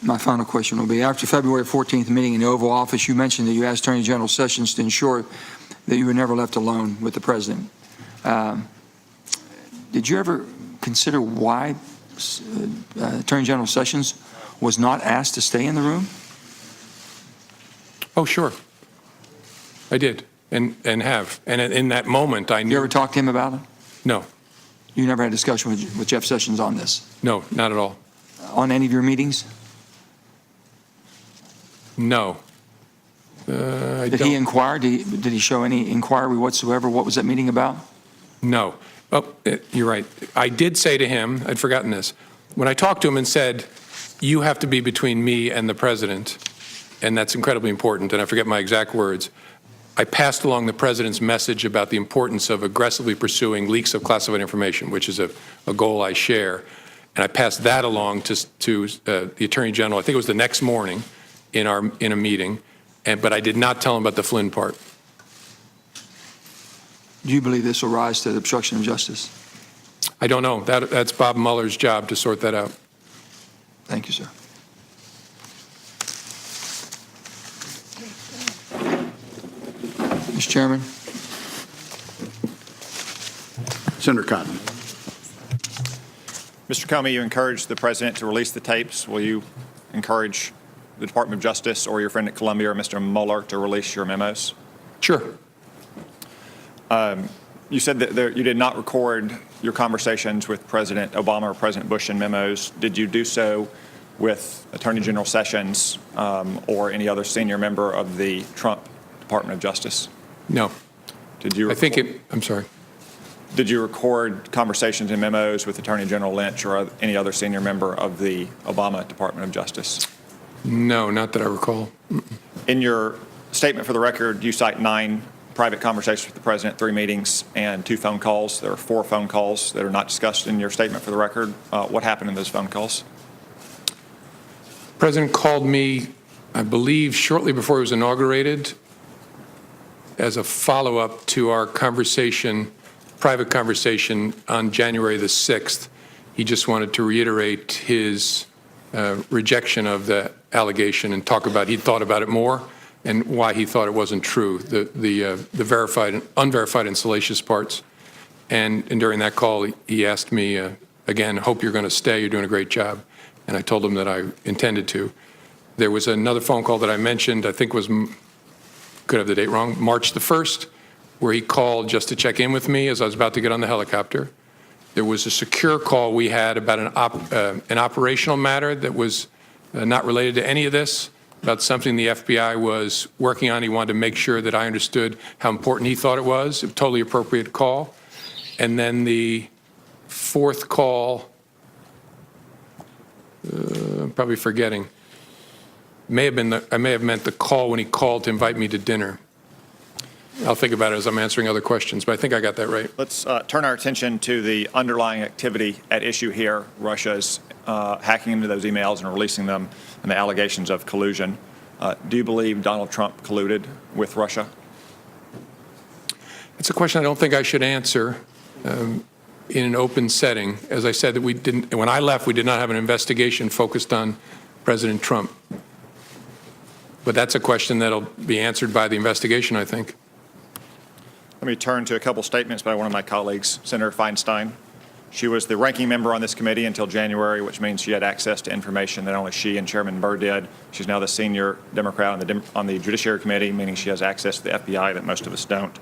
My final question will be, after February 14th meeting in the Oval Office, you mentioned that you asked Attorney General Sessions to ensure that you were never left alone with the president. Did you ever consider why Attorney General Sessions was not asked to stay in the room? Oh, sure. I did, and have. And in that moment, I knew. You ever talked to him about it? No. You never had a discussion with Jeff Sessions on this? No, not at all. On any of your meetings? No. Did he inquire? Did he show any inquiry whatsoever? What was that meeting about? No. Oh, you're right. I did say to him, I'd forgotten this, when I talked to him and said, you have to be between me and the president, and that's incredibly important, and I forget my exact words, I passed along the president's message about the importance of aggressively pursuing leaks of classified information, which is a goal I share. And I passed that along to the Attorney General, I think it was the next morning in a meeting, but I did not tell him about the Flynn part. Do you believe this will rise to the obstruction of justice? I don't know. That's Bob Mueller's job to sort that out. Thank you, sir. Mr. Chairman. Senator Cotton. Mr. Comey, you encouraged the president to release the tapes. Will you encourage the Department of Justice or your friend at Columbia, or Mr. Mueller, to release your memos? Sure. You said that you did not record your conversations with President Obama or President Bush in memos. Did you do so with Attorney General Sessions or any other senior member of the Trump Department of Justice? No. Did you? I'm sorry. Did you record conversations and memos with Attorney General Lynch or any other senior member of the Obama Department of Justice? No, not that I recall. In your statement for the record, you cite 9 private conversations with the president, 3 meetings, and 2 phone calls. There are 4 phone calls that are not discussed in your statement for the record. What happened in those phone calls? The president called me, I believe, shortly before he was inaugurated as a follow-up to our private conversation on January the 6th. He just wanted to reiterate his rejection of the allegation and talk about he'd thought about it more and why he thought it wasn't true, the verified and unverified and salacious parts. And during that call, he asked me, again, hope you're going to stay, you're doing a great job. And I told him that I intended to. There was another phone call that I mentioned, I think was, could have the date wrong, March the 1st, where he called just to check in with me as I was about to get on the helicopter. There was a secure call we had about an operational matter that was not related to any of this, about something the FBI was working on. He wanted to make sure that I understood how important he thought it was, a totally appropriate call. And then the 4th call, I'm probably forgetting, I may have meant the call when he called to invite me to dinner. I'll think about it as I'm answering other questions, but I think I got that right. Let's turn our attention to the underlying activity at issue here, Russia's hacking into those emails and releasing them, and the allegations of collusion. Do you believe Donald Trump colluded with Russia? It's a question I don't think I should answer in an open setting. As I said, that when I left, we did not have an investigation focused on President Trump. But that's a question that'll be answered by the investigation, I think. Let me turn to a couple statements by one of my colleagues, Senator Feinstein. She was the ranking member on this committee until January, which means she had access to information that only she and Chairman Burr did. She's now the senior Democrat on the Judiciary Committee, meaning she has access to the FBI that most of us don't.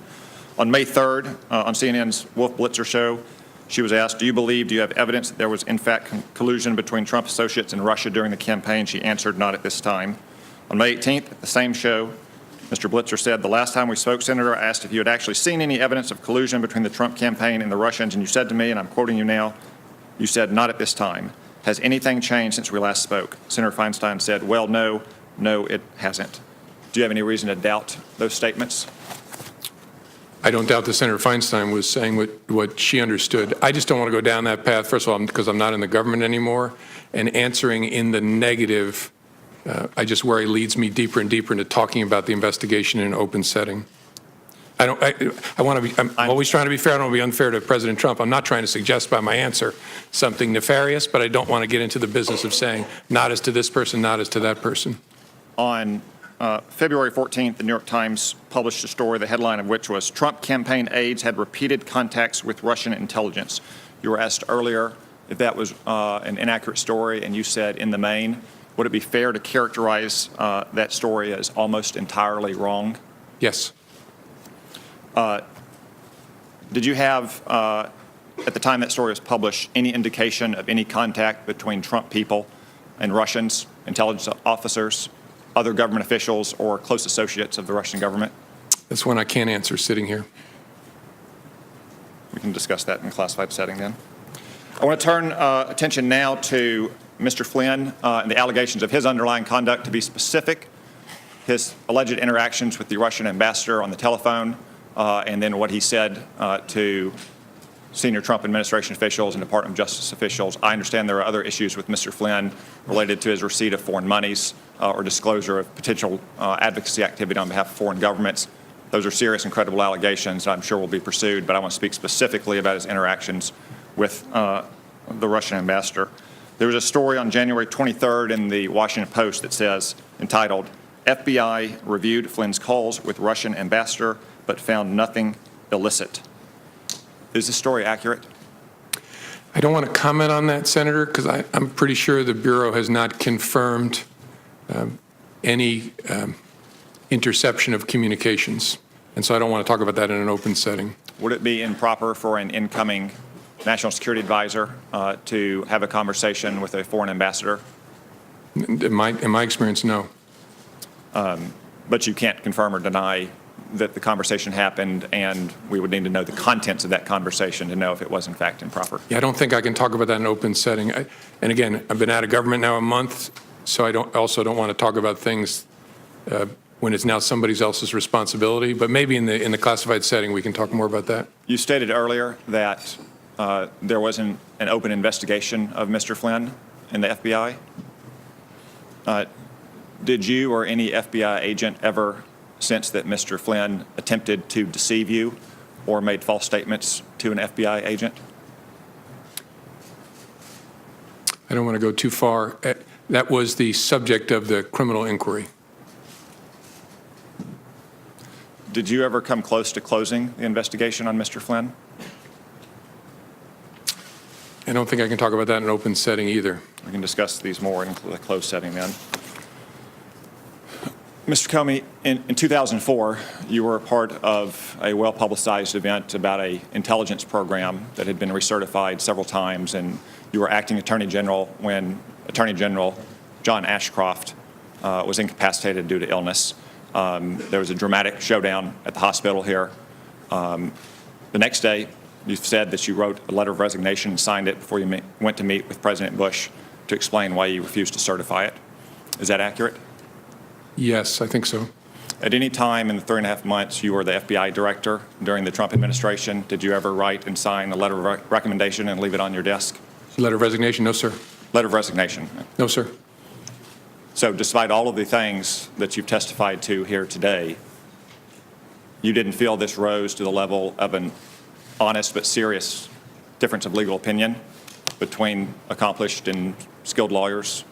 On May 3rd, on CNN's Wolf Blitzer show, she was asked, do you have evidence that there was in fact collusion between Trump associates and Russia during the campaign? She answered, not at this time. On May 18th, at the same show, Mr. Blitzer said, the last time we spoke, Senator, I asked if you had actually seen any evidence of collusion between the Trump campaign and the Russians, and you said to me, and I'm quoting you now, you said, not at this time. Has anything changed since we last spoke? Senator Feinstein said, well, no, it hasn't. Do you have any reason to doubt those statements? I don't doubt that Senator Feinstein was saying what she understood. I just don't want to go down that path, first of all, because I'm not in the government anymore, and answering in the negative, I just worry leads me deeper and deeper into talking about the investigation in an open setting. I'm always trying to be fair. I don't want to be unfair to President Trump. I'm not trying to suggest by my answer something nefarious, but I don't want to get into the business of saying not as to this person, not as to that person. On February 14th, the New York Times published a story, the headline of which was Trump campaign aides had repeated contacts with Russian intelligence. You were asked earlier if that was an inaccurate story, and you said in the main. Would it be fair to characterize that story as almost entirely wrong? Yes. Did you have, at the time that story was published, any indication of any contact between Trump people and Russians, intelligence officers, other government officials, or close associates of the Russian government? That's one I can't answer sitting here. We can discuss that in a classified setting then. I want to turn attention now to Mr. Flynn and the allegations of his underlying conduct. To be specific, his alleged interactions with the Russian ambassador on the telephone, and then what he said to senior Trump administration officials and Department of Justice officials. I understand there are other issues with Mr. Flynn related to his receipt of foreign monies or disclosure of potential advocacy activity on behalf of foreign governments. Those are serious and credible allegations that I'm sure will be pursued, but I want to speak specifically about his interactions with the Russian ambassador. There was a story on January 23rd in the Washington Post that says, entitled, FBI reviewed Flynn's calls with Russian ambassador but found nothing illicit. Is this story accurate? I don't want to comment on that, Senator, because I'm pretty sure the Bureau has not confirmed any interception of communications. And so I don't want to talk about that in an open setting. Would it be improper for an incoming national security advisor to have a conversation with a foreign ambassador? In my experience, no. But you can't confirm or deny that the conversation happened, and we would need to know the contents of that conversation to know if it was in fact improper. Yeah, I don't think I can talk about that in an open setting. And again, I've been out of government now a month, so I also don't want to talk about things when it's now somebody else's responsibility. But maybe in the classified setting, we can talk more about that. You stated earlier that there wasn't an open investigation of Mr. Flynn in the FBI. Did you or any FBI agent ever sense that Mr. Flynn attempted to deceive you or made false statements to an FBI agent? I don't want to go too far. That was the subject of the criminal inquiry. Did you ever come close to closing the investigation on Mr. Flynn? I don't think I can talk about that in an open setting either. We can discuss these more in a closed setting then. Mr. Comey, in 2004, you were a part of a well-publicized event about an intelligence program that had been recertified several times, and you were acting Attorney General when Attorney General John Ashcroft was incapacitated due to illness. There was a dramatic showdown at the hospital here. The next day, you said that you wrote a letter of resignation and signed it before you went to meet with President Bush to explain why you refused to certify it. Is that accurate? Yes, I think so. At any time in the 3.5 months you were the FBI director during the Trump administration, did you ever write and sign a letter of recommendation and leave it on your desk? Letter of resignation? No, sir. Letter of resignation? No, sir. So despite all of the things that you've testified to here today, you didn't feel this rose to the level of an honest but serious difference of legal opinion between accomplished and skilled lawyers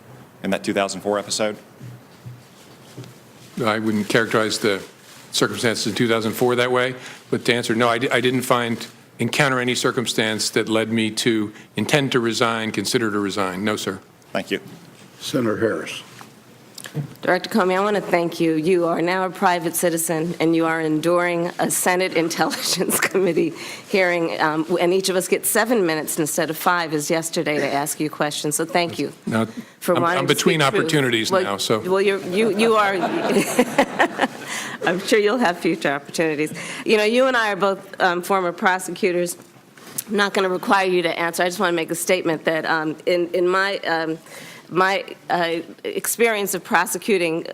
in that 2004 episode? I wouldn't characterize the circumstances in 2004 that way, but to answer, no, I didn't encounter any circumstance that led me to intend to resign, consider to resign. No, sir. Thank you. Senator Harris. Director Comey, I want to thank you. You are now a private citizen, and you are enduring a Senate Intelligence Committee hearing, and each of us gets 7 minutes instead of 5 as yesterday to ask you questions. So thank you. Now, for I'm between opportunities now, so. Well, you are. I'm sure you'll have future opportunities. You know, you and I are both former prosecutors. I'm not going to require you to answer. I just want to make a statement that in my experience of prosecuting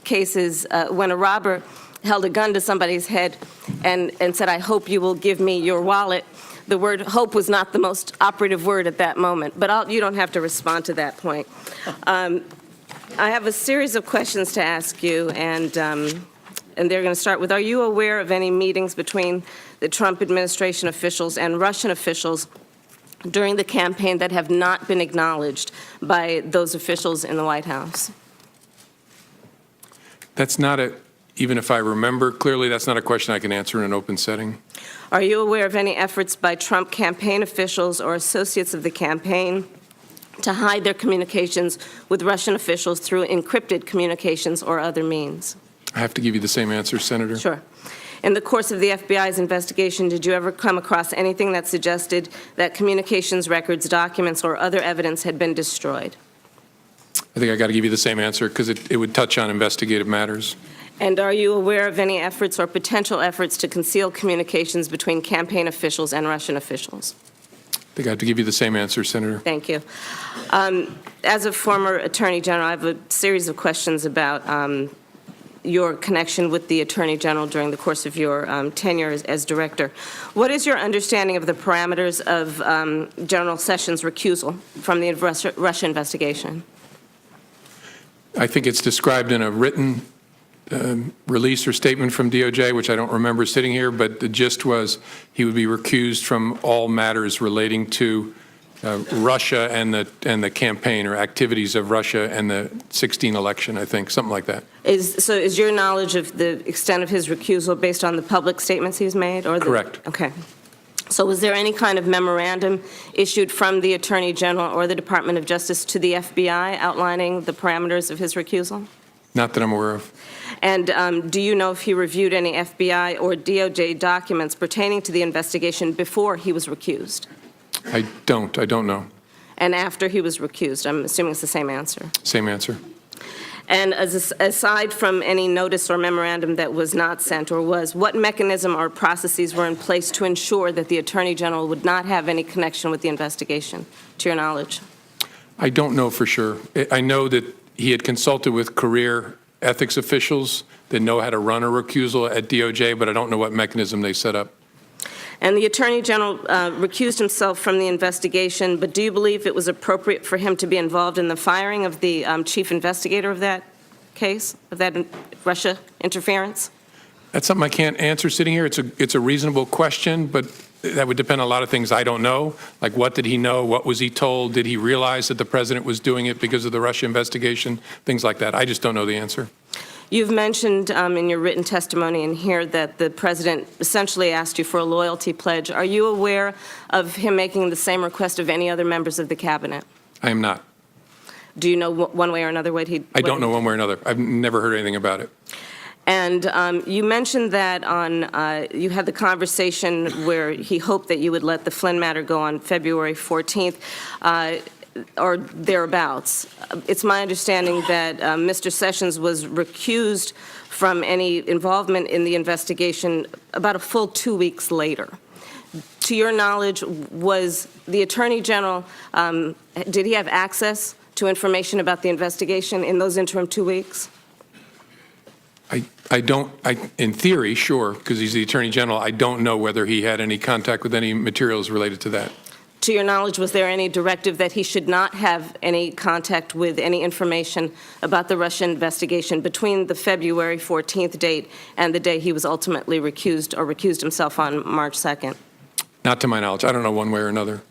cases, when a robber held a gun to somebody's head and said, "I hope you will give me your wallet," the word hope was not the most operative word at that moment. But you don't have to respond to that point. I have a series of questions to ask you, and they're going to start with, are you aware of any meetings between the Trump administration officials and Russian officials during the campaign that have not been acknowledged by those officials in the White House? That's not even if I remember clearly, that's not a question I can answer in an open setting. Are you aware of any efforts by Trump campaign officials or associates of the campaign to hide their communications with Russian officials through encrypted communications or other means? I have to give you the same answer, Senator. Sure. In the course of the FBI's investigation, did you ever come across anything that suggested that communications records, documents, or other evidence had been destroyed? I think I got to give you the same answer because it would touch on investigative matters. And are you aware of any efforts or potential efforts to conceal communications between campaign officials and Russian officials? I think I have to give you the same answer, Senator. Thank you. As a former Attorney General, I have a series of questions about your connection with the Attorney General during the course of your tenure as Director. What is your understanding of the parameters of General Sessions' recusal from the Russia investigation? I think it's described in a written release or statement from DOJ, which I don't remember sitting here, but the gist was he would be recused from all matters relating to Russia and the campaign or activities of Russia and the 2016 election, I think, something like that. So is your knowledge of the extent of his recusal based on the public statements he's made? Correct. Okay. So was there any kind of memorandum issued from the Attorney General or the Department of Justice to the FBI outlining the parameters of his recusal? Not that I'm aware of. And do you know if he reviewed any FBI or DOJ documents pertaining to the investigation before he was recused? I don't know. And after he was recused? I'm assuming it's the same answer. Same answer. And aside from any notice or memorandum that was not sent or was, what mechanism or processes were in place to ensure that the Attorney General would not have any connection with the investigation, to your knowledge? I don't know for sure. I know that he had consulted with career ethics officials that know how to run a recusal at DOJ, but I don't know what mechanism they set up. And the Attorney General recused himself from the investigation, but do you believe it was appropriate for him to be involved in the firing of the chief investigator of that case, of that Russia interference? That's something I can't answer sitting here. It's a reasonable question, but that would depend on a lot of things I don't know, like what did he know, what was he told, did he realize that the president was doing it because of the Russia investigation, things like that. I just don't know the answer. You've mentioned in your written testimony in here that the president essentially asked you for a loyalty pledge. Are you aware of him making the same request of any other members of the cabinet? I am not. Do you know one way or another what he... I don't know one way or another. I've never heard anything about it. And you mentioned that you had the conversation where he hoped that you would let the Flynn matter go on February 14th. Or thereabouts. It's my understanding that Mr. Sessions was recused from any involvement in the investigation about a full 2 weeks later. To your knowledge, was the Attorney General, did he have access to information about the investigation in those interim 2 weeks? In theory, sure, because he's the Attorney General. I don't know whether he had any contact with any materials related to that. To your knowledge, was there any directive that he should not have any contact with any information about the Russian investigation between the February 14th date and the day he was ultimately recused or recused himself on March 2nd? Not to my knowledge. I don't know one way or another.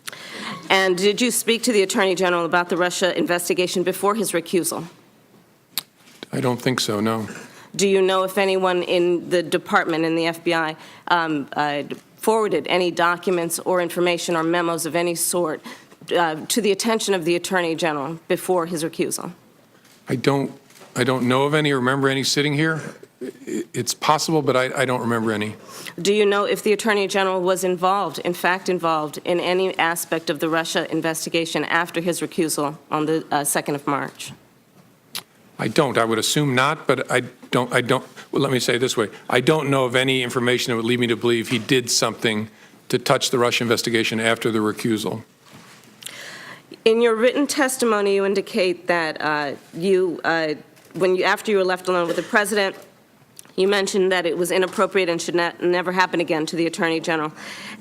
And did you speak to the Attorney General about the Russia investigation before his recusal? I don't think so, no. Do you know if anyone in the department, in the FBI, forwarded any documents or information or memos of any sort to the attention of the Attorney General before his recusal? I don't don't know of any or remember any sitting here. It's possible, but I don't remember any. Do you know if the Attorney General was involved, in fact involved, in any aspect of the Russia investigation after his recusal on the 2nd of March? I don't. I would assume not, but I don't. Well, let me say it this way. I don't know of any information that would lead me to believe he did something to touch the Russia investigation after the recusal. In your written testimony, you indicate that after you were left alone with the President, you mentioned that it was inappropriate and should never happen again to the Attorney General.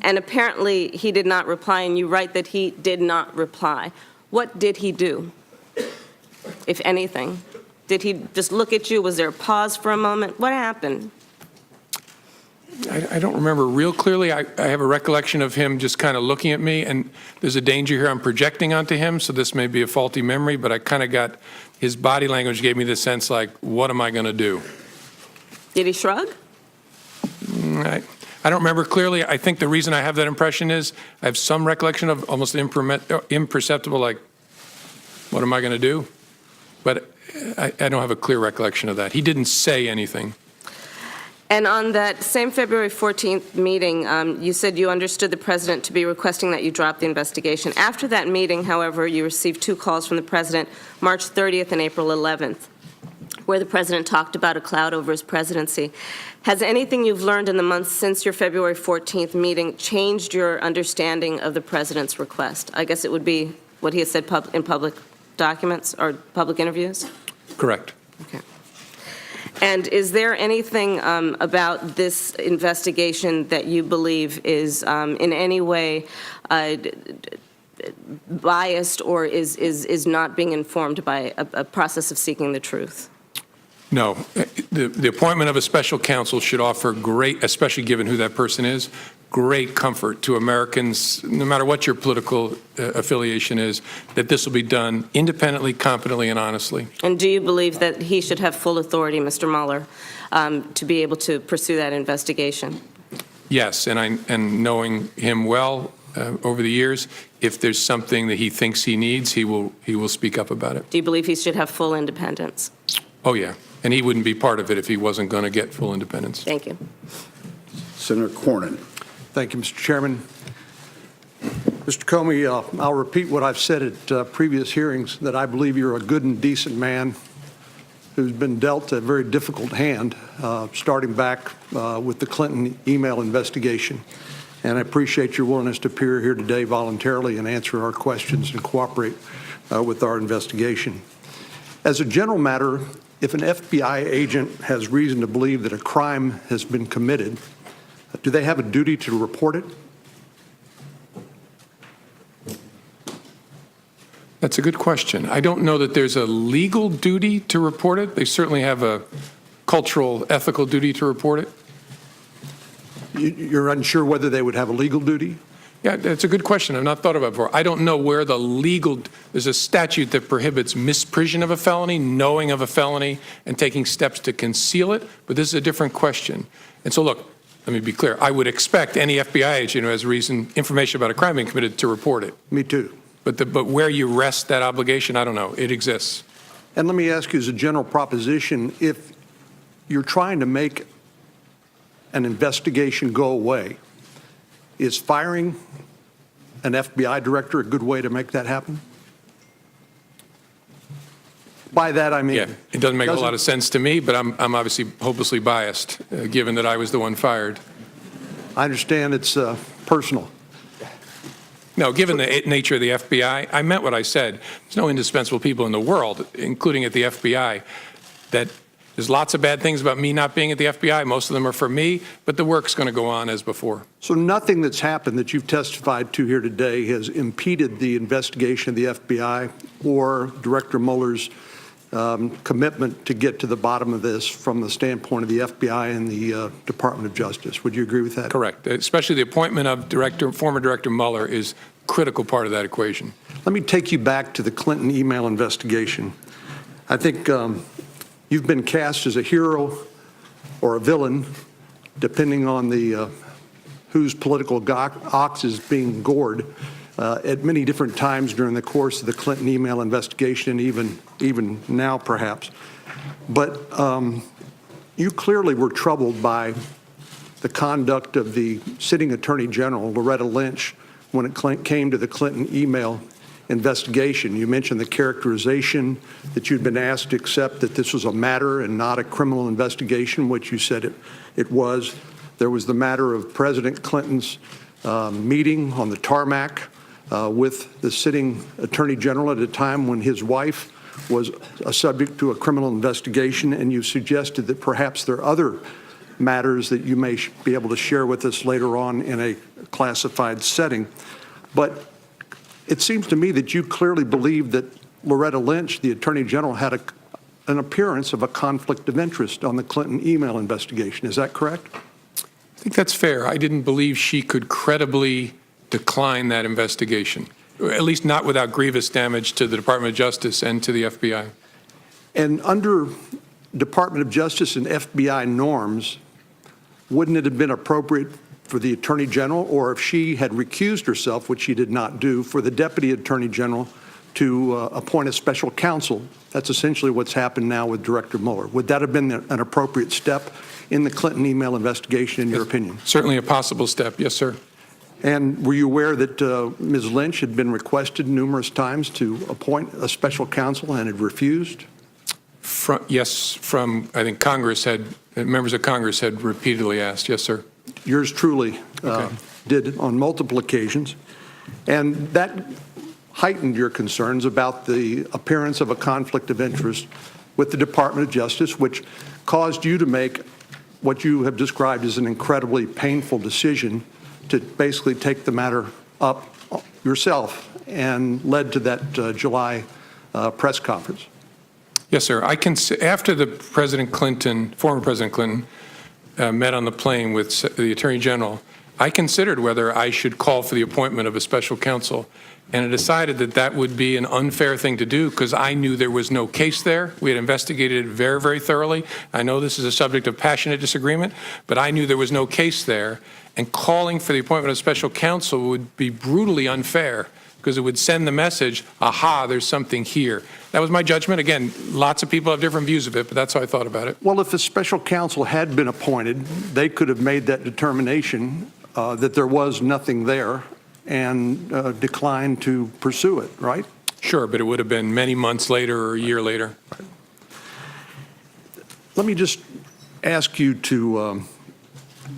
And apparently he did not reply, and you write that he did not reply. What did he do, if anything? Did he just look at you? Was there a pause for a moment? What happened? I don't remember real clearly. I have a recollection of him just kind of looking at me, and there's a danger here I'm projecting onto him, so this may be a faulty memory, but I kind of got his body language gave me the sense like, what am I going to do? Did he shrug? I don't remember clearly. I think the reason I have that impression is I have some recollection of almost imperceptible, like, what am I going to do? But I don't have a clear recollection of that. He didn't say anything. And on that same February 14th meeting, you said you understood the President to be requesting that you drop the investigation. After that meeting, however, you received 2 calls from the President, March 30th and April 11th, where the President talked about a cloud over his presidency. Has anything you've learned in the months since your February 14th meeting changed your understanding of the President's request? I guess it would be what he has said in public documents or public interviews? Correct. Okay. And is there anything about this investigation that you believe is in any way biased or is not being informed by a process of seeking the truth? No. The appointment of a special counsel should offer great, especially given who that person is, great comfort to Americans, no matter what your political affiliation is, that this will be done independently, competently, and honestly. And do you believe that he should have full authority, Mr. Mueller, to be able to pursue that investigation? Yes, and knowing him well over the years, if there's something that he thinks he needs, he will speak up about it. Do you believe he should have full independence? Oh, yeah. And he wouldn't be part of it if he wasn't going to get full independence. Thank you. Senator Cornyn. Thank you, Mr. Chairman. Mr. Comey, I'll repeat what I've said at previous hearings, that I believe you're a good and decent man who's been dealt a very difficult hand, starting back with the Clinton email investigation. And I appreciate your willingness to appear here today voluntarily and answer our questions and cooperate with our investigation. As a general matter, if an FBI agent has reason to believe that a crime has been committed, do they have a duty to report it? That's a good question. I don't know that there's a legal duty to report it. They certainly have a cultural, ethical duty to report it. You're unsure whether they would have a legal duty? Yeah, that's a good question. I've not thought about it before. I don't know where the legal, there's a statute that prohibits misprision of a felony, knowing of a felony, and taking steps to conceal it, but this is a different question. And so look, let me be clear. I would expect any FBI agent who has information about a crime being committed to report it. Me too. But where you rest that obligation, I don't know. It exists. And let me ask you as a general proposition, if you're trying to make an investigation go away, is firing an FBI director a good way to make that happen? By that, I mean... Yeah, it doesn't make a lot of sense to me, but I'm obviously hopelessly biased, given that I was the one fired. I understand it's personal. No, given the nature of the FBI, I meant what I said. There's no indispensable people in the world, including at the FBI, that there's lots of bad things about me not being at the FBI. Most of them are for me, but the work's going to go on as before. So nothing that's happened that you've testified to here today has impeded the investigation of the FBI or Director Mueller's commitment to get to the bottom of this from the standpoint of the FBI and the Department of Justice. Would you agree with that? Correct. Especially the appointment of former Director Mueller is a critical part of that equation. Let me take you back to the Clinton email investigation. I think you've been cast as a hero or a villain, depending on the whose political ox is being gored at many different times during the course of the Clinton email investigation, and even now perhaps. But you clearly were troubled by the conduct of the sitting Attorney General, Loretta Lynch, when it came to the Clinton email investigation. You mentioned the characterization that you'd been asked to accept that this was a matter and not a criminal investigation, which you said it was. There was the matter of President Clinton's meeting on the tarmac with the sitting Attorney General at a time when his wife was subject to a criminal investigation, and you suggested that perhaps there are other matters that you may be able to share with us later on in a classified setting. But it seems to me that you clearly believe that Loretta Lynch, the Attorney General, had an appearance of a conflict of interest on the Clinton email investigation. Is that correct? I think that's fair. I didn't believe she could credibly decline that investigation, at least not without grievous damage to the Department of Justice and to the FBI. And under Department of Justice and FBI norms, wouldn't it have been appropriate for the Attorney General, or if she had recused herself, which she did not do, for the Deputy Attorney General to appoint a special counsel? That's essentially what's happened now with Director Mueller. Would that have been an appropriate step in the Clinton email investigation, in your opinion? Certainly a possible step, yes, sir. And were you aware that Ms. Lynch had been requested numerous times to appoint a special counsel and had refused? Yes, I think members of Congress had repeatedly asked, yes, sir. Yours truly did on multiple occasions. And that heightened your concerns about the appearance of a conflict of interest with the Department of Justice, which caused you to make what you have described as an incredibly painful decision to basically take the matter up yourself, and led to that July press conference. Yes, sir. After the former President Clinton, met on the plane with the Attorney General, I considered whether I should call for the appointment of a special counsel, and I decided that that would be an unfair thing to do because I knew there was no case there. We had investigated it very, very thoroughly. I know this is a subject of passionate disagreement, but I knew there was no case there, and calling for the appointment of special counsel would be brutally unfair because it would send the message, aha, there's something here. That was my judgment. Again, lots of people have different views of it, but that's how I thought about it. Well, if a special counsel had been appointed, they could have made that determination that there was nothing there and declined to pursue it, right? Sure, but it would have been many months later or a year later. Right. Let me just ask you to,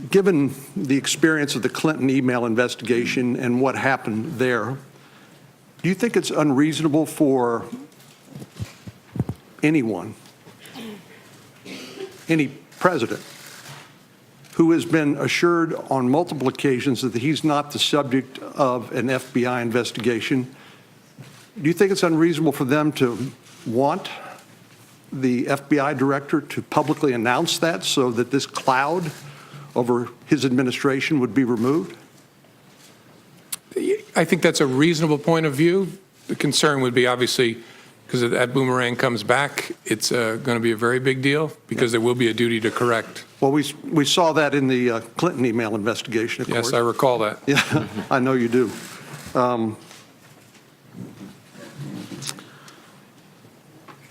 given the experience of the Clinton email investigation and what happened there, do you think it's unreasonable for anyone, any president, who has been assured on multiple occasions that he's not the subject of an FBI investigation, do you think it's unreasonable for them to want the FBI director to publicly announce that so that this cloud over his administration would be removed? I think that's a reasonable point of view. The concern would be obviously, because if that boomerang comes back, it's going to be a very big deal because there will be a duty to correct. Well, we saw that in the Clinton email investigation, of course. Yes, I recall that. Yeah, I know you do.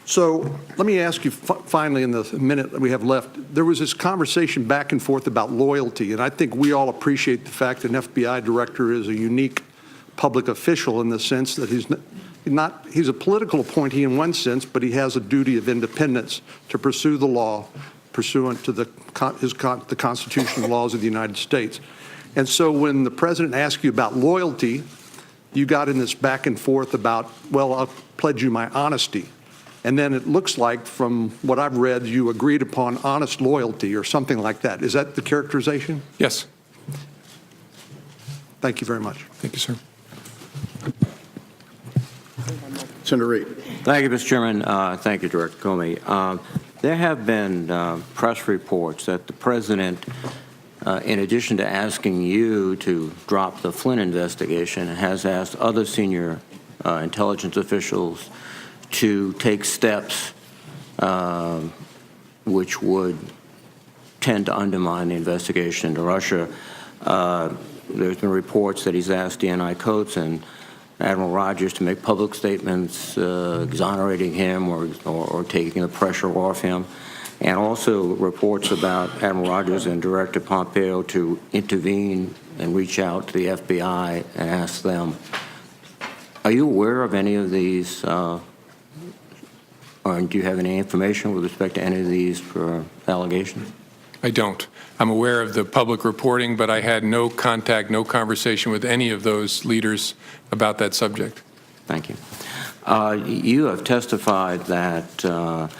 So let me ask you finally, in the minute that we have left, there was this conversation back and forth about loyalty, and I think we all appreciate the fact that an FBI director is a unique public official in the sense that he's a political appointee in one sense, but he has a duty of independence to pursue the law pursuant to the constitutional laws of the United States. And so when the president asked you about loyalty, you got in this back and forth about, well, I'll pledge you my honesty. And then it looks like, from what I've read, you agreed upon honest loyalty or something like that. Is that the characterization? Yes. Thank you very much. Thank you, sir. Senator Reid. Thank you, Mr. Chairman. Thank you, Director Comey. There have been press reports that the president, in addition to asking you to drop the Flynn investigation, has asked other senior intelligence officials to take steps which would tend to undermine the investigation into Russia. There's been reports that he's asked DNI Coates and Admiral Rogers to make public statements exonerating him or taking the pressure off him, and also reports about Admiral Rogers and Director Pompeo to intervene and reach out to the FBI and ask them. Are you aware of any of these, or do you have any information with respect to any of these allegations? I don't. I'm aware of the public reporting, but I had no contact, no conversation with any of those leaders about that subject. Thank you. You have testified that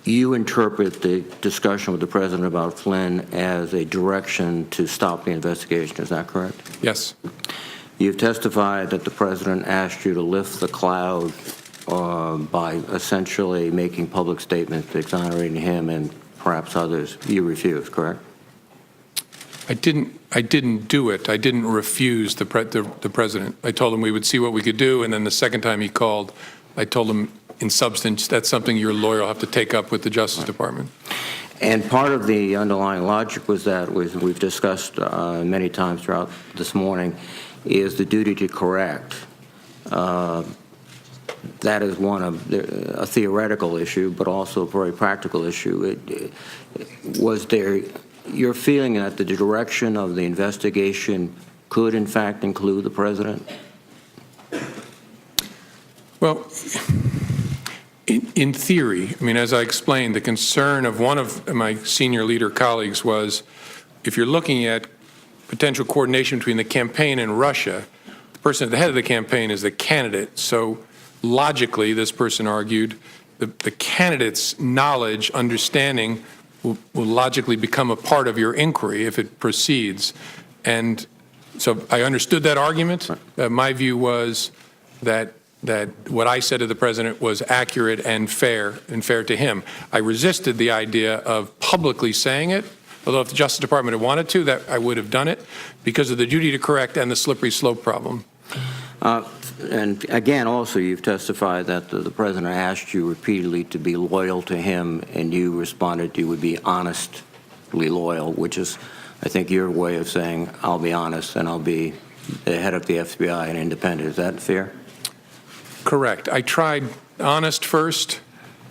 you interpret the discussion with the President about Flynn as a direction to stop the investigation. Is that correct? Yes. You've testified that the President asked you to lift the cloud by essentially making public statements exonerating him and perhaps others. You refused, correct? I didn't do it. I didn't refuse the President. I told him we would see what we could do, and then the second time he called, I told him in substance, that's something your lawyer will have to take up with the Justice Department. And part of the underlying logic was that, we've discussed many times throughout this morning, is the duty to correct. That is one of a theoretical issue, but also a very practical issue. Was there your feeling that the direction of the investigation could, in fact, include the President? Well, in theory, I mean, as I explained, the concern of one of my senior leader colleagues was if you're looking at potential coordination between the campaign and Russia, the person at the head of the campaign is the candidate. So logically, this person argued, the candidate's knowledge, understanding will logically become a part of your inquiry if it proceeds. And so I understood that argument. My view was that what I said to the President was accurate and fair to him. I resisted the idea of publicly saying it, although if the Justice Department had wanted to, that I would have done it, because of the duty to correct and the slippery slope problem. And again, also, you've testified that the President asked you repeatedly to be loyal to him, and you responded you would be honestly loyal, which is, I think, your way of saying, I'll be honest and I'll be the head of the FBI and independent. Is that fair? Correct. I tried honest first,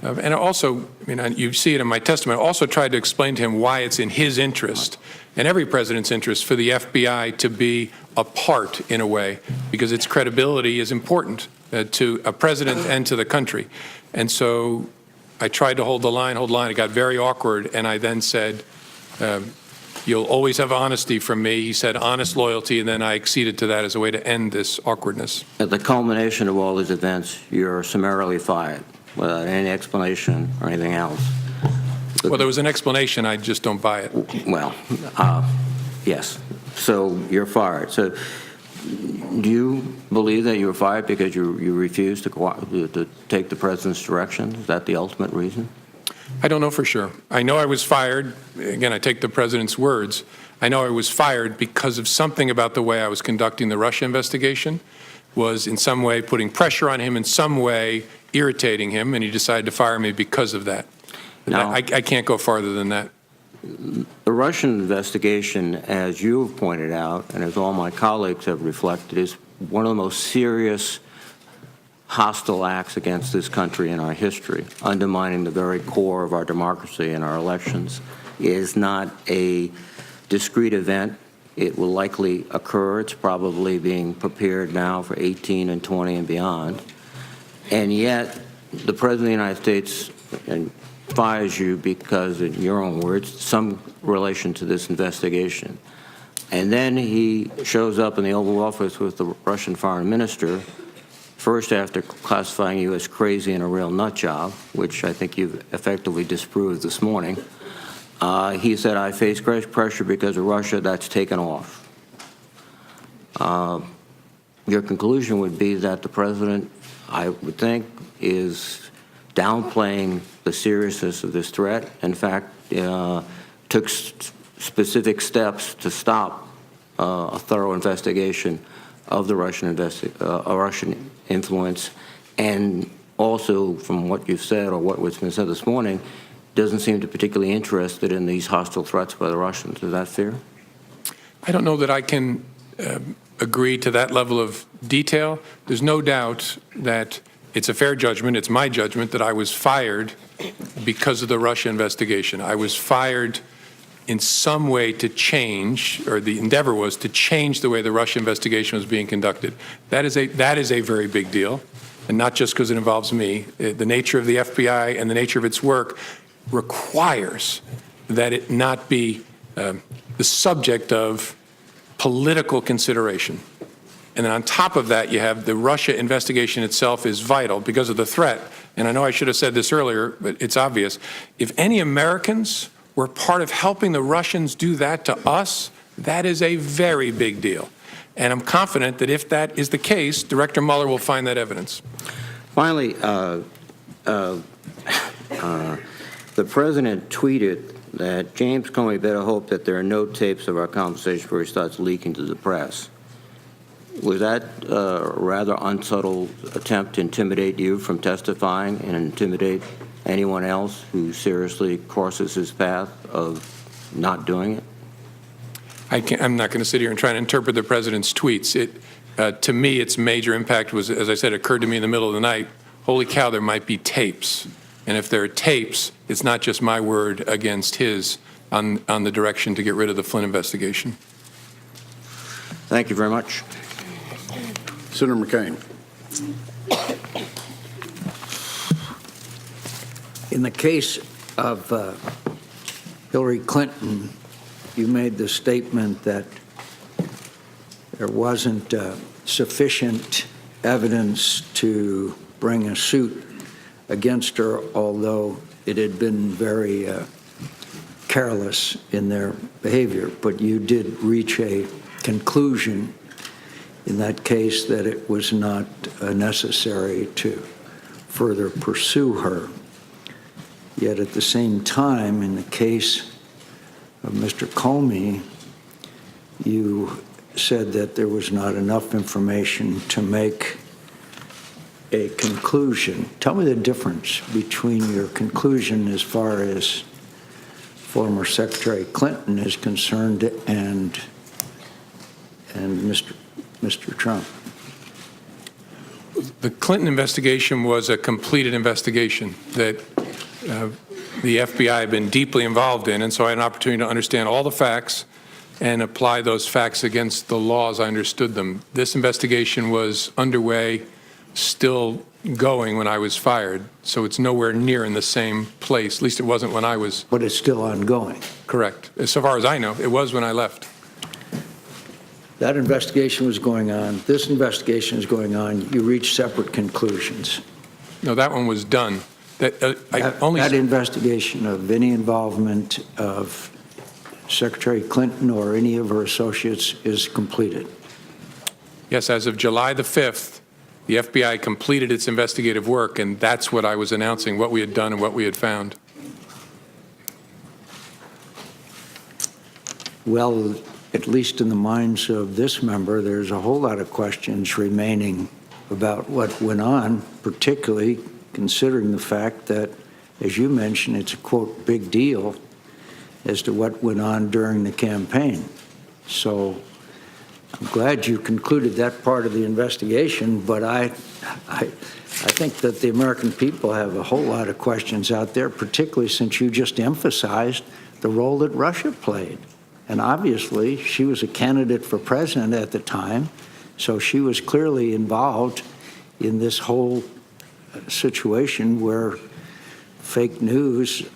and also, I mean, you see it in my testimony, I also tried to explain to him why it's in his interest and every president's interest for the FBI to be a part, in a way, because its credibility is important to a president and to the country. And so I tried to hold the line. It got very awkward, and I then said, you'll always have honesty from me. He said honest loyalty, and then I acceded to that as a way to end this awkwardness. At the culmination of all these events, you're summarily fired without any explanation or anything else. Well, there was an explanation. I just don't buy it. Well, yes. So you're fired. So do you believe that you were fired because you refused to take the President's direction? Is that the ultimate reason? I don't know for sure. I know I was fired. Again, I take the President's words. I know I was fired because of something about the way I was conducting the Russia investigation was in some way putting pressure on him, in some way irritating him, and he decided to fire me because of that. Now, I can't go farther than that. The Russian investigation, as you have pointed out, and as all my colleagues have reflected, is one of the most serious hostile acts against this country in our history, undermining the very core of our democracy and our elections. It is not a discrete event. It will likely occur. It's probably being prepared now for 18 and 20 and beyond. And yet, the President of the United States fires you because, in your own words, some relation to this investigation. And then he shows up in the Oval Office with the Russian foreign minister, first after classifying you as crazy and a real nut job, which I think you've effectively disproved this morning. He said, I face great pressure because of Russia. That's taken off. Your conclusion would be that the President, I would think, is downplaying the seriousness of this threat. In fact, took specific steps to stop a thorough investigation of the Russian influence, and also, from what you've said or what's been said this morning, doesn't seem to particularly interested in these hostile threats by the Russians. Is that fair? I don't know that I can agree to that level of detail. There's no doubt that it's a fair judgment, it's my judgment, that I was fired because of the Russia investigation. I was fired in some way to change, or the endeavor was to change the way the Russia investigation was being conducted. That is a very big deal, and not just because it involves me. The nature of the FBI and the nature of its work requires that it not be the subject of political consideration. And then on top of that, you have the Russia investigation itself is vital because of the threat. And I know I should have said this earlier, but it's obvious. If any Americans were part of helping the Russians do that to us, that is a very big deal. And I'm confident that if that is the case, Director Mueller will find that evidence. Finally, the president tweeted that James Comey better hope that there are no tapes of our conversation before he starts leaking to the press. Was that a rather unsubtle attempt to intimidate you from testifying and intimidate anyone else who seriously crosses his path of not doing it? I'm not going to sit here and try to interpret the president's tweets. To me, its major impact was, as I said, occurred to me in the middle of the night. Holy cow, there might be tapes. And if there are tapes, it's not just my word against his on the direction to get rid of the Flynn investigation. Thank you very much. Senator McCain. In the case of Hillary Clinton, you made the statement that there wasn't sufficient evidence to bring a suit against her, although it had been very careless in their behavior. But you did reach a conclusion in that case that it was not necessary to further pursue her. Yet at the same time, in the case of Mr. Comey, you said that there was not enough information to make a conclusion. Tell me the difference between your conclusion as far as former Secretary Clinton is concerned and Mr. Trump. The Clinton investigation was a completed investigation that the FBI had been deeply involved in, and so I had an opportunity to understand all the facts and apply those facts against the law as I understood them. This investigation was underway, still going when I was fired, so it's nowhere near in the same place. At least it wasn't when I was. But it's still ongoing. Correct. So far as I know, it was when I left. That investigation was going on. This investigation is going on. You reached separate conclusions. No, that one was done. That investigation of any involvement of Secretary Clinton or any of her associates is completed. Yes, as of July the 5th, the FBI completed its investigative work, and that's what I was announcing, what we had done and what we had found. Well, at least in the minds of this member, there's a whole lot of questions remaining about what went on, particularly considering the fact that, as you mentioned, it's a, quote, big deal as to what went on during the campaign. So I'm glad you concluded that part of the investigation, but I think that the American people have a whole lot of questions out there, particularly since you just emphasized the role that Russia played. And obviously, she was a candidate for president at the time, so she was clearly involved in this whole situation where fake news,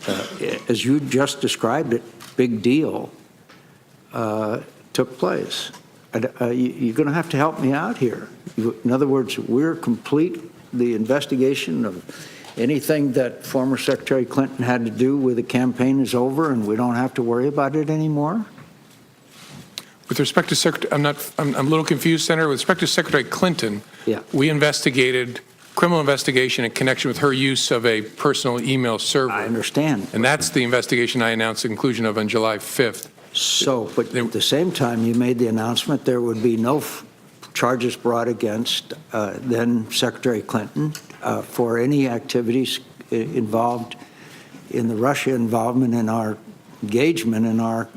as you just described it, big deal, took place. You're going to have to help me out here. In other words, we're complete the investigation of anything that former Secretary Clinton had to do with the campaign is over and we don't have to worry about it anymore? With respect to Secretary, I'm a little confused, Senator. With respect to Secretary Clinton, yeah, we investigated criminal investigation in connection with her use of a personal email server. I understand. And that's the investigation I announced the conclusion of on July 5th. So, but at the same time, you made the announcement there would be no charges brought against then Secretary Clinton for any activities involved in the Russia involvement in our engagement in our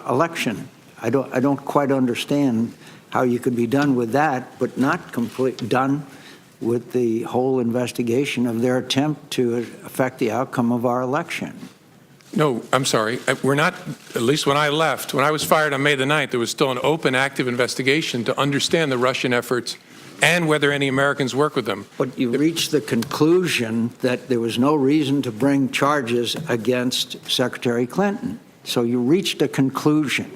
election. I don't quite understand how you could be done with that, but not done with the whole investigation of their attempt to affect the outcome of our election. No, I'm sorry. We're not, at least when I left, when I was fired on May the 9th, there was still an open, active investigation to understand the Russian efforts and whether any Americans work with them. But you reached the conclusion that there was no reason to bring charges against Secretary Clinton. So you reached a conclusion.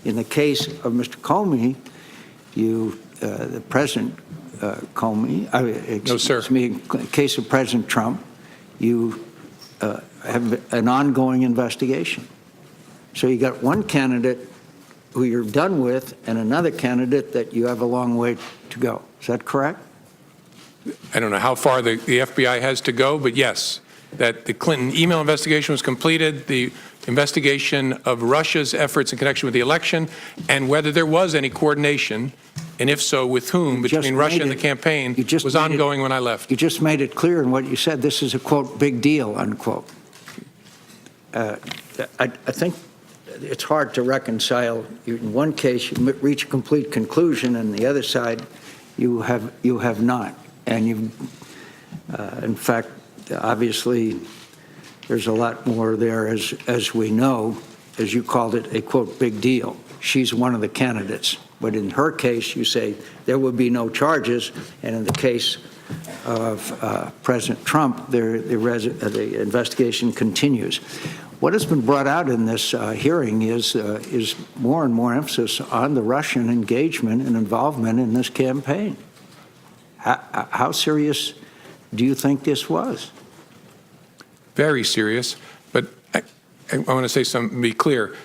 In the case of Mr. Comey, the President Comey, No, sir. excuse me, in the case of President Trump, you have an ongoing investigation. So you got one candidate who you're done with and another candidate that you have a long way to go. Is that correct? I don't know how far the FBI has to go, but yes, that the Clinton email investigation was completed, the investigation of Russia's efforts in connection with the election, and whether there was any coordination, and if so, with whom, between Russia and the campaign, was ongoing when I left. You just made it clear in what you said. This is a, quote, big deal, unquote. I think it's hard to reconcile. In one case, you reach a complete conclusion, and the other side, you have not. And in fact, obviously, there's a lot more there, as we know, as you called it, a, quote, big deal. She's one of the candidates. But in her case, you say there would be no charges, and in the case of President Trump, the investigation continues. What has been brought out in this hearing is more and more emphasis on the Russian engagement and involvement in this campaign. How serious do you think this was? Very serious, but I want to say something, be clear.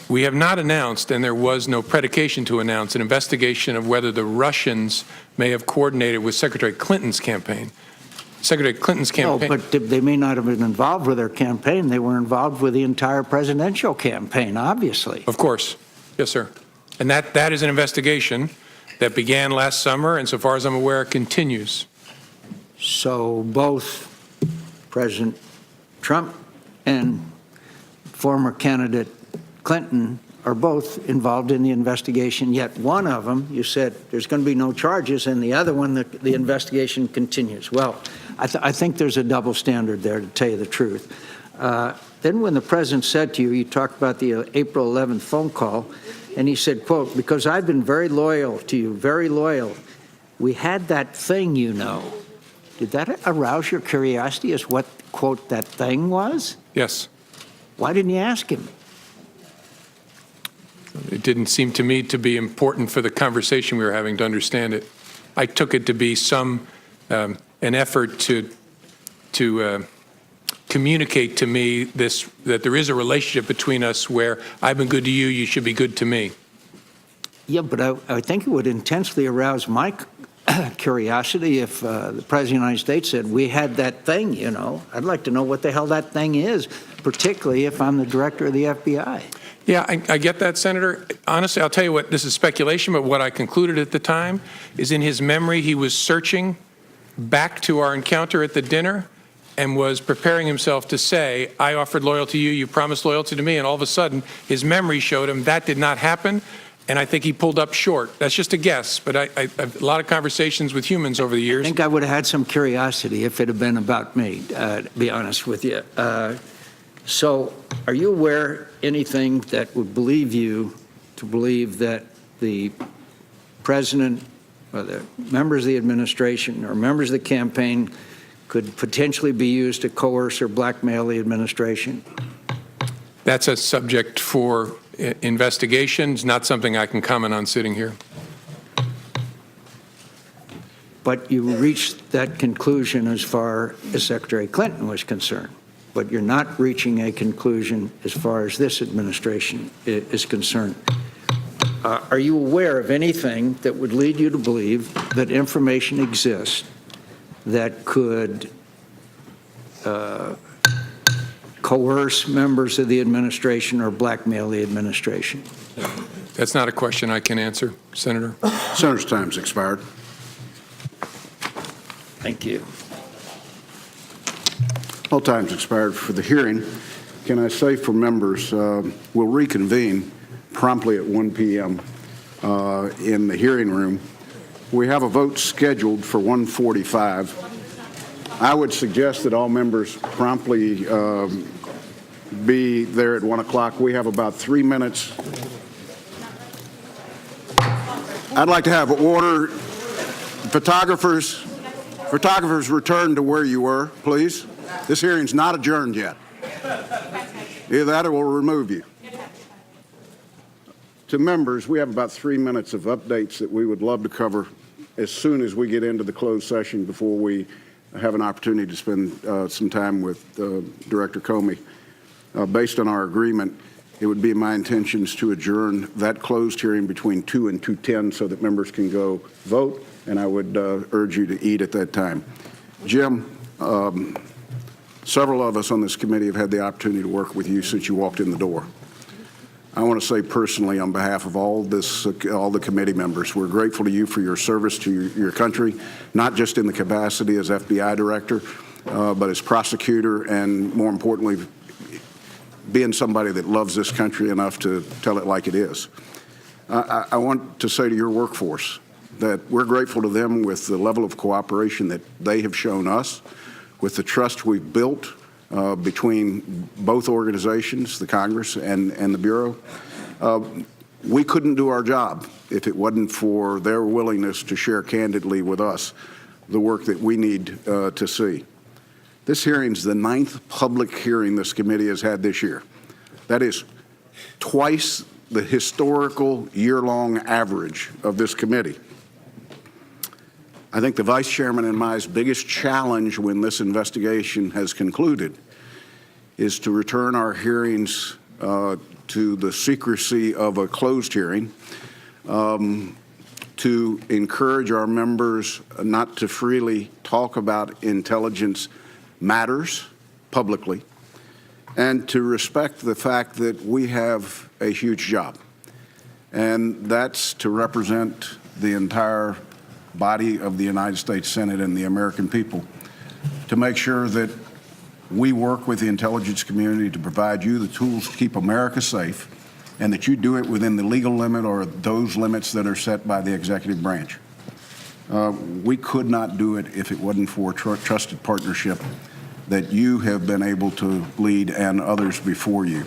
We have not announced, and there was no predication to announce, an investigation of whether the Russians may have coordinated with Secretary Clinton's campaign. Secretary Clinton's campaign. No, but they may not have been involved with their campaign. They were involved with the entire presidential campaign, obviously. Of course. Yes, sir. And that is an investigation that began last summer, and so far as I'm aware, continues. So both President Trump and former candidate Clinton are both involved in the investigation, yet one of them, you said there's going to be no charges, and the other one, the investigation continues. Well, I think there's a double standard there, to tell you the truth. Then when the president said to you, you talked about the April 11th phone call, and he said, quote, because I've been very loyal to you, very loyal. We had that thing, you know. Did that arouse your curiosity as what, quote, that thing was? Yes. Why didn't you ask him? It didn't seem to me to be important for the conversation we were having to understand it. I took it to be an effort to communicate to me that there is a relationship between us where I've been good to you, you should be good to me. Yeah, but I think it would intensely arouse my curiosity if the President of the United States said, we had that thing, you know. I'd like to know what the hell that thing is, particularly if I'm the director of the FBI. Yeah, I get that, Senator. Honestly, I'll tell you what, this is speculation, but what I concluded at the time is in his memory, he was searching back to our encounter at the dinner and was preparing himself to say, I offered loyalty to you, you promised loyalty to me, and all of a sudden, his memory showed him that did not happen, and I think he pulled up short. That's just a guess, but I've a lot of conversations with humans over the years. I think I would have had some curiosity if it had been about me, to be honest with you. So are you aware anything that would believe you to believe that the president or the members of the administration or members of the campaign could potentially be used to coerce or blackmail the administration? That's a subject for investigation. It's not something I can comment on sitting here. But you reached that conclusion as far as Secretary Clinton was concerned. But you're not reaching a conclusion as far as this administration is concerned. Are you aware of anything that would lead you to believe that information exists that could coerce members of the administration or blackmail the administration? That's not a question I can answer, Senator. Senator's time's expired. Thank you. All time's expired for the hearing. Can I say for members, we'll reconvene promptly at 1 p.m. In the hearing room. We have a vote scheduled for 1:45. I would suggest that all members promptly be there at 1 o'clock. We have about 3 minutes. I'd like to have order. Photographers return to where you were, please. This hearing's not adjourned yet. Either that or we'll remove you. To members, we have about 3 minutes of updates that we would love to cover as soon as we get into the closed session before we have an opportunity to spend some time with Director Comey. Based on our agreement, it would be my intentions to adjourn that closed hearing between 2 and 2:10 so that members can go vote, and I would urge you to eat at that time. Jim, several of us on this committee have had the opportunity to work with you since you walked in the door. I want to say personally on behalf of all the committee members, we're grateful to you for your service to your country, not just in the capacity as FBI director, but as prosecutor, and more importantly, being somebody that loves this country enough to tell it like it is. I want to say to your workforce that we're grateful to them with the level of cooperation that they have shown us, with the trust we've built between both organizations, the Congress and the Bureau. We couldn't do our job if it wasn't for their willingness to share candidly with us the work that we need to see. This hearing's the 9th public hearing this committee has had this year. That is twice the historical year-long average of this committee. I think the Vice Chairman and my biggest challenge when this investigation has concluded is to return our hearings to the secrecy of a closed hearing, to encourage our members not to freely talk about intelligence matters publicly, and to respect the fact that we have a huge job, and that's to represent the entire body of the United States Senate and the American people, to make sure that we work with the intelligence community to provide you the tools to keep America safe, and that you do it within the legal limit or those limits that are set by the executive branch. We could not do it if it wasn't for trusted partnership that you have been able to lead and others before you.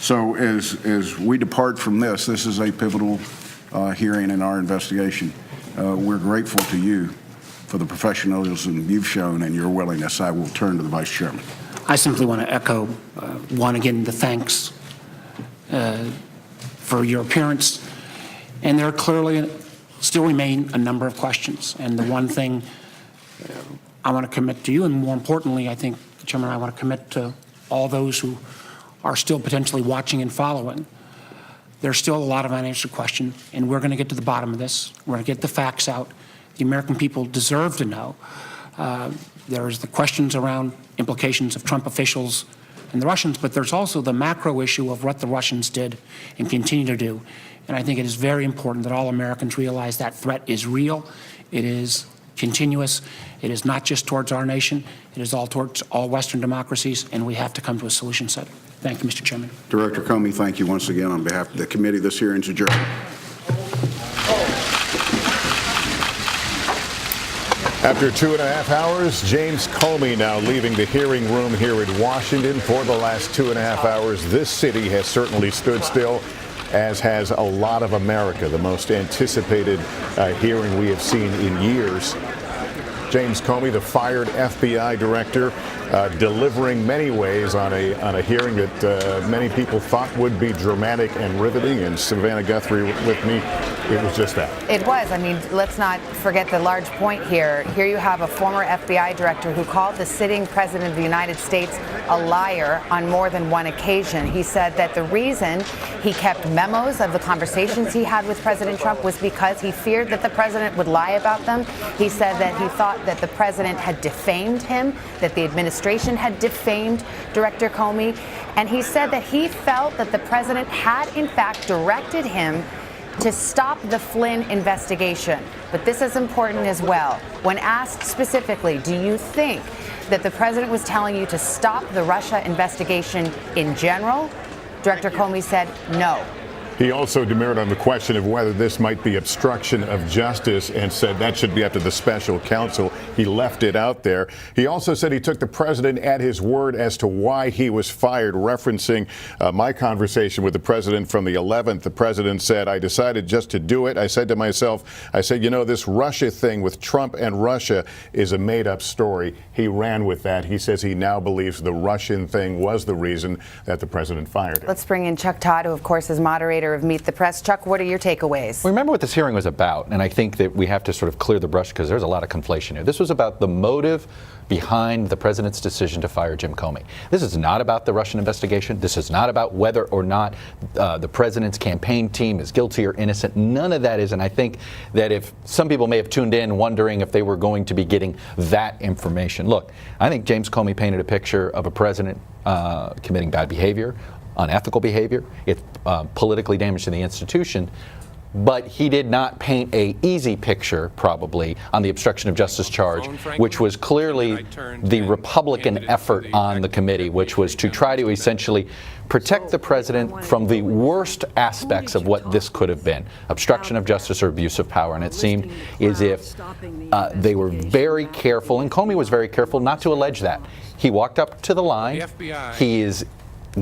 So as we depart from this is a pivotal hearing in our investigation. We're grateful to you for the professionalism you've shown and your willingness. I will turn to the Vice Chairman. I simply want to echo, again, the thanks for your appearance. And there clearly still remain a number of questions. And the one thing I want to commit to you, and more importantly, I think, Chairman, I want to commit to all those who are still potentially watching and following. There's still a lot of unanswered questions, and we're going to get to the bottom of this. We're going to get the facts out. The American people deserve to know. There's the questions around implications of Trump officials and the Russians, but there's also the macro issue of what the Russians did and continue to do. And I think it is very important that all Americans realize that threat is real. It is continuous. It is not just towards our nation. It is all towards all Western democracies, and we have to come to a solution set. Thank you, Mr. Chairman. Director Comey, thank you once again on behalf of the committee. This hearing's adjourned. After 2.5 hours, James Comey now leaving the hearing room here in Washington. For the last 2.5 hours, this city has certainly stood still, as has a lot of America, the most anticipated hearing we have seen in years. James Comey, the fired FBI director, delivering many ways on a hearing that many people thought would be dramatic and riveting. And Savannah Guthrie with me, it was just that. It was. I mean, let's not forget the large point here. Here you have a former FBI director who called the sitting president of the United States a liar on more than one occasion. He said that the reason he kept memos of the conversations he had with President Trump was because he feared that the president would lie about them. He said that he thought that the president had defamed him, that the administration had defamed Director Comey. And he said that he felt that the president had, in fact, directed him to stop the Flynn investigation. But this is important as well. When asked specifically, do you think that the president was telling you to stop the Russia investigation in general? Director Comey said no. He also demurred on the question of whether this might be obstruction of justice and said that should be up to the special counsel. He left it out there. He also said he took the president at his word as to why he was fired, referencing my conversation with the president from the 11th. The president said, I decided just to do it. I said to myself, you know, this Russia thing with Trump and Russia is a made-up story. He ran with that. He says he now believes the Russian thing was the reason that the president fired him. Let's bring in Chuck Todd, who, of course, is moderator of Meet the Press. Chuck, what are your takeaways? Well, remember what this hearing was about, and I think that we have to sort of clear the brush because there's a lot of conflation here. This was about the motive behind the president's decision to fire Jim Comey. This is not about the Russian investigation. This is not about whether or not the president's campaign team is guilty or innocent. None of that is, and I think that if some people may have tuned in wondering if they were going to be getting that information. Look, I think James Comey painted a picture of a president committing bad behavior, unethical behavior. It's politically damaged to the institution. But he did not paint a easy picture, probably, on the obstruction of justice charge, which was clearly the Republican effort on the committee, which was to try to essentially protect the president from the worst aspects of what this could have been, obstruction of justice or abuse of power. And it seemed as if they were very careful, and Comey was very careful not to allege that. He walked up to the line. He is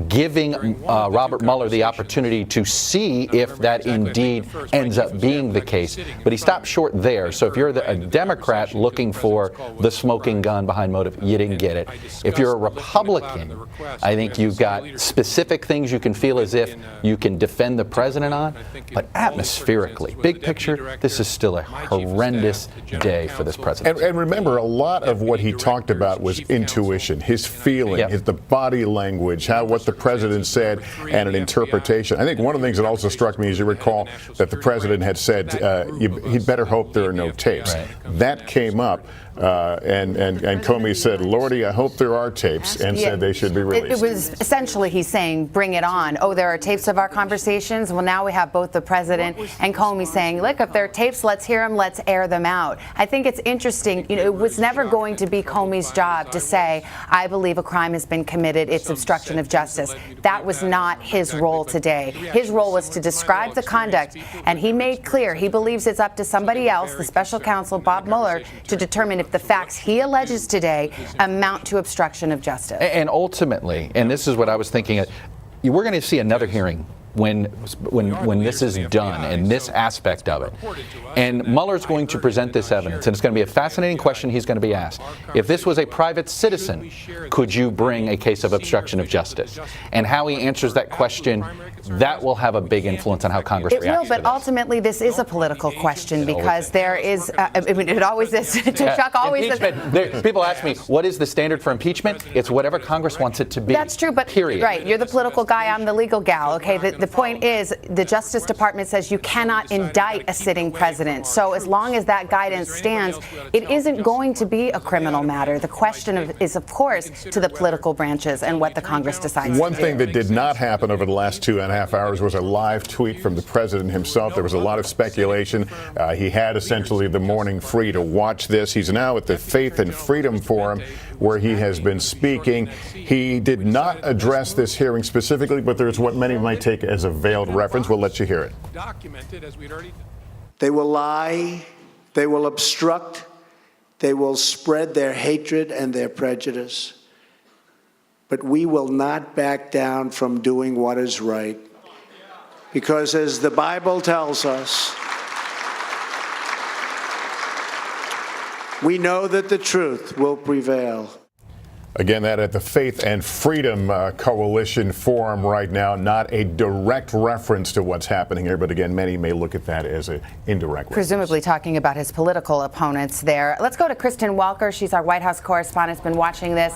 giving Robert Mueller the opportunity to see if that indeed ends up being the case. But he stopped short there. So if you're a Democrat looking for the smoking gun behind motive, you didn't get it. If you're a Republican, I think you've got specific things you can feel as if you can defend the president on. But atmospherically, big picture, this is still a horrendous day for this president. And remember, a lot of what he talked about was intuition, his feeling, the body language, what the president said, and an interpretation. I think one of the things that also struck me, as you recall, that the president had said he'd better hope there are no tapes. Right. That came up, and Comey said, Lordy, I hope there are tapes, and said they should be released. It was essentially he's saying, bring it on. Oh, there are tapes of our conversations? Well, now we have both the president and Comey saying, look, if there are tapes, let's hear them, let's air them out. I think it's interesting. You know, it was never going to be Comey's job to say, I believe a crime has been committed, it's obstruction of justice. That was not his role today. His role was to describe the conduct, and he made clear he believes it's up to somebody else, the special counsel, Bob Mueller, to determine if the facts he alleges today amount to obstruction of justice. And ultimately, and this is what I was thinking, we're going to see another hearing when this is done and this aspect of it. And Mueller's going to present this evidence, and it's going to be a fascinating question he's going to be asked. If this was a private citizen, could you bring a case of obstruction of justice? And how he answers that question, that will have a big influence on how Congress reacts to this. It will, but ultimately this is a political question because there is, I mean, it always is. Chuck always says. People ask me, what is the standard for impeachment? It's whatever Congress wants it to be. That's true, but period. Right, you're the political guy, I'm the legal gal, okay? The point is, the Justice Department says you cannot indict a sitting president. So as long as that guidance stands, it isn't going to be a criminal matter. The question is, of course, to the political branches and what the Congress decides. One thing that did not happen over the last 2.5 hours was a live tweet from the president himself. There was a lot of speculation. He had essentially the morning free to watch this. He's now at the Faith and Freedom Forum, where he has been speaking. He did not address this hearing specifically, but there's what many might take as a veiled reference. We'll let you hear it. They will lie, they will obstruct, they will spread their hatred and their prejudice. But we will not back down from doing what is right. Because as the Bible tells us, we know that the truth will prevail. Again, that at the Faith and Freedom Coalition Forum right now, not a direct reference to what's happening here, but again, many may look at that as an indirect reference. Presumably talking about his political opponents there. Let's go to Kristen Welker. She's our White House correspondent, has been watching this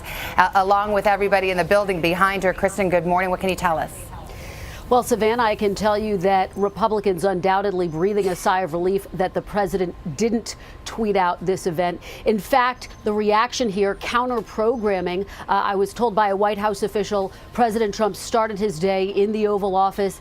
along with everybody in the building behind her. Kristen, good morning. What can you tell us? Well, Savannah, I can tell you that Republicans undoubtedly breathing a sigh of relief that the president didn't tweet out this event. In fact, the reaction here, counter-programming. I was told by a White House official, President Trump started his day in the Oval Office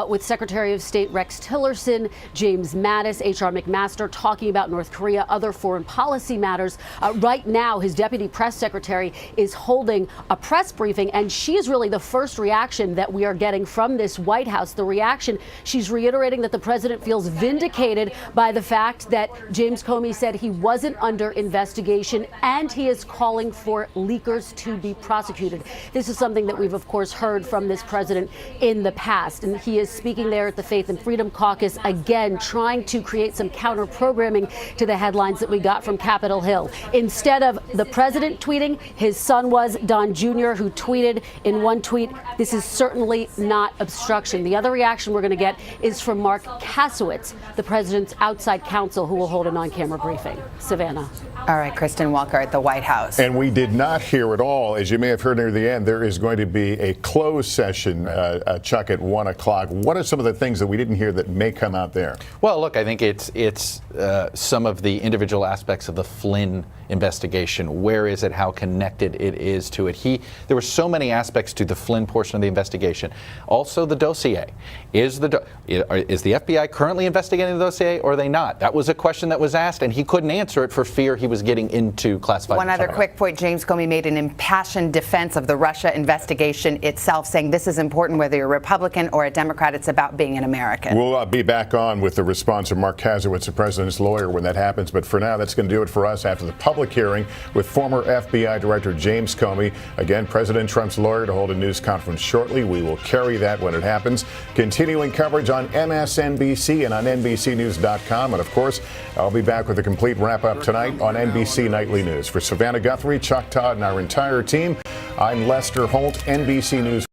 with Secretary of State Rex Tillerson, James Mattis, H.R. McMaster talking about North Korea, other foreign policy matters. Right now, his deputy press secretary is holding a press briefing, and she is really the first reaction that we are getting from this this White House. The reaction, she's reiterating that the president feels vindicated by the fact that James Comey said he wasn't under investigation, and he is calling for leakers to be prosecuted. This is something that we've, of course, heard from this president in the past, and he is speaking there at the Faith and Freedom Caucus, again, trying to create some counter-programming to the headlines that we got from Capitol Hill. Instead of the president tweeting, his son was Don Jr., who tweeted in one tweet, "This is certainly not obstruction." The other reaction we're going to get is from Mark Kasowitz, the president's outside counsel, who will hold an on-camera briefing. Savannah. All right, Kristen Welker at the White House. And we did not hear at all, as you may have heard near the end, there is going to be a closed session, Chuck, at 1 o'clock. What are some of the things that we didn't hear that may come out there? Well, look, I think it's some of the individual aspects of the Flynn investigation. Where is it? How connected it is to it? There were so many aspects to the Flynn portion of the investigation. Also, the dossier. Is the FBI currently investigating the dossier, or are they not? That was a question that was asked, and he couldn't answer it for fear he was getting into classified One other material. quick point. James Comey made an impassioned defense of the Russia investigation itself, saying this is important whether you're a Republican or a Democrat. It's about being an American. We'll be back on with the response of Mark Kasowitz, the president's lawyer, when that happens. But for now, that's going to do it for us after the public hearing with former FBI Director James Comey. Again, President Trump's lawyer to hold a news conference shortly. We will carry that when it happens. Continuing coverage on MSNBC and on NBCNews.com. And of course, I'll be back with a complete wrap-up tonight on NBC Nightly News. For Savannah Guthrie, Chuck Todd, and our entire team, I'm Lester Holt, NBC News.